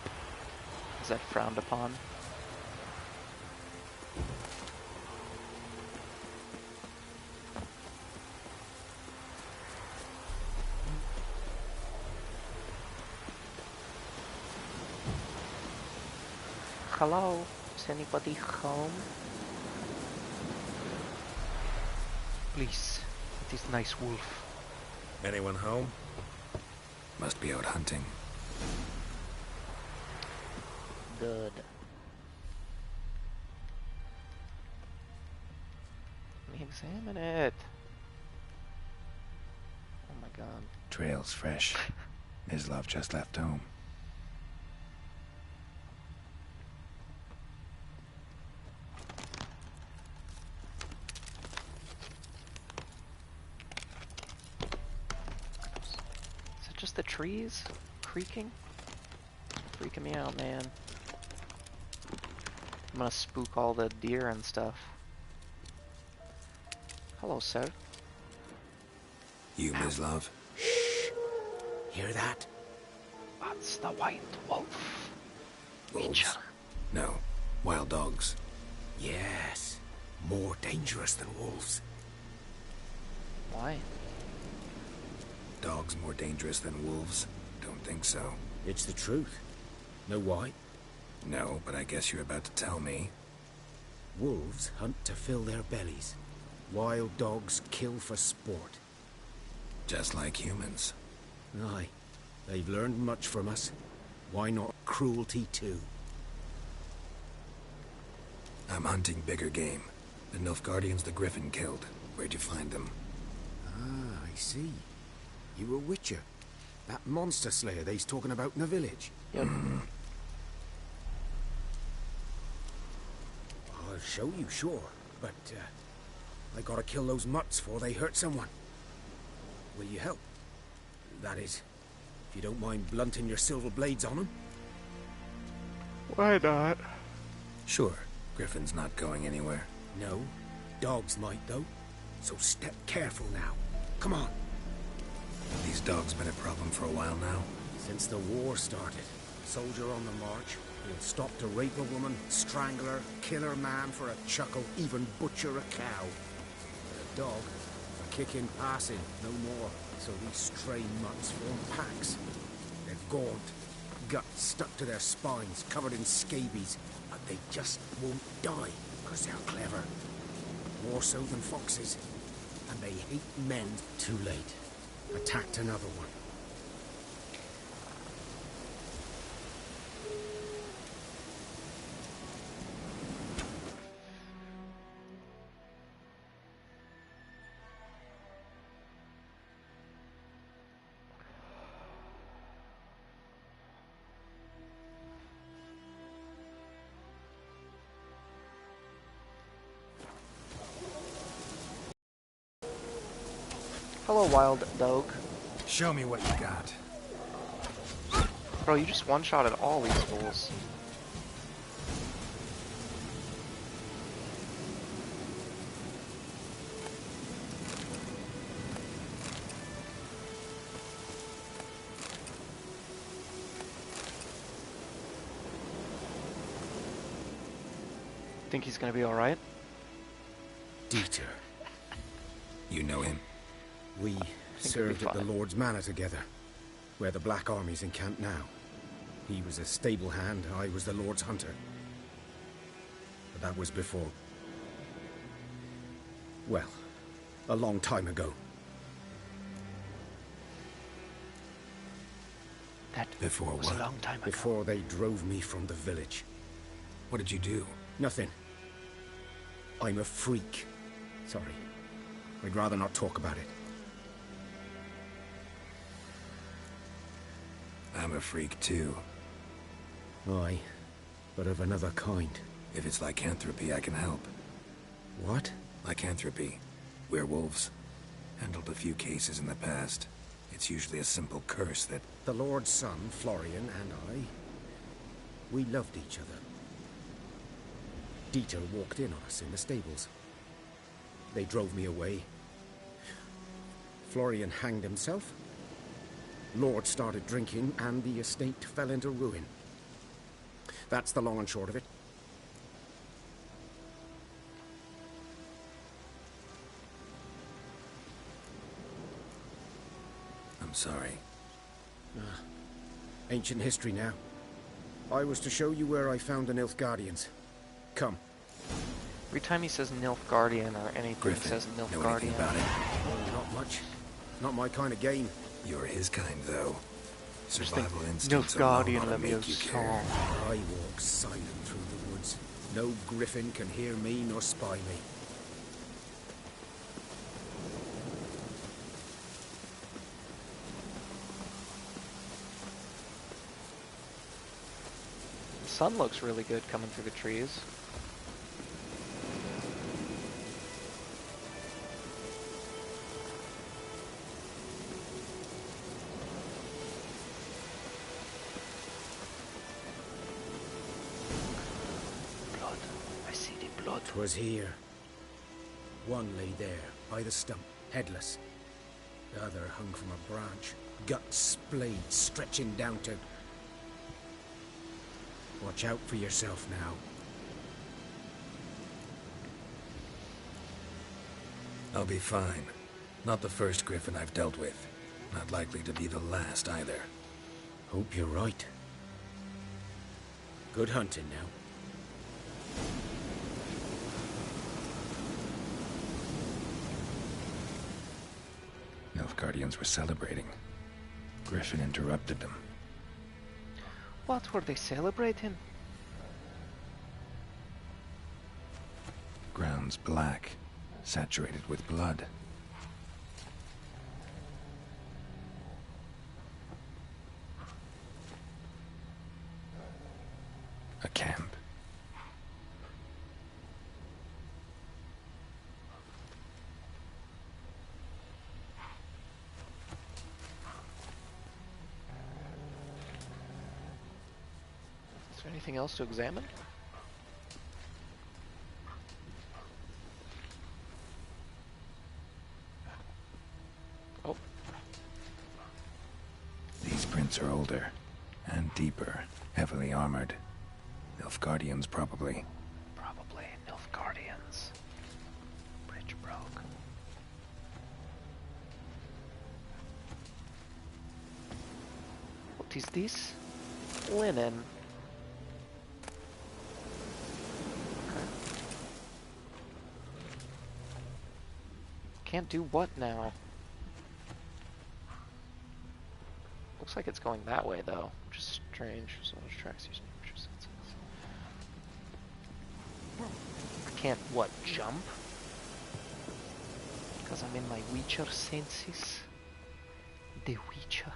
Is that frowned upon? Hello? Is anybody home? Please, this nice wolf. Anyone home? Must be out hunting. Good. Let me examine it. Oh my god. Trail's fresh. Mislav just left home. Just the trees creaking? Freaking me out, man. I'm gonna spook all the deer and stuff. Hello, sir. You, Mislav? Shh! Hear that? That's the white wolf. Wolves? No, wild dogs. Yes. More dangerous than wolves. Why? Dogs more dangerous than wolves? Don't think so. It's the truth. Know why? No, but I guess you're about to tell me. Wolves hunt to fill their bellies. Wild dogs kill for sport. Just like humans. Aye. They've learned much from us. Why not cruelty too? I'm hunting bigger game. The Nilfgaardians the Griffin killed. Where'd you find them? Ah, I see. You a witcher. That monster slayer they's talking about in the village. Yep. I'll show you, sure. But, I gotta kill those mutts before they hurt someone. Will you help? That is, if you don't mind blunting your silver blades on them. Why not? Sure. Griffin's not going anywhere. No. Dogs might, though. So step careful now. Come on. These dogs been a problem for a while now? Since the war started. Soldier on the march. He'll stop to rape a woman, strangle her, kill her man for a chuckle, even butcher a cow. But a dog, a kick in passing, no more. So these stray mutts form packs. They're gaunt, guts stuck to their spines, covered in scabies. But they just won't die, because they're clever. More so than foxes. And they hate men. Too late. Attacked another one. Hello, wild dog. Show me what you got. Bro, you just one-shotted all these fools. Think he's gonna be alright? Dieter. You know him? We served at the Lord's Manor together, where the Black Army's encamped now. He was a stable hand, I was the Lord's hunter. But that was before... well, a long time ago. That before was what? a long time ago. Before they drove me from the village. What did you do? Nothing. I'm a freak. Sorry. I'd rather not talk about it. I'm a freak too. Aye, but of another kind. If it's lycanthropy, I can help. What? Lycanthropy. Werewolves. Handled a few cases in the past. It's usually a simple curse that... The Lord's son, Florian, and I... we loved each other. Dieter walked in on us in the stables. They drove me away. Florian hanged himself. Lord started drinking, and the estate fell into ruin. That's the long and short of it. I'm sorry. Ancient history now. I was to show you where I found the Nilfgaardians. Come. Every time he says Nilfgaardian or anything, Griffin, he says know Nilfgaardian. anything about it? Oh, not much. Not my kind of game. You're his kind, though. Just think, Survival instincts alone Nilfgaardian ought to make you Leviosa. care. I walk silent through the woods. No griffin can hear me nor spy me. The sun looks really good coming through the trees. Blood. I see the blood. 'Twas here. One lay there, by the stump, headless. The other hung from a branch, guts splayed, stretching down to... Watch out for yourself now. I'll be fine. Not the first griffin I've dealt with. Not likely to be the last either. Hope you're right. Good hunting now. Nilfgaardians were celebrating. Griffin interrupted them. What were they celebrating? Ground's black, saturated with blood. A camp. Is there anything else to examine? Oh. These prints are older and deeper, heavily armored. Nilfgaardians, probably. Probably Nilfgaardians. Bridge broke. What is this? Linen. Can't do what now? Looks like it's going that way though, which is strange. So much tracks using your senses. I can't what, jump? Because I'm in my Witcher senses. The Witcher.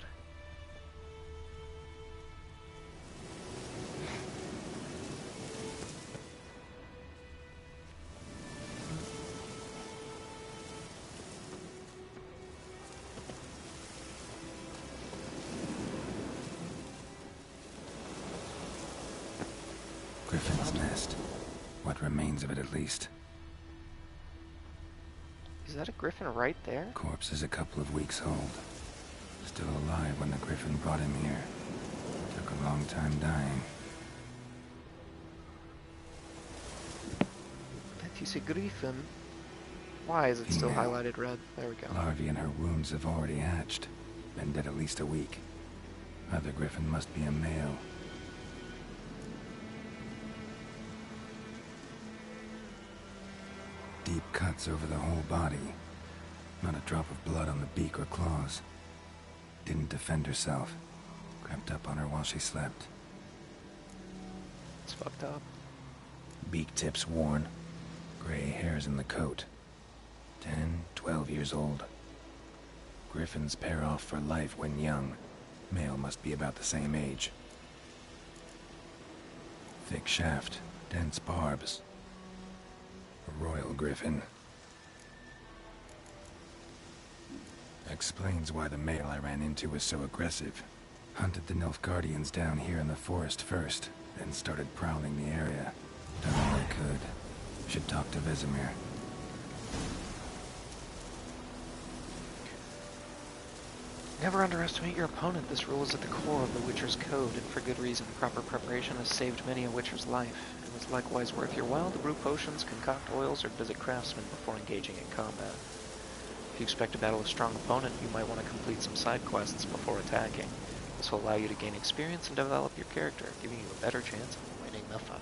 What remains of it, at least. Is that a griffin right there? Corpse is a couple of weeks old. Still alive when the griffin brought him here. Took a long time dying. That is a griffin. Why is it still highlighted red? There we go. Larvae in her wounds have already hatched. Been dead at least a week. Other griffin must be a male. Deep cuts over the whole body. Not a drop of blood on the beak or claws. Didn't defend herself. Crept up on her while she slept. It's fucked up. Beak tips worn. Gray hairs in the coat. 10, 12 years old. Griffins pair off for life when young. Male must be about the same age. Thick shaft, dense barbs. A royal griffin. Explains why the male I ran into was so aggressive. Hunted the Nilfgaardians down here in the forest first, then started prowling the area. Done all I could. Should talk to Vesemir. Never underestimate your opponent. This rule is at the core of the Witcher's code, and for good reason. Proper preparation has saved many a Witcher's life. It was likewise worth your while to brew potions, concoct oils, or visit craftsmen before engaging in combat. If you expect to battle a strong opponent, you might want to complete some side quests before attacking. This will allow you to gain experience and develop your character, giving you a better chance of winning the fight.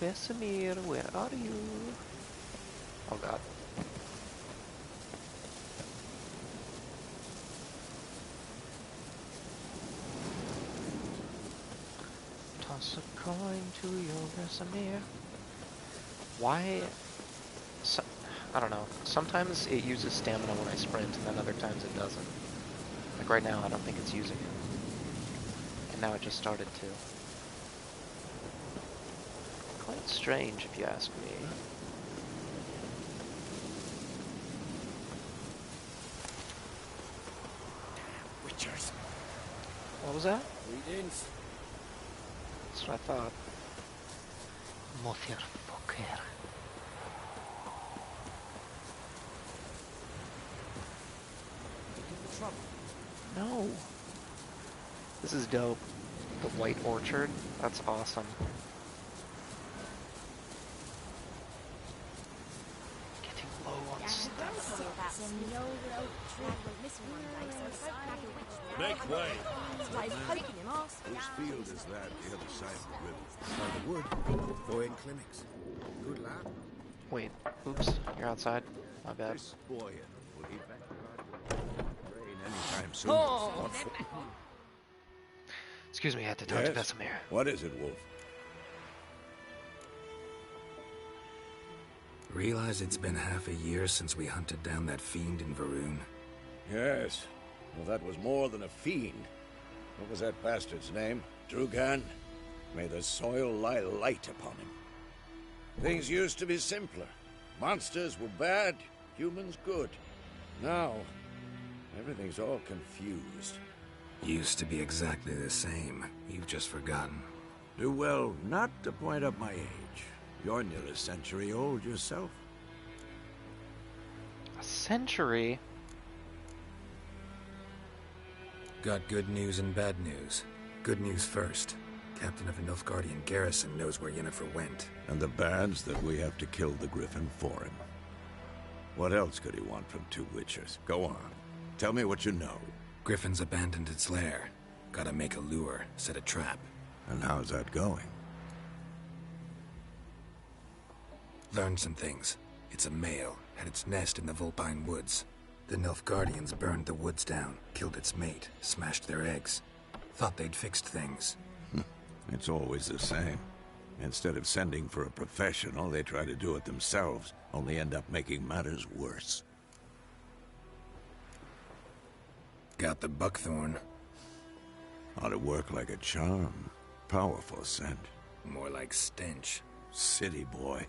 Vesemir, where are you? Oh god. Toss a coin to your Vesemir. Why? I don't know. Sometimes it uses stamina when I sprint, and then other times it doesn't. Like right now, I don't think it's using it. And now it just started to. Quite strange, if you ask me. Witchers. What was that? Greetings. That's what I thought. Motherfucker. No. This is dope. The White Orchard. That's awesome. Getting low on stuff. Make way. Whose field is that the other side of the river? By the wood. Void clinics. Good lad. Wait. Oops. You're outside. My bad. This boy will be back to rain anytime soon. Oh. Excuse me, I had to talk to Vesemir. What is it, Wolf? Realize it's been half a year since we hunted down that fiend in Varun? Yes. Well, that was more than a fiend. What was that bastard's name? Drugan? May the soil lie light upon him. Things used to be simpler. Monsters were bad, humans good. Now, everything's all confused. Used to be exactly the same. You've just forgotten. Do well not to point up my age. You're near a century old yourself. A century? Got good news and bad news. Good news first. Captain of the Nilfgaardian garrison knows where Yennefer went. And the bad's that we have to kill the Griffin for him. What else could he want from two Witchers? Go on. Tell me what you know. Griffin's abandoned its lair. Gotta make a lure, set a trap. And how's that going? Learned some things. It's a male, had its nest in the Vulpine Woods. The Nilfgaardians burned the woods down, killed its mate, smashed their eggs. Thought they'd fixed things. It's always the same. Instead of sending for a professional, they try to do it themselves, only end up making matters worse. Got the buckthorn. Ought to work like a charm. Powerful scent. More like stench. City boy.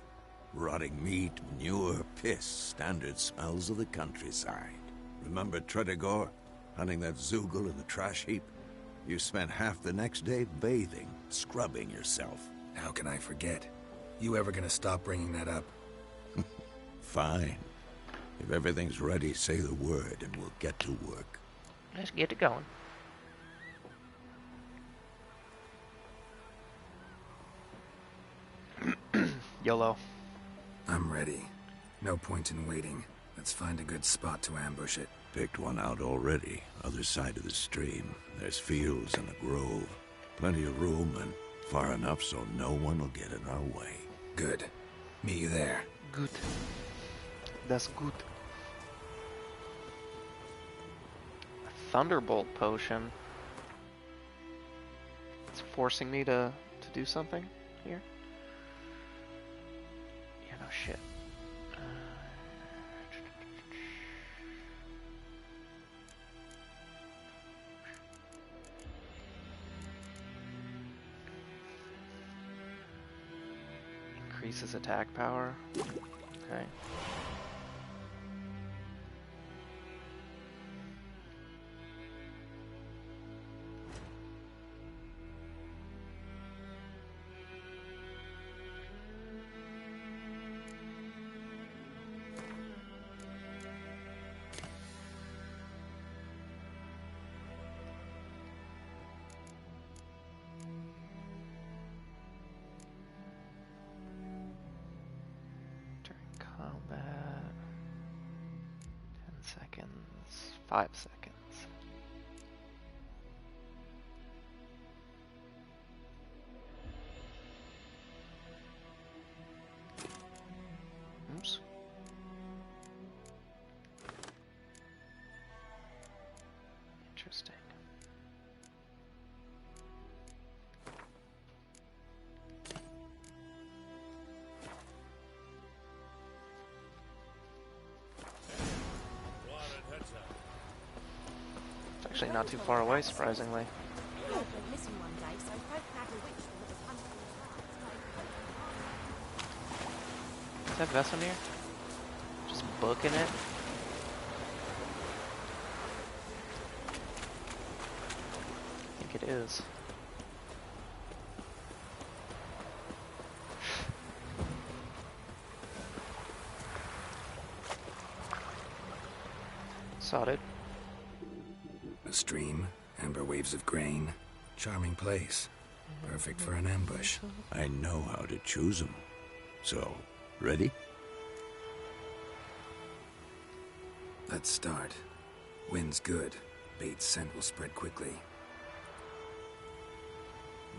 Rotting meat, manure, piss, standard smells of the countryside. Remember Tretogor? Hunting that Zoogle in the trash heap? You spent half the next day bathing, scrubbing yourself. How can I forget? You ever gonna stop bringing that up? Fine. If everything's ready, say the word and we'll get to work. Let's get it going. YOLO. I'm ready. No point in waiting. Let's find a good spot to ambush it. Picked one out already. Other side of the stream. There's fields and a grove. Plenty of room and far enough so no one will get in our way. Good. Meet you there. Good. That's good. A Thunderbolt potion. It's forcing me to do something here. Yeah, no shit. Increases attack power. Okay. Combat. 10 seconds. 5 seconds. Oops. Interesting. Actually not too far away, surprisingly. Is that Vesemir? Just booking it? I think it is. Sodded. A stream, amber waves of grain. Charming place. Perfect for an ambush. I know how to choose them. So, ready? Let's start. Wind's good. Bait's scent will spread quickly.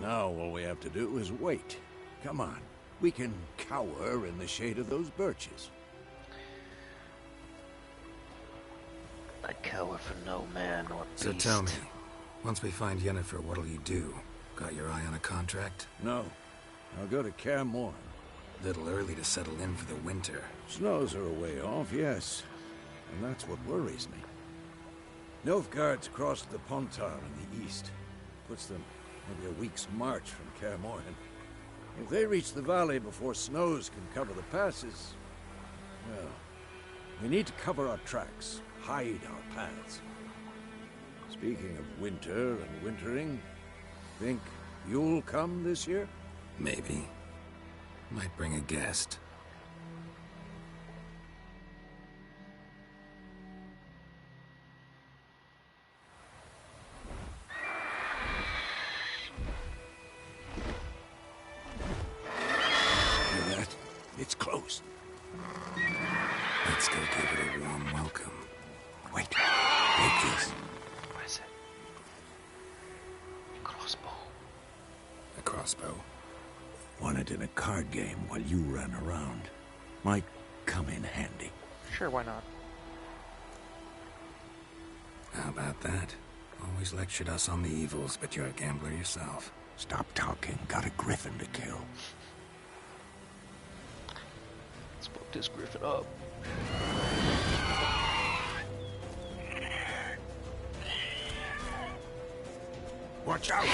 Now all we have to do is wait. Come on. We can cower in the shade of those birches. I cower for no man or beast. So tell me, once we find Yennefer, what'll you do? Got your eye on a contract? No. I'll go to Kaer Morhen. Little early to settle in for the winter. Snows are a way off, yes. And that's what worries me. Nilfgaard's crossed the Pontar in the east. Puts them maybe a week's march from Kaer Morhen. If they reach the valley before snows can cover the passes, well, we need to cover our tracks, hide our paths. Speaking of winter and wintering, think you'll come this year? Maybe. Might bring a guest. Hear that? It's close. Let's go give it a warm welcome. Wait. Take this. What is it? A crossbow. A crossbow? Won it in a card game while you ran around. Might come in handy. Sure, why not? How about that? Always lectured us on the evils, but you're a gambler yourself. Stop talking. Got a griffin to kill. Let's book this griffin up. Watch out!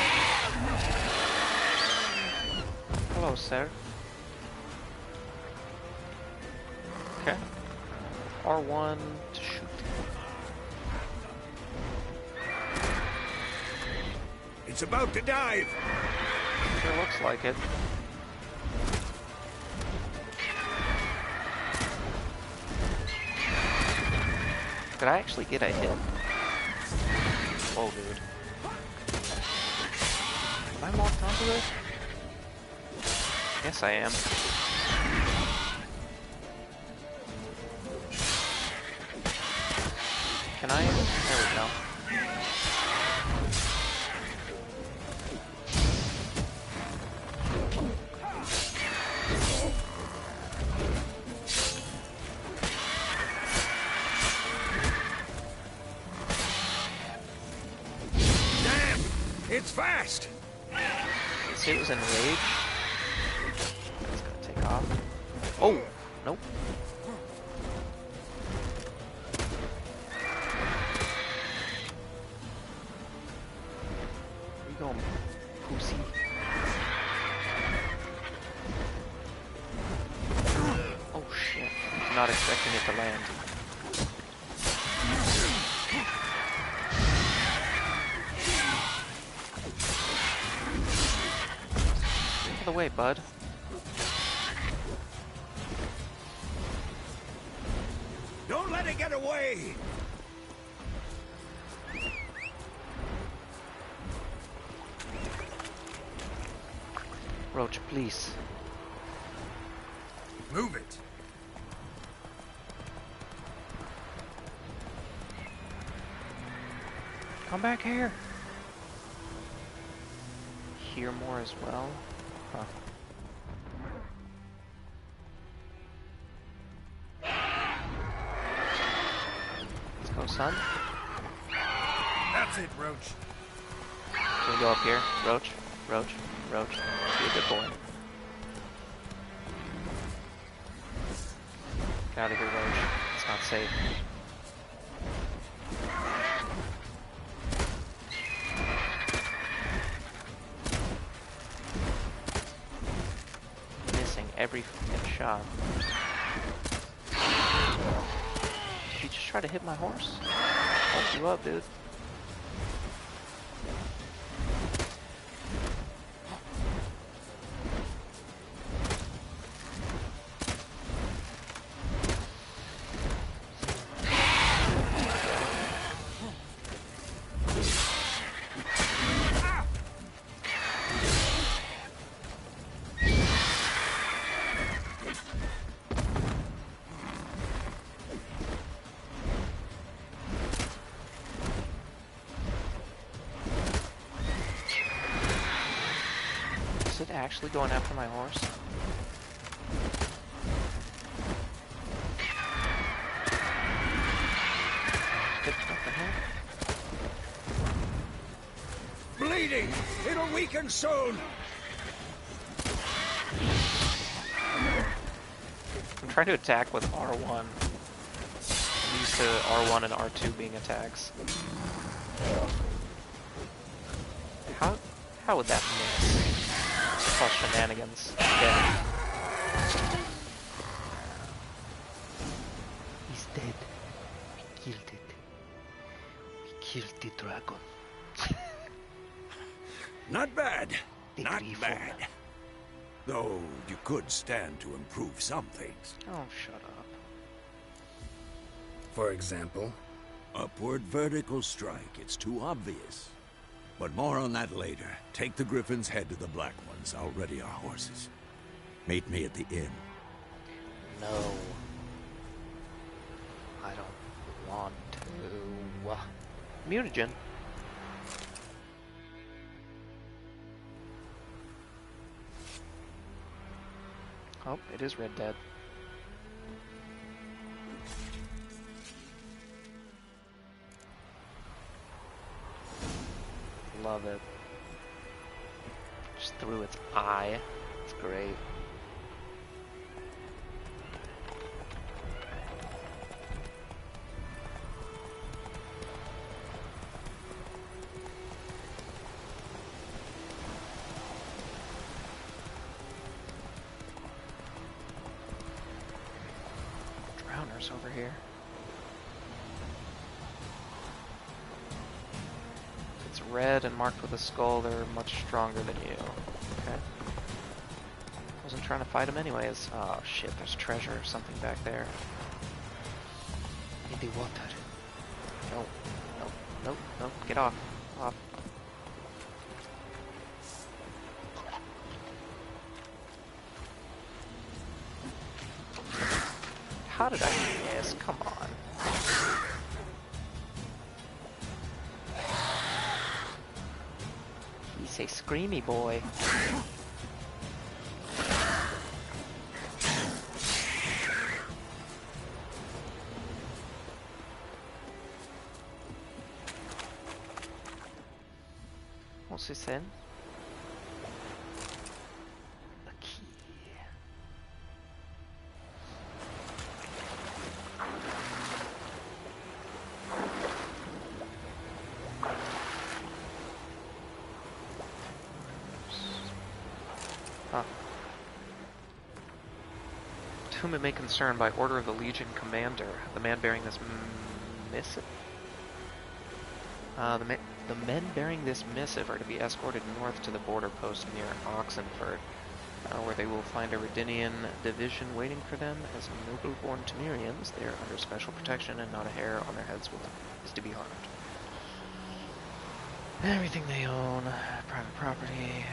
Hello, sir. Okay. R1 to shoot. It's about to dive! Sure looks like it. Did I actually get a hit? Oh, dude. Am I locked onto it? Yes, I am. Can I? There we go. Damn! It's fast! See, it was enraged. It's gonna take off. Oh! Nope. Where you going, pussy? Oh shit. Not expecting it to land. Out of the way, bud. Don't let it get away! Roach, please. Move it! Come back here. Hear more as well. Huh. Let's go, son. That's it, Roach. Can we go up here? Roach, Roach, Roach. Be a good boy. Get out of here, Roach. It's not safe. Missing every fucking shot. Did you just try to hit my horse? Hold you up, dude. Is it actually going after my horse? What the hell? Bleeding! It'll weaken soon! I'm trying to attack with R1. I'm used to R1 and R2 being attacks. How would that miss? It's all shenanigans. Dead. He's dead. We killed it. We killed the dragon. Not bad. The Not Griffon. bad. Though you could stand to improve some things. Oh, shut up. For example? Upward vertical strike. It's too obvious. But more on that later. Take the Griffin's head to the Black Ones. I'll ready our horses. Meet me at the inn. No. I don't want to. Mutagen. Oh, it is Red Dead. love it. Just through its eye. It's great. Drowners over here. If it's red and marked with a skull, they're much stronger than you. Okay. Wasn't trying to fight them anyways. Oh shit, there's treasure or something back there. In the water. No, no, no, no, get off. Off. How did I miss? Come on. He's a screamy boy. What's this then? A key. Huh. To whom it may concern, by order of the Legion Commander, the man bearing this missive? The men bearing this missive are to be escorted north to the border post near Oxenford, where they will find a Redinian division waiting for them. As noble-born Temerians, they are under special protection, and not a hair on their heads is to be harmed. Everything they own, private property,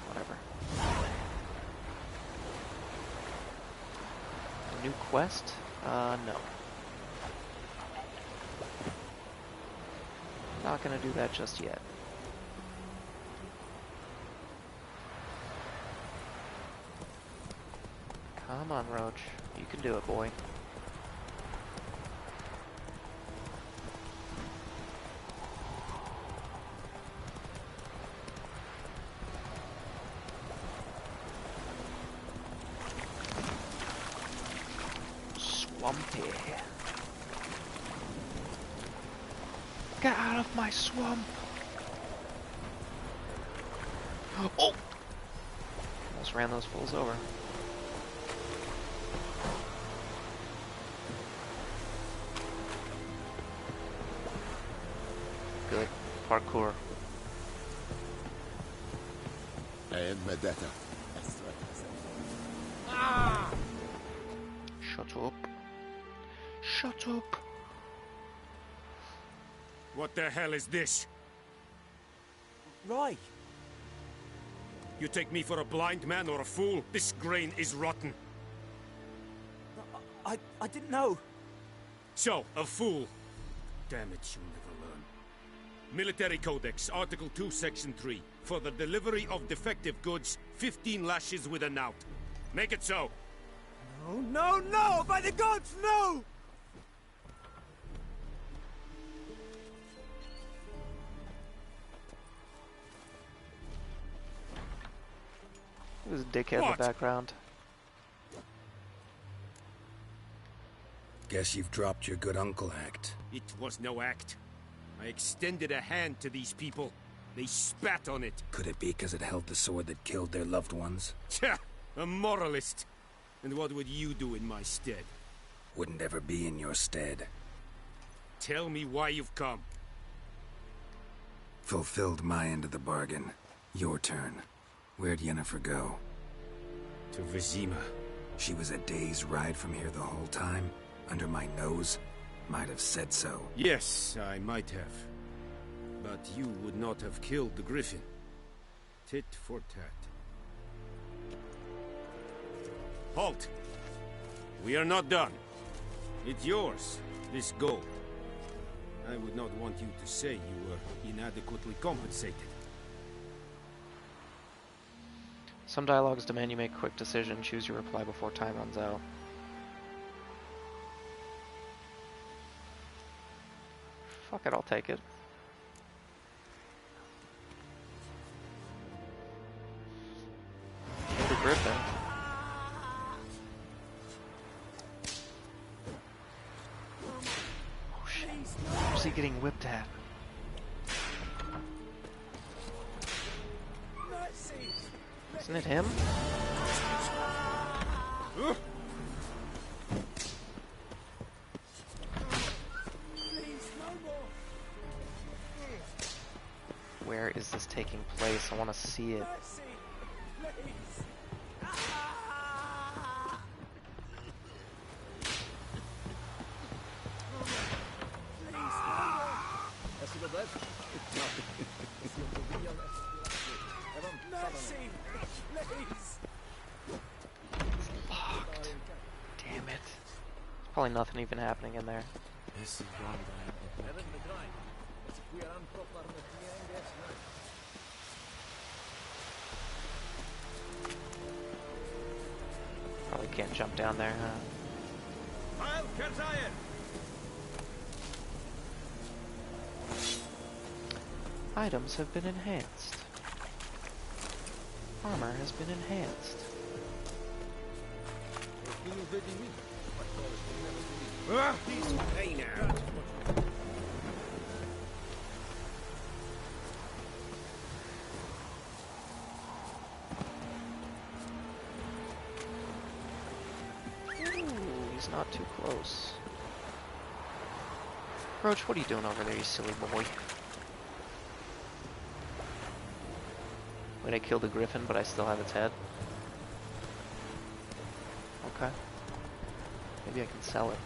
whatever. A new quest? No. Not gonna do that just yet. Come on, Roach. You can do it, boy. Swampy. Get out of my swamp! Oh! Almost ran those fools over. Good. Parkour. I am Medetta. Ah! Shut up. Shut up. What the hell is this? Roy! You take me for a blind man or a fool? This grain is rotten. I didn't know. So, a fool. Damn it, you'll never learn. Military Codex, Article 2, Section 3. For the delivery of defective goods, 15 lashes with a knout. Make it so. No, no, no! By the gods, no! There's a dickhead in the background. Guess you've dropped your good uncle act. It was no act. I extended a hand to these people. They spat on it. Could it be because it held the sword that killed their loved ones? Tja, a moralist. And what would you do in my stead? Wouldn't ever be in your stead. Tell me why you've come. Fulfilled my end of the bargain. Your turn. Where'd Yennefer go? To Vizima. She was a day's ride from here the whole time? Under my nose? Might have said so. Yes, I might have. But you would not have killed the Griffin. Tit for tat. Halt! We are not done. It's yours, this gold. I would not want you to say you were inadequately compensated. Some dialogues demand you make a quick decision. Choose your reply before time runs out. Fuck it, I'll take it. he getting whipped at? Isn't it him? Where is this taking place? I want to see it. Locked. Damn it. Probably nothing even happening in there. Probably can't jump down there, huh? Items have been enhanced. Armor has been enhanced. Hey now. Ooh, he's not too close. Roach, what are you doing over there, you silly boy? Wait, I killed a griffin, but I still have its head. Okay. Maybe I can sell it.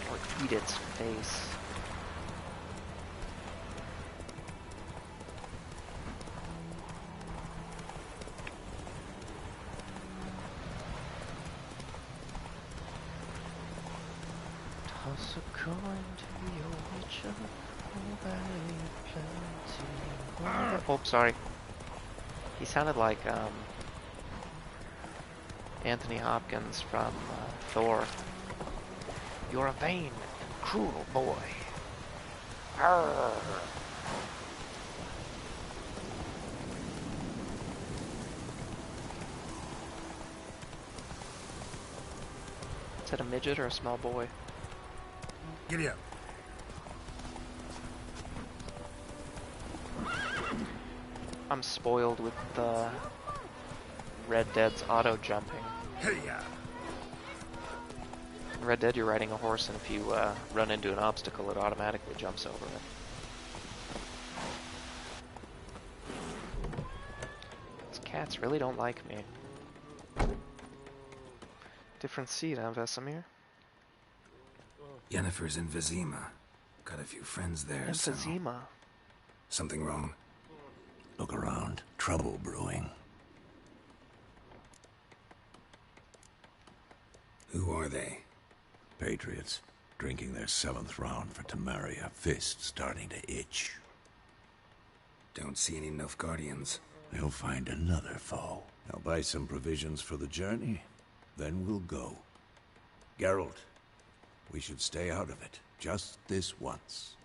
Or eat its face. Toss a coin to your witcher, plenty. Oh, sorry. He sounded like Anthony Hopkins from Thor. You're a vain and cruel boy. Arrgh. Is that a midget or a small boy? Giddy up. I'm spoiled with Red Dead's auto jumping. Hey-ya. In Red Dead, you're riding a horse, and if you run into an obstacle, it automatically jumps over it. These cats really don't like me. Different seat, huh, Vesemir? Yennefer's in Vizima. Got a few friends there, so... Vizima? Something wrong? Look around. Trouble brewing. Who are they? Patriots. Drinking their 7th round for Temeria. Fists starting to itch. Don't see any Nilfgaardians. They'll find another foe. I'll buy some provisions for the journey. Then we'll go. Geralt, we should stay out of it. Just this once.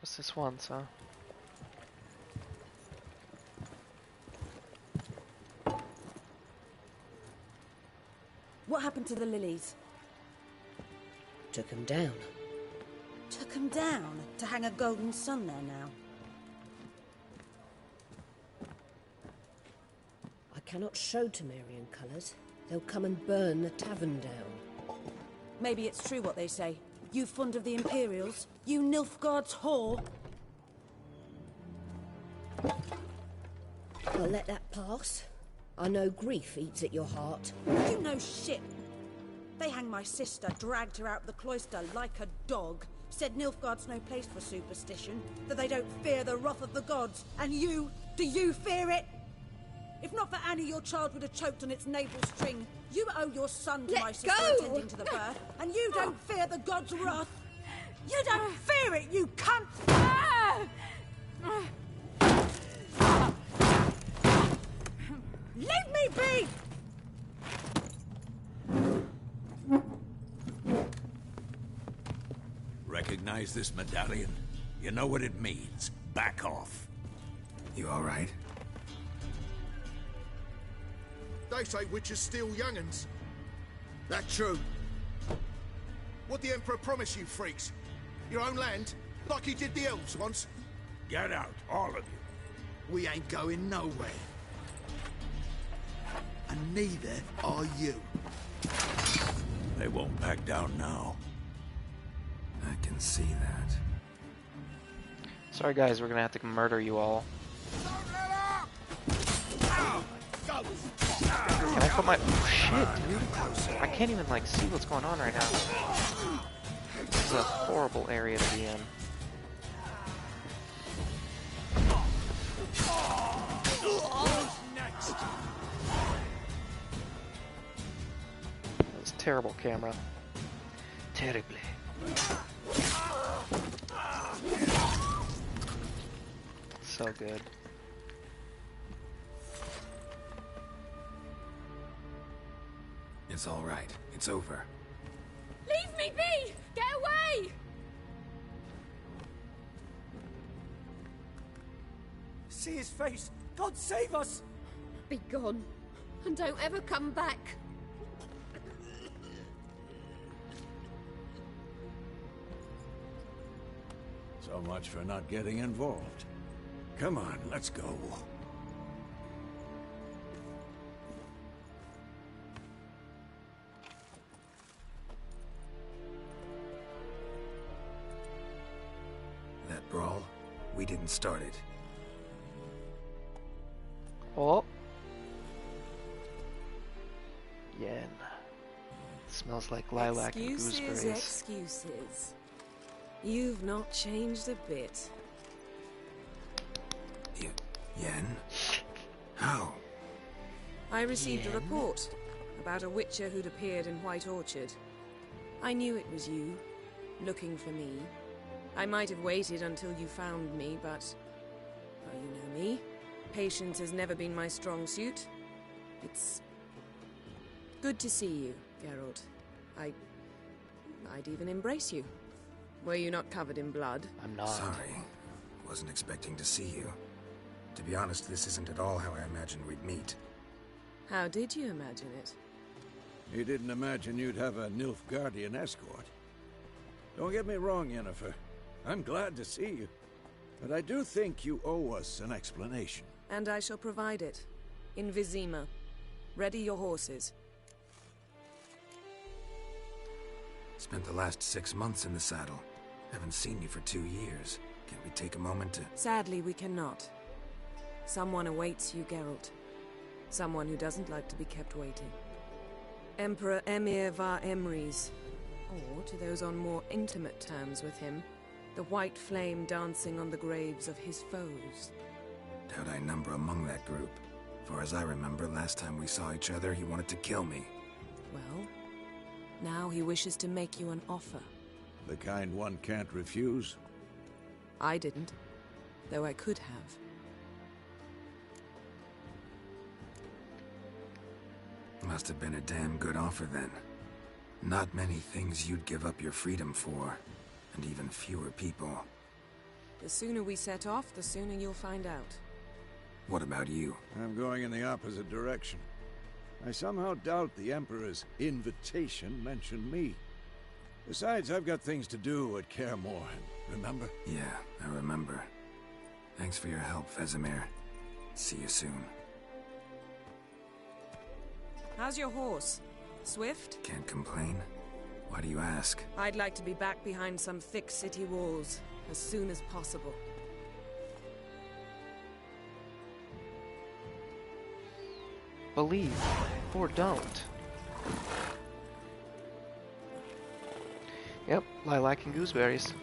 Just this once, huh? What happened to the lilies? Took them down. Took them down to hang a golden sun there now. I cannot show Temerian colours. They'll come and burn the tavern down. Maybe it's true what they say. You fond of the Imperials? You Nilfgaard's whore? I'll let that pass. I know grief eats at your heart. You know shit. They hanged my sister, dragged her out the cloister like a dog. Said Nilfgaard's no place for superstition, that they don't fear the wrath of the gods. And you, do you fear it? If not for Annie, your child would have choked on its navel string. You owe your son to my sister attending to the birth, and you don't fear the gods' wrath. You don't fear it, you cunt! Leave me be! Recognize this medallion? You know what it means. Back off. You all right? They say witches steal young'uns. That true? What the Emperor promise you, freaks? Your own land? Like he did the elves once? Get out, all of you. We ain't going nowhere. And neither are you. They won't back down now. I can see that. Sorry guys, we're gonna have to murder you all. Can I put my... Oh shit, dude. I can't even, like, see what's going on right now. This is a horrible area to be in. That was terrible camera. Terribly. So good. It's all right. It's over. Leave me be! Get away! See his face! God save us! Be gone, and don't ever come back. So much for not getting involved. Come on, let's go. That brawl, we didn't start it. Oh. Yen. Smells like lilac and gooseberries. Excuses. You've not changed a bit. Yen? How? I received a Yen? report about a witcher who'd appeared in White Orchard. I knew it was you, looking for me. I might have waited until you found me, but... well, you know me. Patience has never been my strong suit. It's... good to see you, Geralt. I'd even embrace you. Were you not covered in blood? I'm not. Sorry. Wasn't expecting to see you. To be honest, this isn't at all how I imagined we'd meet. How did you imagine it? You didn't imagine you'd have a Nilfgaardian escort. Don't get me wrong, Yennefer. I'm glad to see you. But I do think you owe us an explanation. And I shall provide it. In Vizima. Ready your horses. Spent the last 6 months in the saddle. Haven't seen you for 2 years. Can we take a moment to... Sadly, we cannot. Someone awaits you, Geralt. Someone who doesn't like to be kept waiting. Emperor Emhyr var Emreis. Or, to those on more intimate terms with him, the white flame dancing on the graves of his foes. Doubt I number among that group. For as I remember, last time we saw each other, he wanted to kill me. Well, now he wishes to make you an offer. The kind one can't refuse? I didn't, though I could have. Must have been a damn good offer then. Not many things you'd give up your freedom for, and even fewer people. The sooner we set off, the sooner you'll find out. What about you? I'm going in the opposite direction. I somehow doubt the Emperor's invitation mentioned me. Besides, I've got things to do at Kaer Morhen, remember? Yeah, I remember. Thanks for your help, Vesemir. See you soon. How's your horse? Swift? Can't complain. Why do you ask? I'd like to be back behind some thick city walls as soon as possible. Believe or don't. Yep, lilac and gooseberries.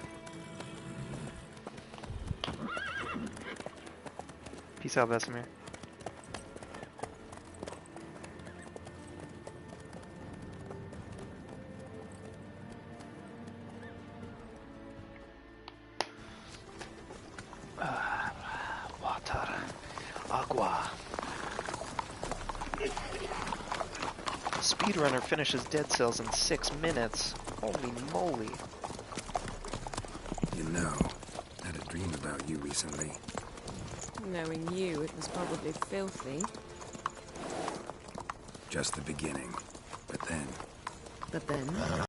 Peace out, Vesemir. Water. Agua. Speedrunner finishes Dead Cells in 6 minutes. Holy moly. You know, I had a dream about you recently. Knowing you, it was probably filthy. Just the beginning. But then... But then...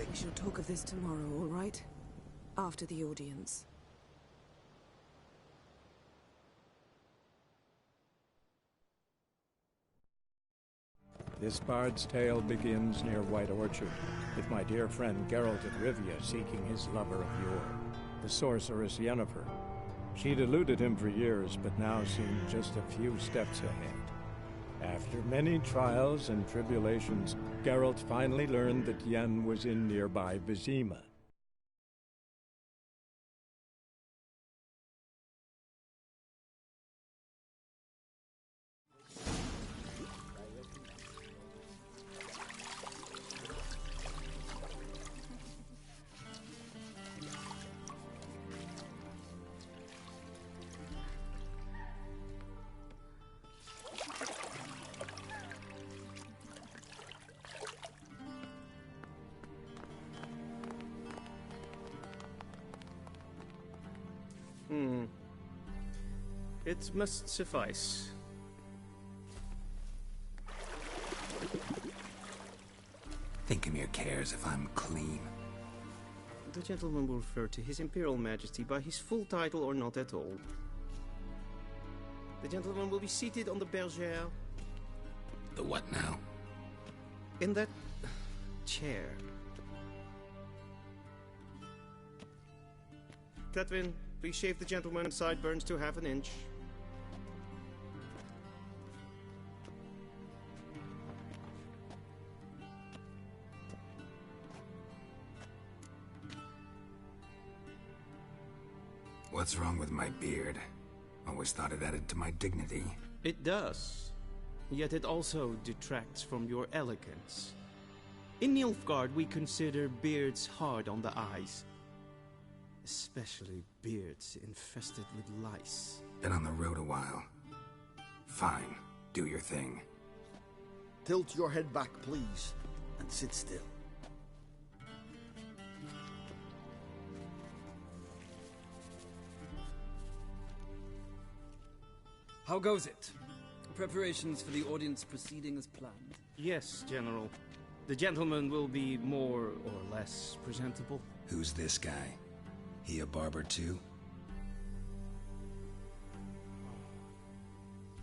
We shall talk of this tomorrow, all right? After the audience. This bard's tale begins near White Orchard, with my dear friend Geralt of Rivia seeking his lover of yore, the sorceress Yennefer. She'd eluded him for years, but now seemed just a few steps ahead. After many trials and tribulations, Geralt finally learned that Yen was in nearby Vizima. It must suffice. Thinkamere cares if I'm clean. The gentleman will refer to His Imperial Majesty by his full title or not at all. The gentleman will be seated on the bergère. The what now? In that chair. Cletwin, please shave the gentleman's sideburns to half an inch. What's wrong with my beard? Always thought it added to my dignity. It does. Yet it also detracts from your elegance. In Nilfgaard, we consider beards hard on the eyes. Especially beards infested with lice. Been on the road a while. Fine. Do your thing. Tilt your head back, please, and sit still. How goes it? Preparations for the audience proceeding as planned? Yes, General. The gentleman will be more or less presentable. Who's this guy? He a barber too?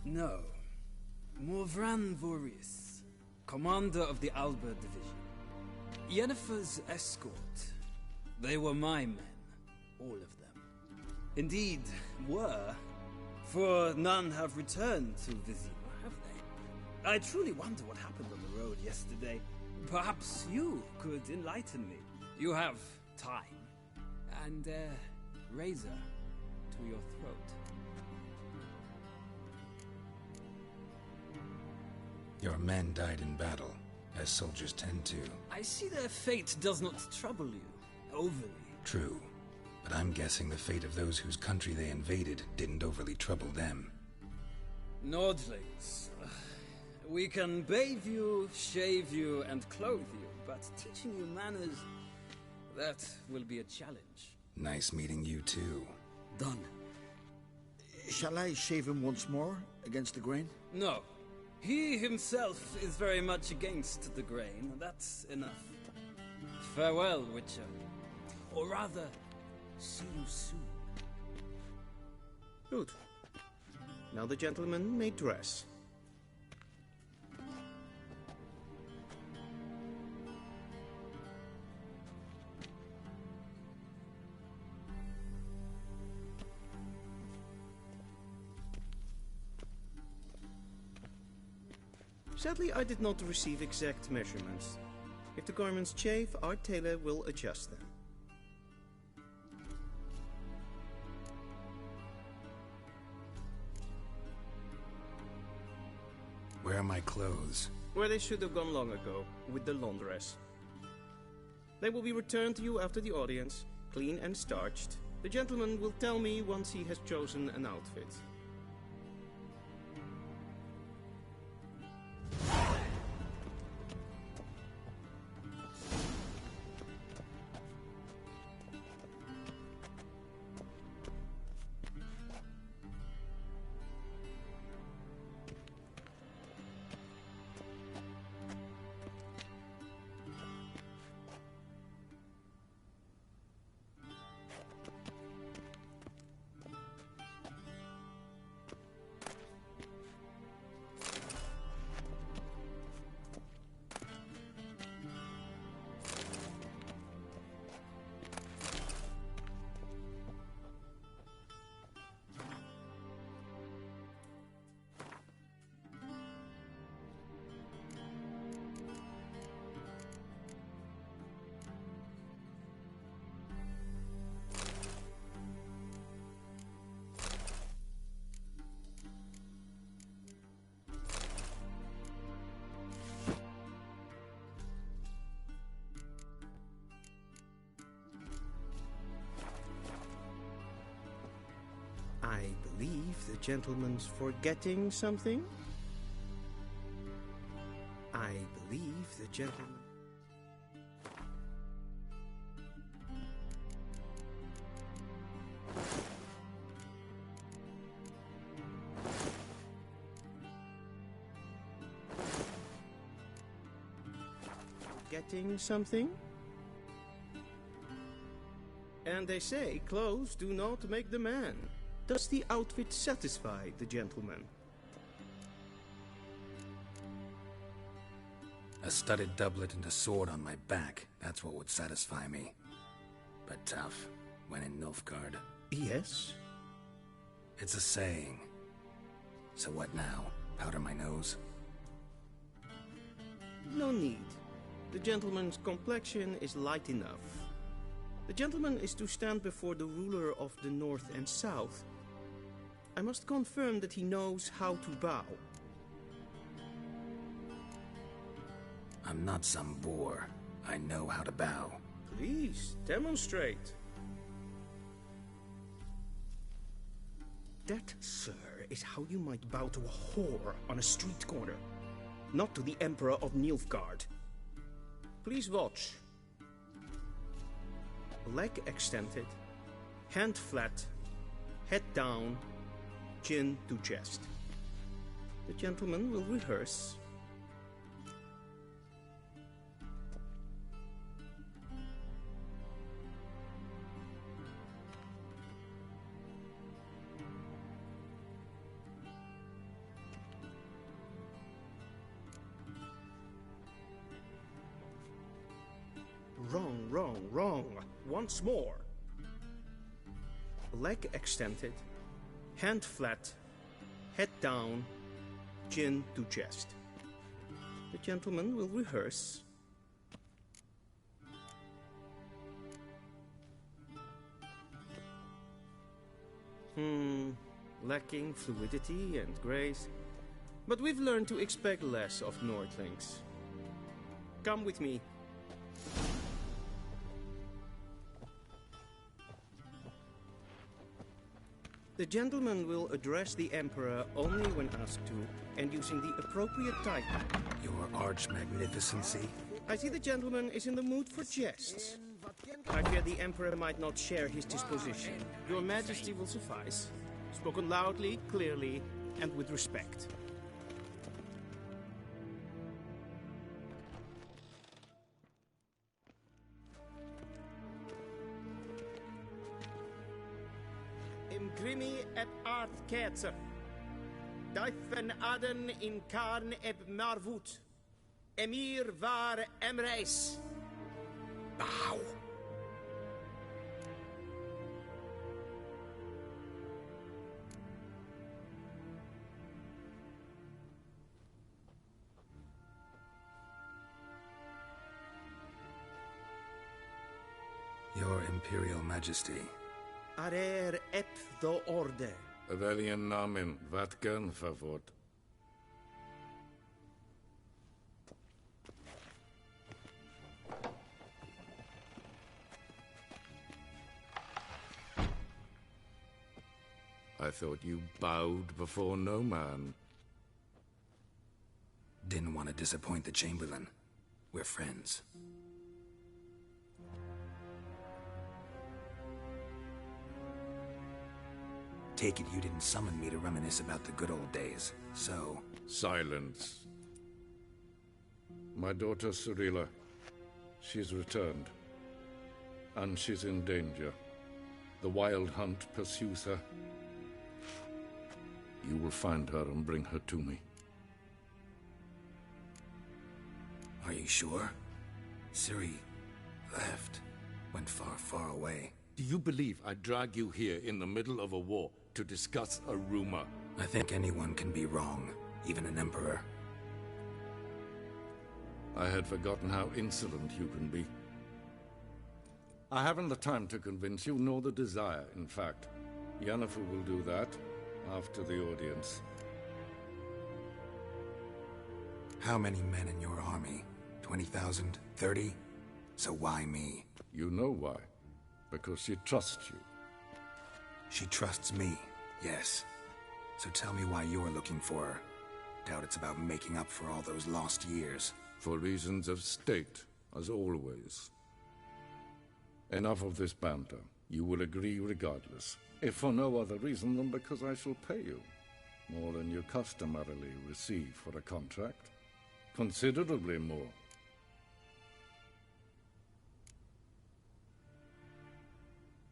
No. Morvran Voorhis, commander of the Alba Division. Yennefer's escort. They were my men. All of them. Indeed, were. For none have returned to Vizima, have they? I truly wonder what happened on the road yesterday. Perhaps you could enlighten me. You have time. And a razor to your throat. Your men died in battle, as soldiers tend to. I see their fate does not trouble you, overly. True. But I'm guessing the fate of those whose country they invaded didn't overly trouble them. Nordlings. We can bathe you, shave you, and clothe you, but teaching you manners, that will be a challenge. Nice meeting you too. Done. Shall I shave him once more, against the grain? No. He himself is very much against the grain. That's enough. Farewell, Witcher. Or rather, see you soon. Good. Now the gentleman may dress. Sadly, I did not receive exact measurements. If the garments chafe, our tailor will adjust them. Where are my clothes? Where they should have gone long ago, with the laundress. They will be returned to you after the audience, clean and starched. The gentleman will tell me once he has chosen an outfit. I believe the gentleman's forgetting something. I believe the gentleman... Forgetting something? And they say clothes do not make the man. Does the outfit satisfy the gentleman? A studded doublet and a sword on my back. That's what would satisfy me. But tough, when in Nilfgaard. Yes? It's a saying. So what now? Powder my nose? No need. The gentleman's complexion is light enough. The gentleman is to stand before the ruler of the North and South. I must confirm that he knows how to bow. I'm not some boor. I know how to bow. Please, demonstrate. That, sir, is how you might bow to a whore on a street corner, not to the Emperor of Nilfgaard. Please watch. Leg extended, hand flat, head down, chin to chest. The gentleman will rehearse. Wrong, wrong, wrong. Once more. Leg extended, hand flat, head down, chin to chest. The gentleman will rehearse. Lacking fluidity and grace. But we've learned to expect less of Nordlings. Come with me. The gentleman will address the Emperor only when asked to, and using the appropriate title. Your Arch-Magnificency? I see the gentleman is in the mood for jests. I fear the Emperor might not share his disposition. Your Majesty will suffice. Spoken loudly, clearly, and with respect. Imprimi et art Ketzer. Daifen Aden in Karn eb Marvut. Emir var Emreis. Bow. Your Imperial Majesty. Arer ep the orde. Welchen Namen? Wat gern favort? I thought you bowed before no man. Didn't want to disappoint the Chamberlain. We're friends. Take it you didn't summon me to reminisce about the good old days, so... Silence. My daughter Cirilla, she's returned. And she's in danger. The Wild Hunt pursues her. You will find her and bring her to me. Are you sure? Ciri left. Went far, far away. Do you believe I'd drag you here in the middle of a war to discuss a rumor? I think anyone can be wrong, even an emperor. I had forgotten how insolent you can be. I haven't the time to convince you, nor the desire, in fact. Yennefer will do that after the audience. How many men in your army? 20,000? 30? So why me? You know why. Because she trusts you. She trusts me, yes. So tell me why you're looking for her. Doubt it's about making up for all those lost years. For reasons of state, as always. Enough of this banter. You will agree regardless. If for no other reason than because I shall pay you. More than you customarily receive for a contract. Considerably more.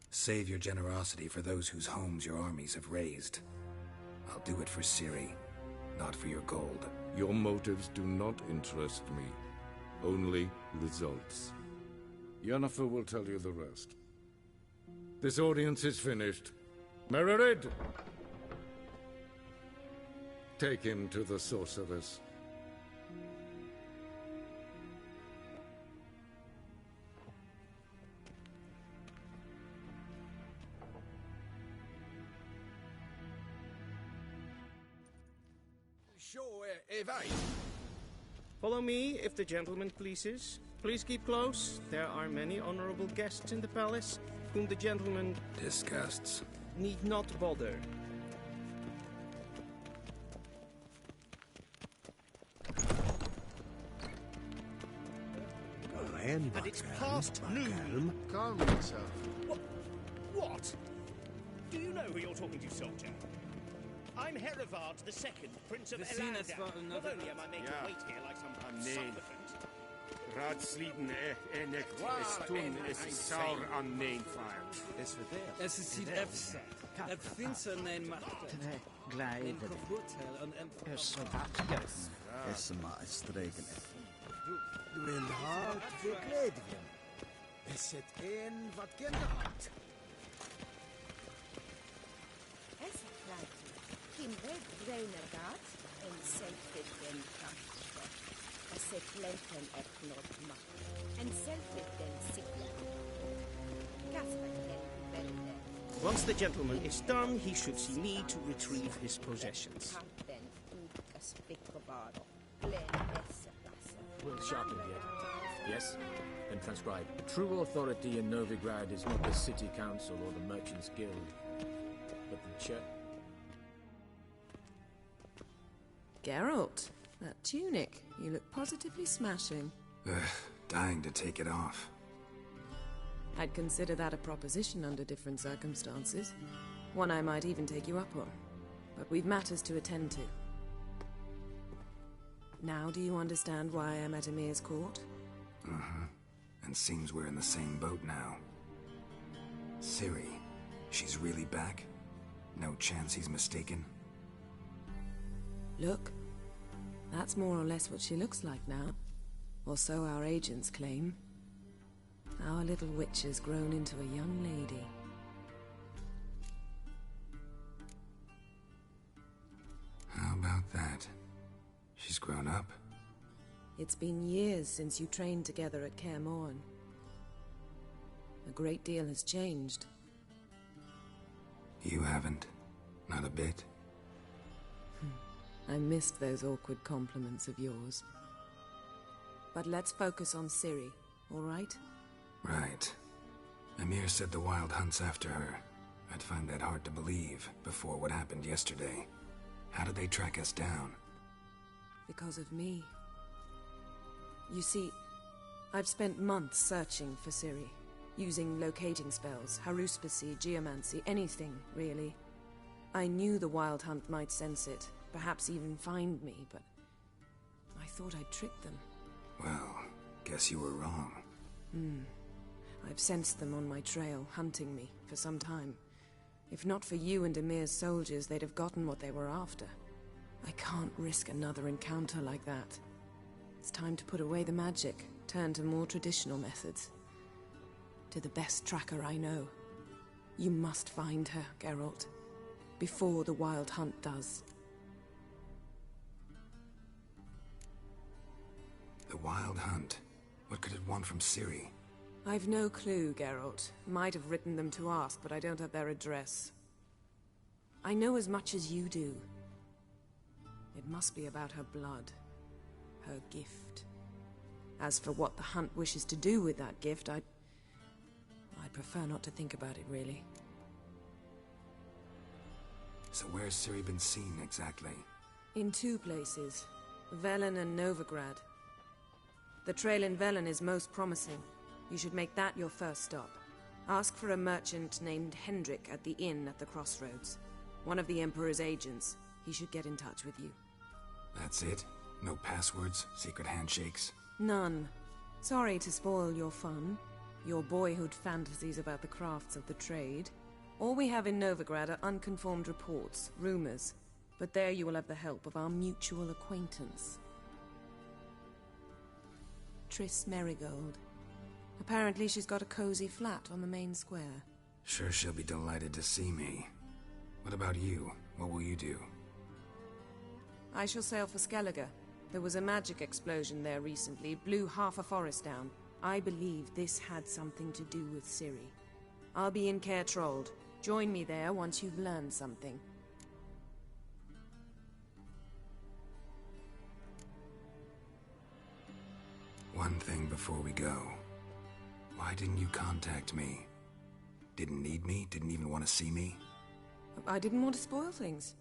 Save your generosity for those whose homes your armies have razed. I'll do it for Ciri, not for your gold. Your motives do not interest me. Only results. Yennefer will tell you the rest. This audience is finished. Mererid! Take him to the sorceress. Follow me, if the gentleman pleases. Please keep close. There are many honorable guests in the palace, whom the gentleman... disgusts. ...need not bother. And it's past noon. Calm yourself. What? Do you know who you're talking to, soldier? I'm Herivard II, Prince of Elandar. Not only am I made to wait here like some supplicant. Raadsleden echt stun is saur aan mijn vaart. Es ist hier Efsa. Het vindt mijn macht. Glijden. Een kapoethel en emperor. Yes. Es maar streken. Du wil hard verkledigen. Is het een wat kinderhart? Es kleid. Kim red reiner gaat en zelfit den krachtstof. Es het lenten eknot macht. En zelfit den sikla. Kasper den velde. Once the gentleman is done, he should see me to retrieve his possessions. Will sharpen the edit. Yes? Then transcribe. True authority in Novigrad is not the City Council or the Merchants Guild, but the Church. Geralt, that tunic. You look positively smashing. Dying to take it off. I'd consider that a proposition under different circumstances. One I might even take you up on. But we've matters to attend to. Now do you understand why I'm at Emir's court? Uh-huh. And seems we're in the same boat now. Ciri, she's really back? No chance he's mistaken? Look, that's more or less what she looks like now. Or so our agents claim. Our little witch has grown into a young lady. How about that? She's grown up. It's been years since you trained together at Kaer Morhen. A great deal has changed. You haven't. Not a bit. I missed those awkward compliments of yours. But let's focus on Ciri, all right? Right. Emhyr said the Wild Hunt's after her. I'd find that hard to believe before what happened yesterday. How did they track us down? Because of me. You see, I've spent months searching for Ciri, using locating spells, haruspicy, geomancy, anything, really. I knew the Wild Hunt might sense it, perhaps even find me, but I thought I'd tricked them. Well, guess you were wrong. I've sensed them on my trail, hunting me, for some time. If not for you and Emhyr's soldiers, they'd have gotten what they were after. I can't risk another encounter like that. It's time to put away the magic, turn to more traditional methods. To the best tracker I know. You must find her, Geralt. Before the Wild Hunt does. The Wild Hunt? What could it want from Ciri? I've no clue, Geralt. Might have written them to ask, but I don't have their address. I know as much as you do. It must be about her blood. Her gift. As for what the Hunt wishes to do with that gift, I'd prefer not to think about it, really. So where's Ciri been seen, exactly? In two places. Velen and Novigrad. The trail in Velen is most promising. You should make that your first stop. Ask for a merchant named Hendrik at the inn at the crossroads. One of the Emperor's agents. He should get in touch with you. That's it? No passwords? Secret handshakes? None. Sorry to spoil your fun. Your boyhood fantasies about the crafts of the trade. All we have in Novigrad are unconfirmed reports, rumors. But there you will have the help of our mutual acquaintance. Triss Merigold. Apparently she's got a cozy flat on the main square. Sure she'll be delighted to see me. What about you? What will you do? I shall sail for Skellige. There was a magic explosion there recently, blew half a forest down. I believe this had something to do with Ciri. I'll be in Caer Trolde. Join me there once you've learned something. One thing before we go. Why didn't you contact me? Didn't need me? Didn't even want to see me? I didn't want to spoil things.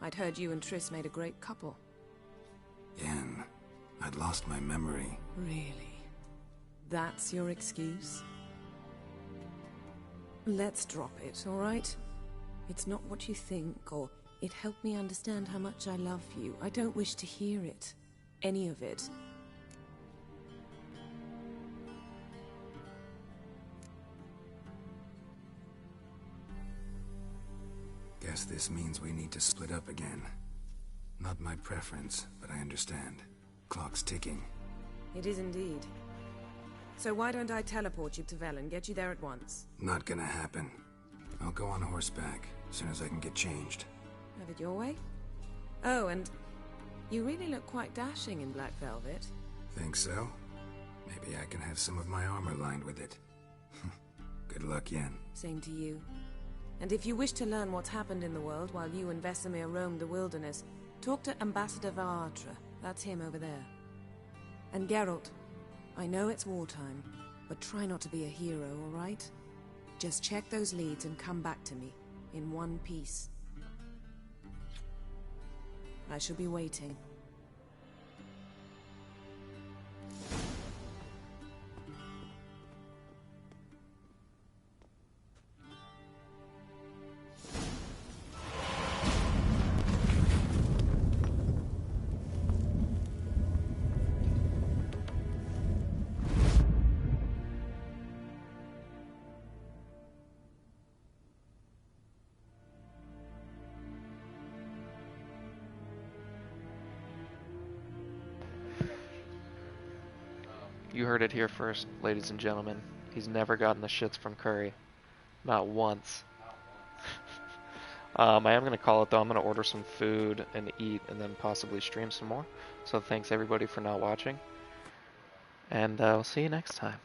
I'd heard you and Triss made a great couple. Yen, I'd lost my memory. Really? That's your excuse? Let's drop it, all right? It's not what you think, or it helped me understand how much I love you. I don't wish to hear it. Any of it. Guess this means we need to split up again. Not my preference, but I understand. Clock's ticking. It is indeed. So why don't I teleport you to Velen, get you there at once? Not gonna happen. I'll go on horseback, as soon as I can get changed. Have it your way? Oh, and you really look quite dashing in black velvet. Think so? Maybe I can have some of my armor lined with it. Good luck, Yen. Same to you. And if you wish to learn what's happened in the world while you and Vesemir roamed the wilderness, talk to Ambassador Vaatra. That's him over there. And Geralt, I know it's wartime, but try not to be a hero, all right? Just check those leads and come back to me, in one piece. I shall be waiting. You heard it here first, ladies and gentlemen. He's never gotten the shits from Curry. Not once. I am going to call it though. I'm going to order some food and eat and then possibly stream some more. So thanks everybody for not watching. And I'll see you next time.